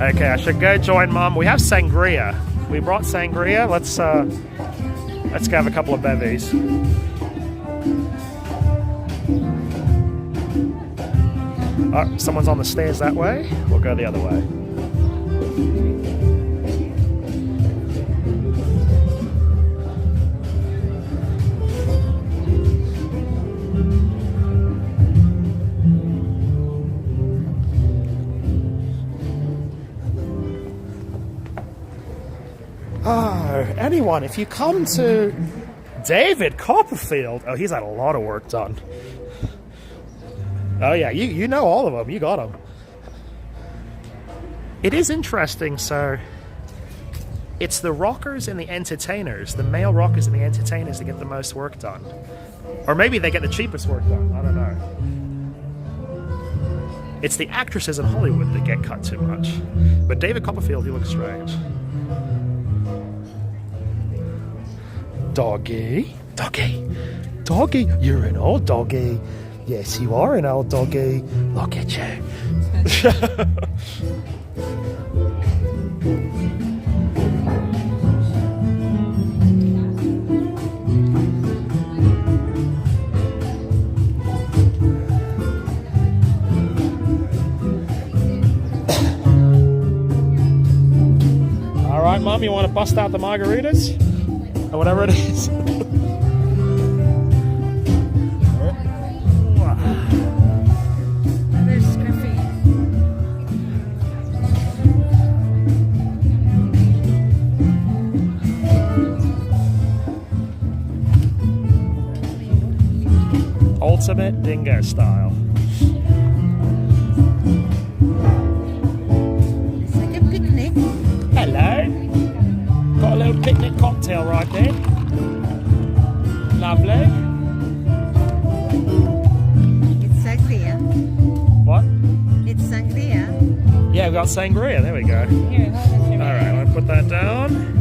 Okay, I should go join Mom. We have sangria. We brought sangria. Let's go have a couple of bevies. Oh, someone's on the stairs that way. We'll go the other way. Oh, anyone, if you come to David Copperfield, oh, he's had a lot of work done. Oh yeah, you know all of them. You got them. It is interesting. So it's the rockers and the entertainers, the male rockers and the entertainers that get the most work done. Or maybe they get the cheapest work done. I don't know. It's the actresses in Hollywood that get cut too much. But David Copperfield, he looks strange. Doggy. Doggy. Doggy. You're an old doggy. Yes, you are an old doggy. Look at you. All right, Mom, you want to bust out the margaritas? Or whatever it is. ultimate dingo style. It's like a picnic. Hello. Got a little picnic cocktail right there. Lovely. It's sangria. What? It's sangria. Yeah, we got sangria. There we go. Here, hold it. All right, I'm gonna put that down.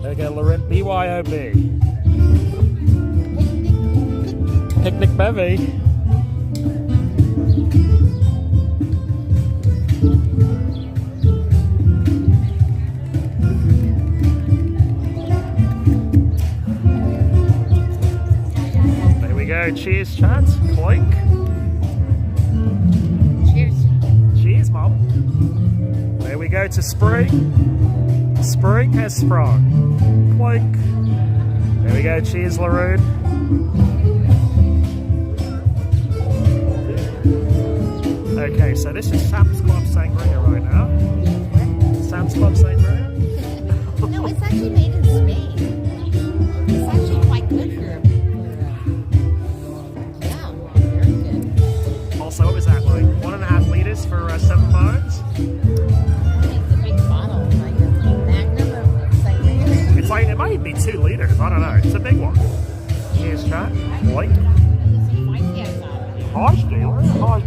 There we go, Lauren. BYOB. Picnic bevy. There we go. Cheers, chat. Clink. Cheers. Cheers, Mum. There we go to spring. Spring has sprung. Clink. There we go. Cheers, Laroon. Okay, so this is Sam's Club Sangria right now. Sam's Club Sangria. No, it's actually made in Spain. It's actually quite good for yeah, very good. Also, what was that, like 1.5 liters for 7 bones? I think the big bottle, like a magnum of sangria. It's like, it might be 2 liters, I don't know. It's a big one. Cheers, chat. Like, hi, Steeler. Hi.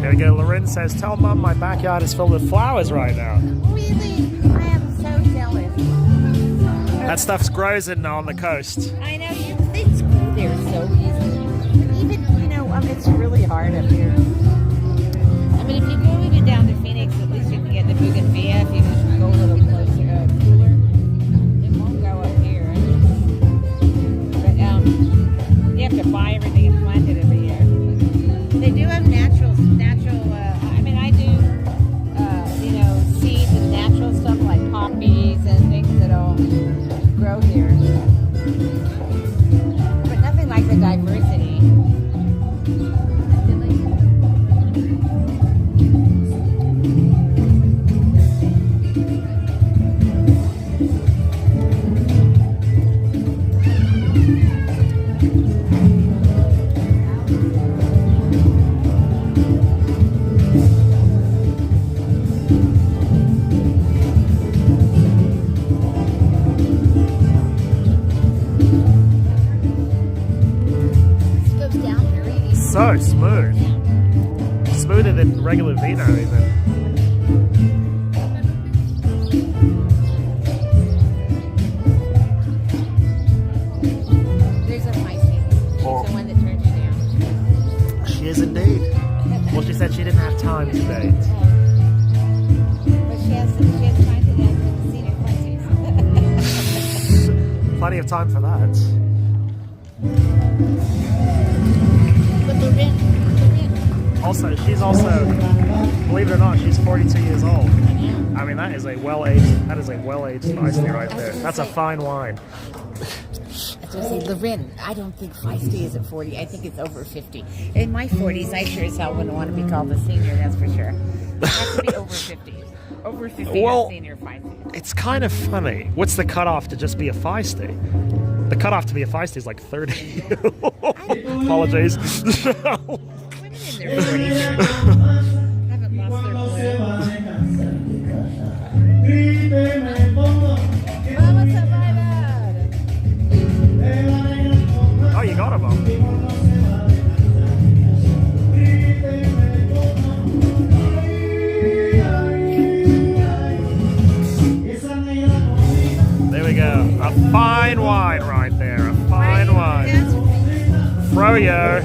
There we go. Loren says, tell Mum my backyard is filled with flowers right now. Really? I am so jealous. That stuff grows on the coast. I know, you things grow there so easily. Even, it's really hard up here. I mean, if you go even down to Phoenix, at least you can get the bougainvillea if you just go a little closer, cooler. It won't go up here. But you have to buy everything and plant it every year. They do have natural. I do, seeds and natural stuff like poppies and things that'll grow here. But nothing like the diversity. So smooth. Smoother than regular vino even. There's a feisty. She's the one that turned you down. She is indeed. Well, she said she didn't have time today. But she has time to dance with the senior feisties. Plenty of time for that. But the rent. Also, she's also, believe it or not, she's 42 years old. I mean, that is a well-aged feisty right there. That's a fine wine. I was going to say, Loren, I don't think feisty is at 40. I think it's over 50. In my 40s, I sure as hell wouldn't want to be called a senior, that's for sure. It has to be over 50. Over 50 Well, is senior feisty. It's kind of funny. What's the cutoff to just be a feisty? The cutoff to be a feisty is like 30. Apologies. Women in their 40s haven't lost their glue. Vamos a bailar. Oh, you got him, Mom. There we go. A fine wine right there. A fine wine. Froyo.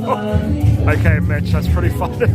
Okay, Mitch, that's pretty funny.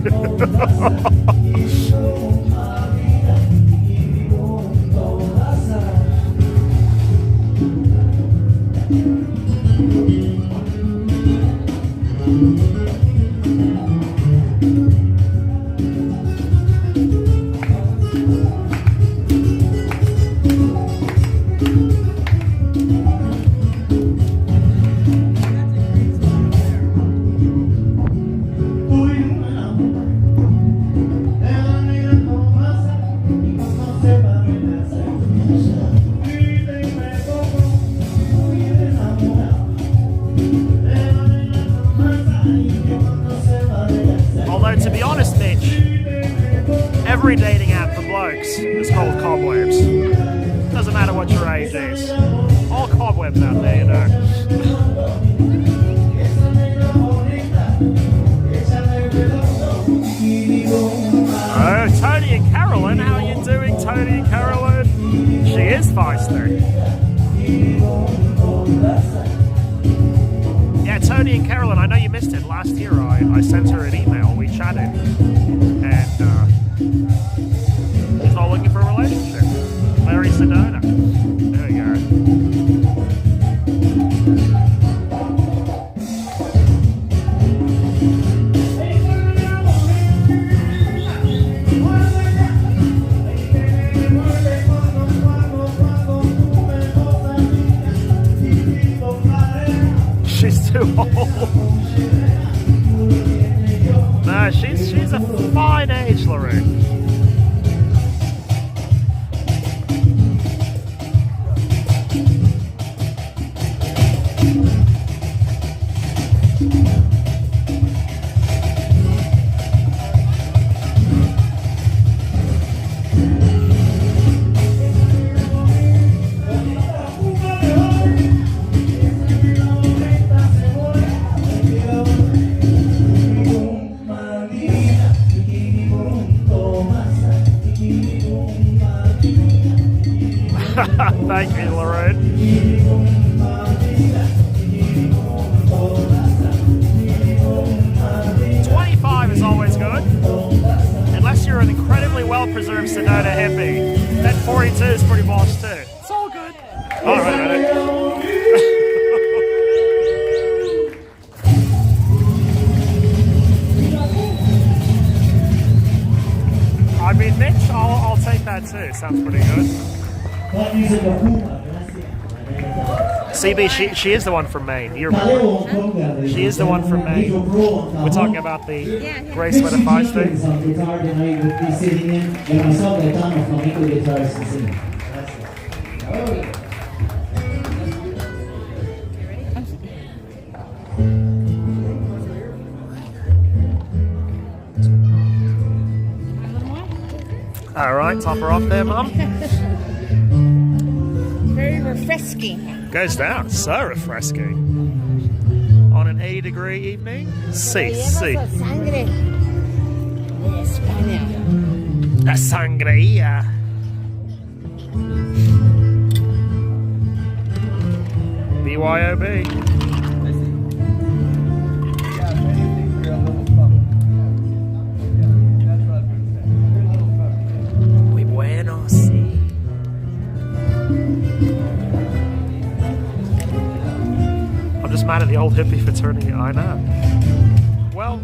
Although, to be honest, Mitch, every dating app for blokes is called cobwebs. Doesn't matter what your age is. All cobwebs out there, you know. Oh, Tony and Carolyn, how are you doing, Tony and Carolyn? She is feisty. Yeah, Tony and Carolyn, I know you missed it. Last year I sent her an email, we chatted, and she's not looking for a relationship. Larry Sedona. There we go. She's too old. No, she's a fine age, Lorraine. Thank you, Lorraine. $25 is always good. Unless you're an incredibly well-preserved Sedona hippie, then 42 is pretty boss too. It's all good. Alright, I mean, Mitch, I'll take that too. Sounds pretty good. CB, she is the one from Maine. You're she is the one from Maine. We're talking about the Grace Sweater Fives thing. All right, top her off there, Mum. Very refreshing. Goes down, so refreshing. On an 80-degree evening. Sí. Sangre de España. La sangría. BYOB. Muy bueno, sí. I'm just mad at the old hippie fraternity. I know. Well,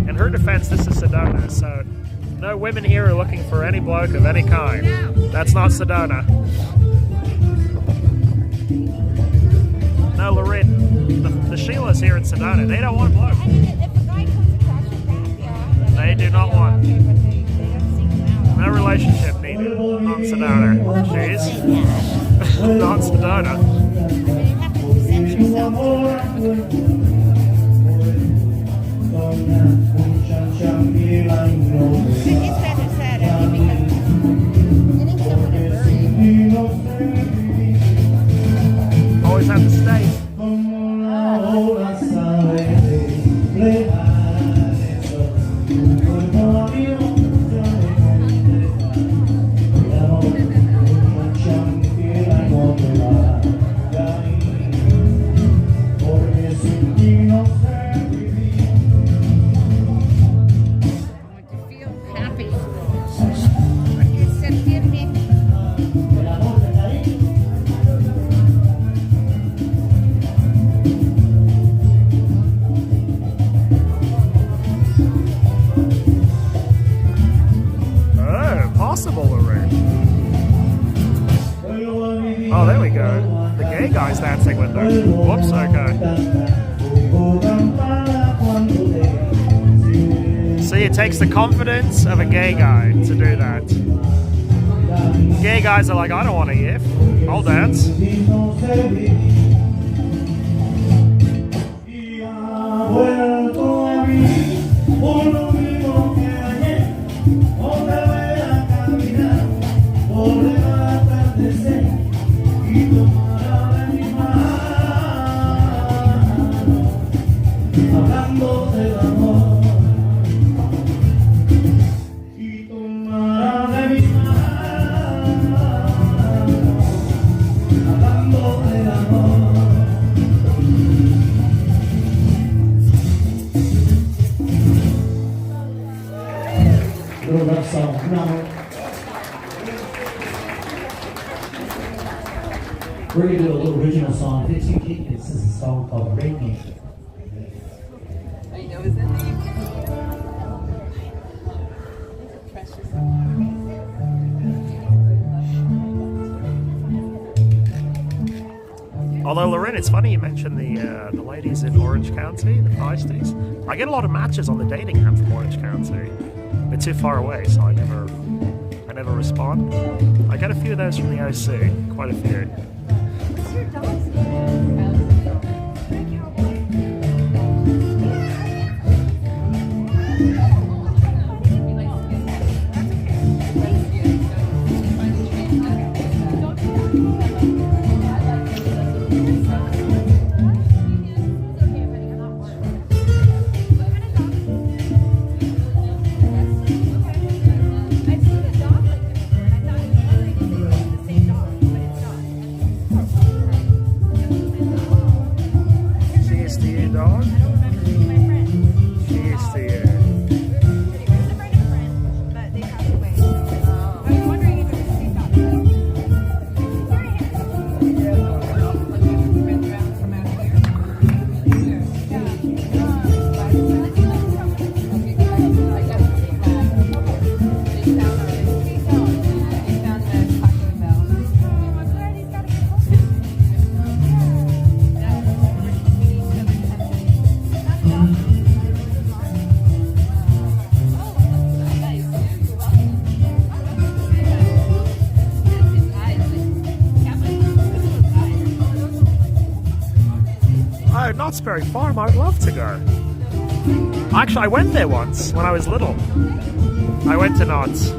in her defense, this is Sedona, so no women here are looking for any bloke of any kind. No. That's not Sedona. No, Lorraine, the Sheilas here in Sedona, they don't want a bloke. I mean, if a guy comes across your path, yeah. They do not want. Okay, but they don't seek them out. No relationship needed. Not Sedona. Jeez. Not Sedona. I mean, you have to present yourself to them. These guys are sad, I think, because getting someone to bury. Always have to stay. it takes the confidence of a gay guy to do that. Gay guys are like, I don't want to yiff. I'll dance. Little love song. Now, we're going to do a little original song. It's unique. This is a song called Rainy. I know, isn't it? Although, Lorraine, it's funny you mentioned the ladies in Orange County, the Feisties. I get a lot of matches on the dating app from Orange County. They're too far away, so I never respond. I get a few of those from the OC, quite a few. Cheers to you, dog. Cheers to you. Oh, Knott's Berry Farm, I would love to go. Actually, I went there once when I was little. I went to Knott's.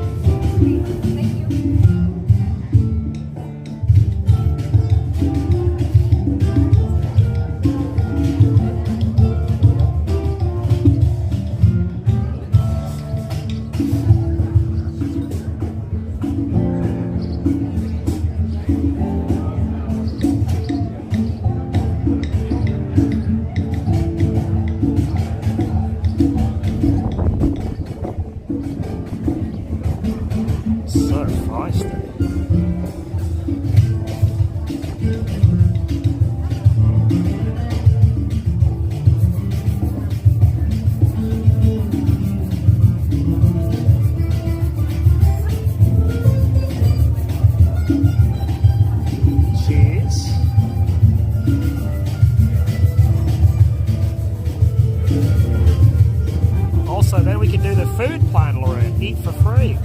So feisty. Cheers. Also, then we can do the food plan, Lauren. Eat for free.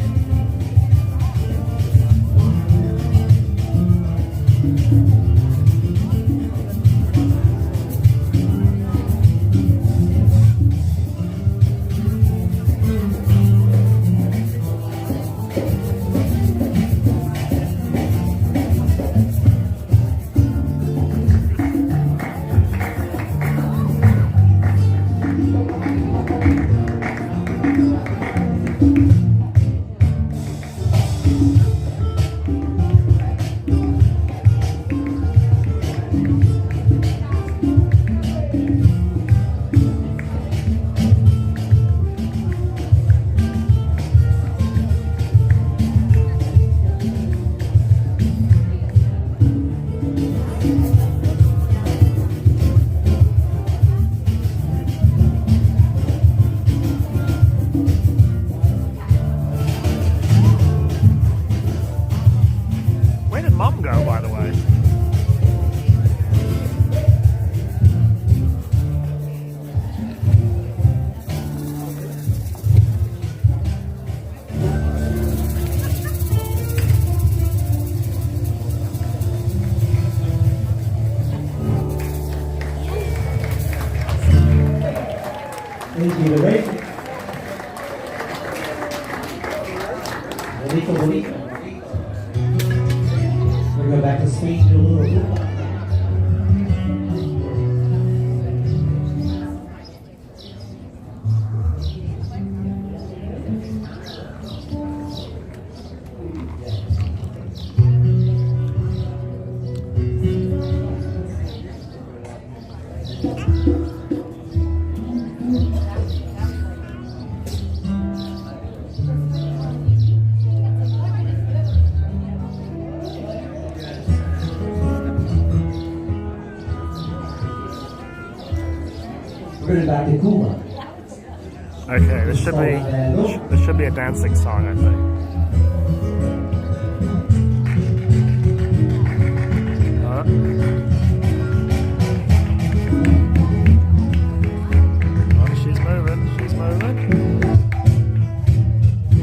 Thank you, Rick. Bonito, bonito. We're going to go back to Spain, do a little bit. We're going back to Cuba. Okay, this should be a dancing song, I think. Oh, she's moving, she's moving.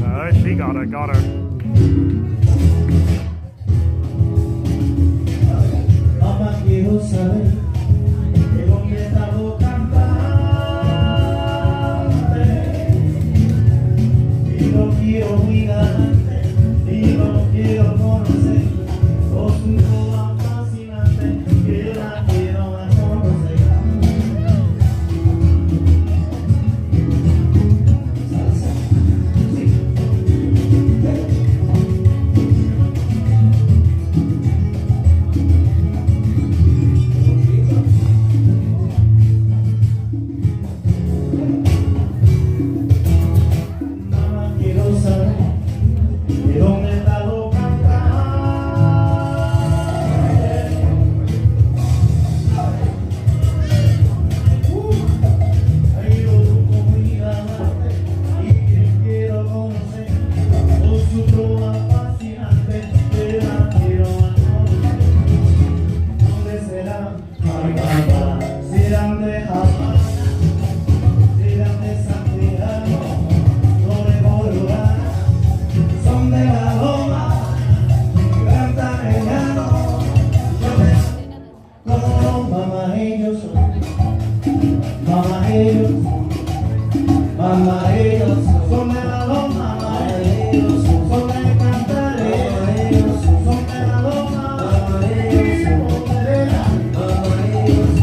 Oh, she got her. Mamá, quiero saber de dónde está tu cantante y lo quiero cuidarte y lo quiero conocer. Vos un tan fascinante que la quiero conocer. Salsa. Sí. Mamá, quiero saber de dónde está tu cantante. Ay, yo busco cuidarte y te quiero conocer. Vos un tan fascinante que la quiero conocer. ¿Dónde será? Ay, mamá, serán de Japón, serán de Santiago, no recordar. Son de la loma, cantan el llano. No, mamá, ellos son. Mamá, ellos son de la loma, mamá, ellos son de cantar, ellos son de la loma, mamá, ellos son de la mamá, ellos.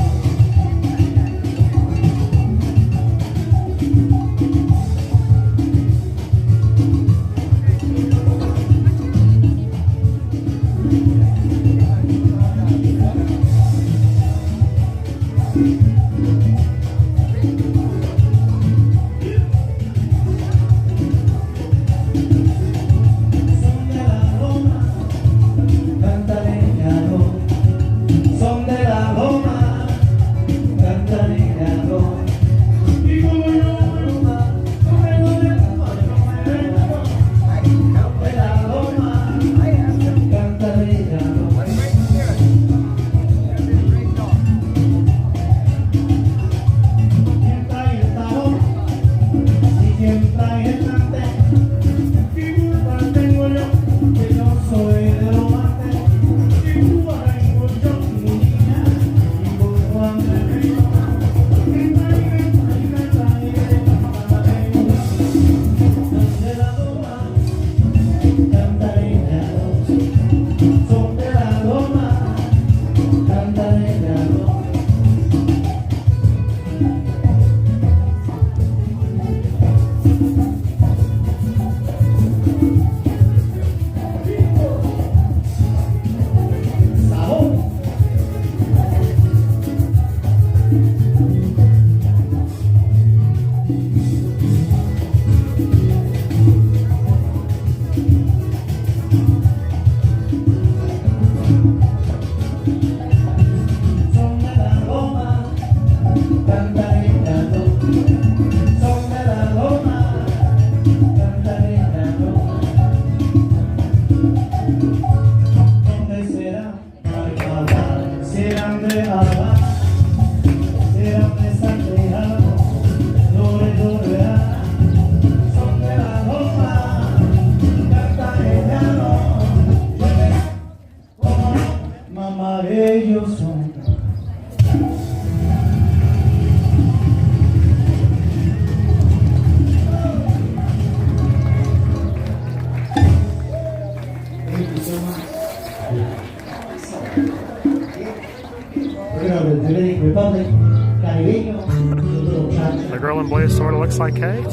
girl in blue sort of looks like Kate.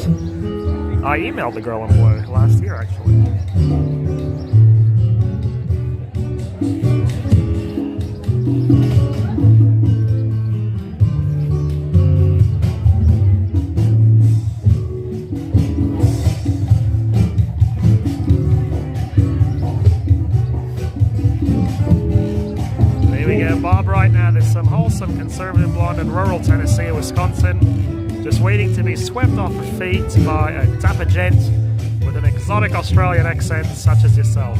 I emailed the girl in blue last year, actually. Here we go, Bob. Right now, there's some wholesome conservative blonde in rural Tennessee or Wisconsin, just waiting to be swept off her feet by a dapper gent with an exotic Australian accent such as yourself.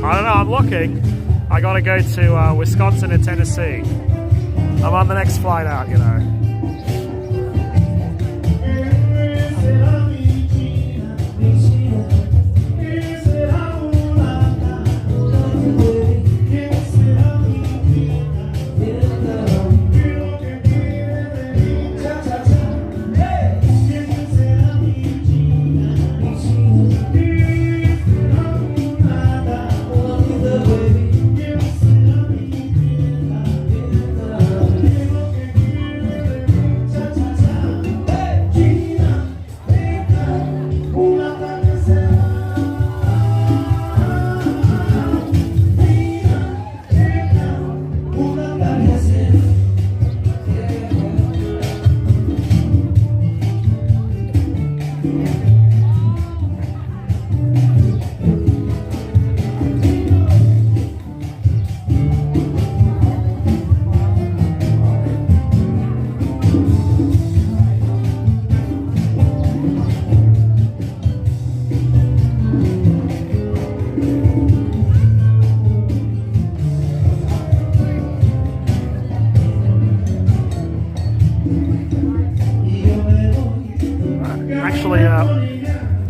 I don't know, I'm looking. I gotta go to Wisconsin and Tennessee. I'm on the next flight out, you know. Actually,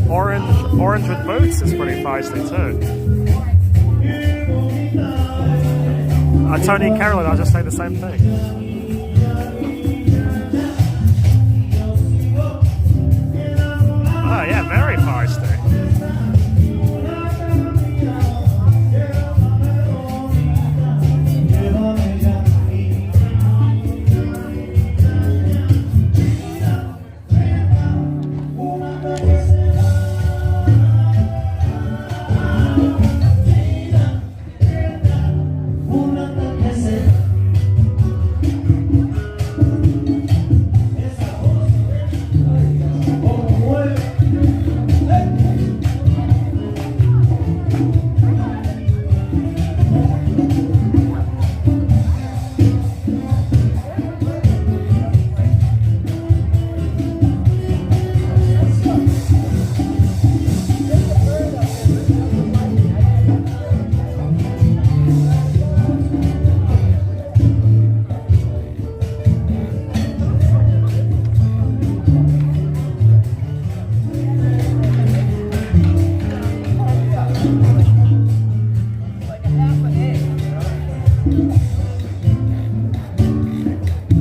orange with boots is pretty feisty too. Tony and Carolyn, I'll just say the same thing. Oh yeah, very feisty.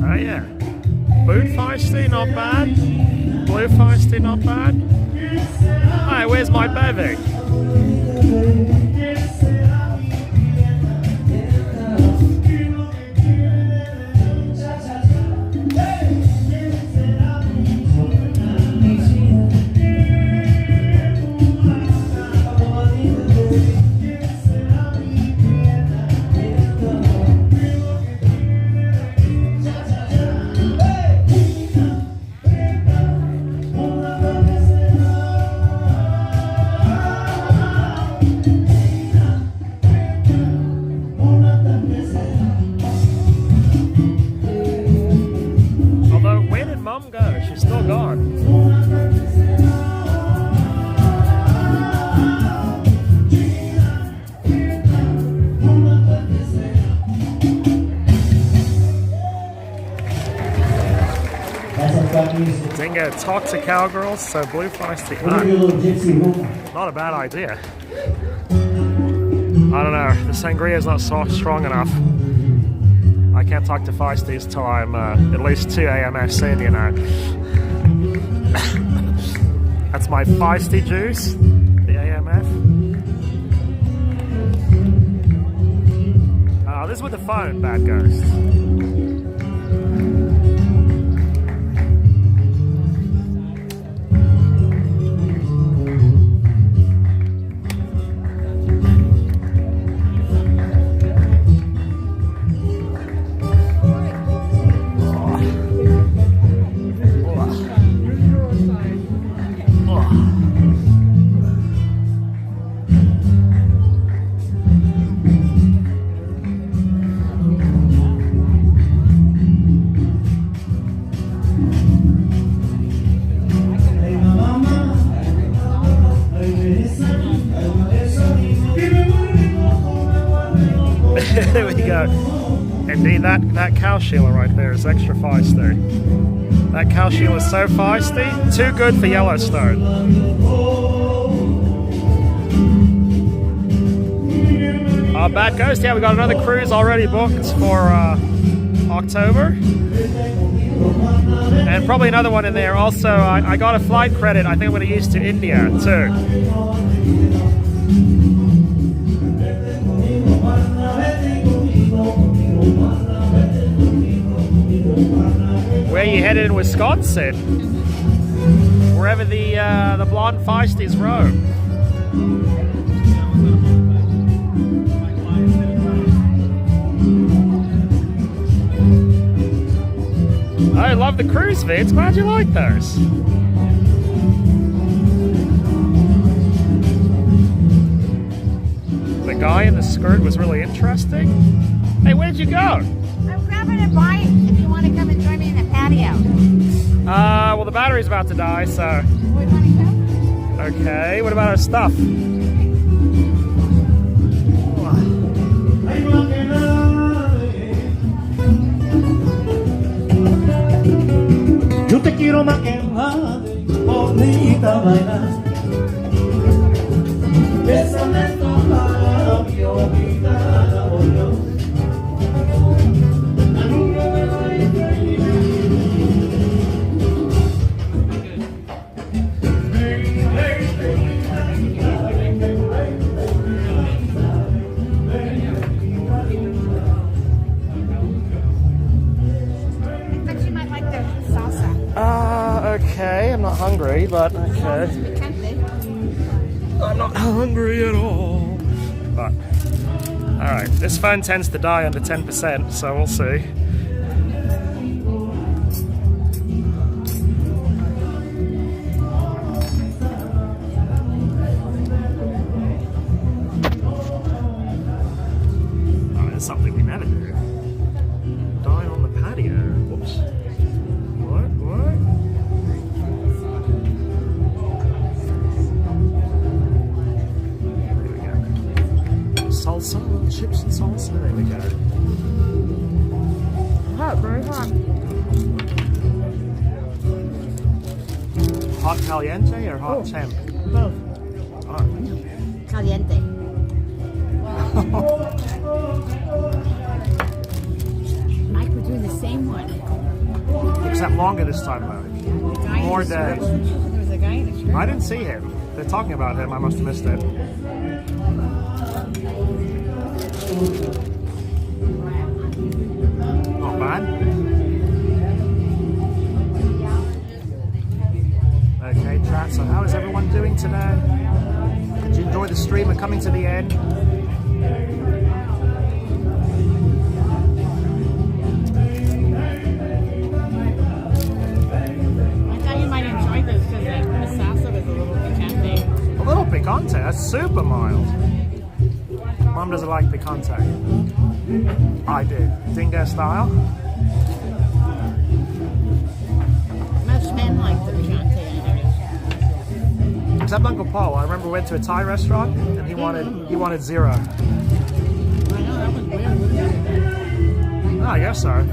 Oh yeah, boot feisty, not bad. Blue feisty, not bad. Hey, where's my bevy? Dingo, talk to cowgirls, so blue feisty. Not a bad idea. I don't know, the sangria is not strong enough. I can't talk to feisties till I'm at least 2 AMFs in, you know. That's my feisty juice, the AMF. This is with the phone, bad ghost. Indeed, that cow Sheila right there is extra feisty. That cow Sheila is so feisty, too good for Yellowstone. Bad Ghost, yeah, we got another cruise already booked for October. And probably another one in there. Also, I got a flight credit I think I'm going to use to India too. Where you headed in Wisconsin? Wherever the blonde feisties roam. I love the cruise vids. Glad you like those. The guy in the skirt was really interesting. Hey, where'd you go? I'm grabbing a bite if you want to come and join me in the patio. Well, the battery's about to die, so. We want to come? Okay, what about our stuff? Yo te quiero más que nadie, bonita vaina. Bésame en tus labios, gitana, por Dios. But you might like the salsa. Okay, I'm not hungry, but okay. I'm not hungry at all. But, alright, this phone tends to die under 10%, so we'll see. Oh, it's something we never do. Die on the patio. Whoops. What? Salsa, little chips and salsa. There we go. Hot, very hot. Hot caliente or hot temp? Both. Oh. Caliente. Mike, we're doing the same one. Except longer this time though. More days. There was a guy in a skirt. I didn't see him. They're talking about him. I must have missed it. Not bad. Okay, chat. So how is everyone doing today? Did you enjoy the stream and coming to the end? I thought you might enjoy this because the salsa was a little picante. A little picante. That's super mild. Mom doesn't like picante. I do. Dingo style. Most men like the picante, I noticed. Except Uncle Paul. I remember we went to a Thai restaurant and he wanted zero. I know, that was weird. Oh, I guess so.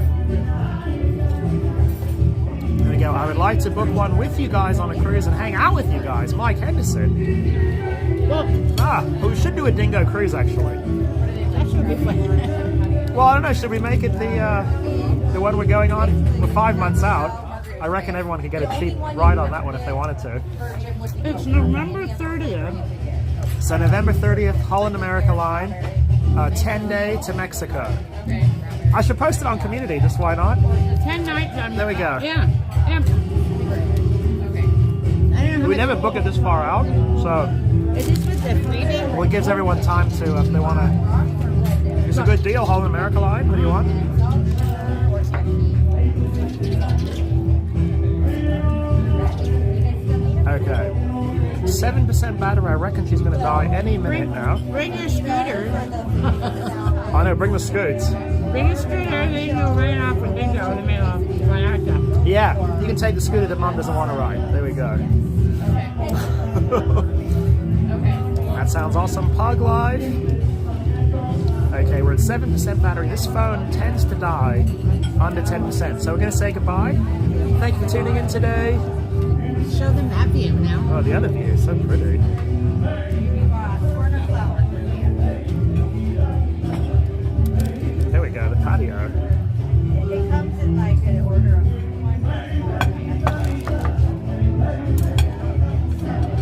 There we go. I would like to book one with you guys on a cruise and hang out with you guys. Mike Henderson. Look, We should do a Dingo cruise actually. that should be fun. Well, I don't know. Should we make it the one we're going on? We're 5 months out. I reckon everyone could get a cheap ride on that one if they wanted to. It's November 30th. So November 30th, Holland America Line, 10-day to Mexico. I should post it on Community, just why not? 10 nights. There we go. Yeah. I don't know how We never book it this far out, so Is this with the freebie? well, it gives everyone time to, if they want to. It's a good deal, Holland America Line. What do you want? Okay. 7% battery. I reckon she's going to die any minute now. Bring your scooter. I know, bring the scoots. Bring your scooter, then you go right off with Dingo in the middle of Vallarta. Yeah, you can take the scooter that Mom doesn't want to ride. There we go. That sounds awesome. Pug life. Okay, we're at 7% battery. This phone tends to die under 10%, so we're going to say goodbye. Thank you for tuning in today. Show them that view now. Oh, the other view is so pretty. There we go, the patio. It comes in like an order of.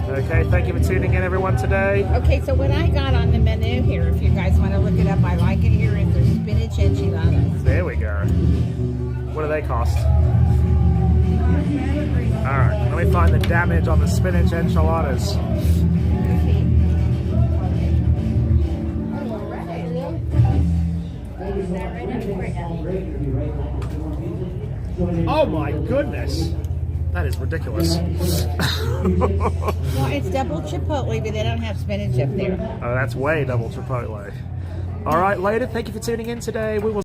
Okay, thank you for tuning in, everyone, today. Okay, so what I got on the menu here, if you guys want to look it up, I like it here, is there's spinach enchiladas. There we go. What do they cost? Alright, let me find the damage on the spinach enchiladas. Oh my goodness! That is ridiculous. Well, it's double Chipotle, but they don't have spinach up there. Oh, that's way double Chipotle. Alright, later, thank you for tuning in today. We will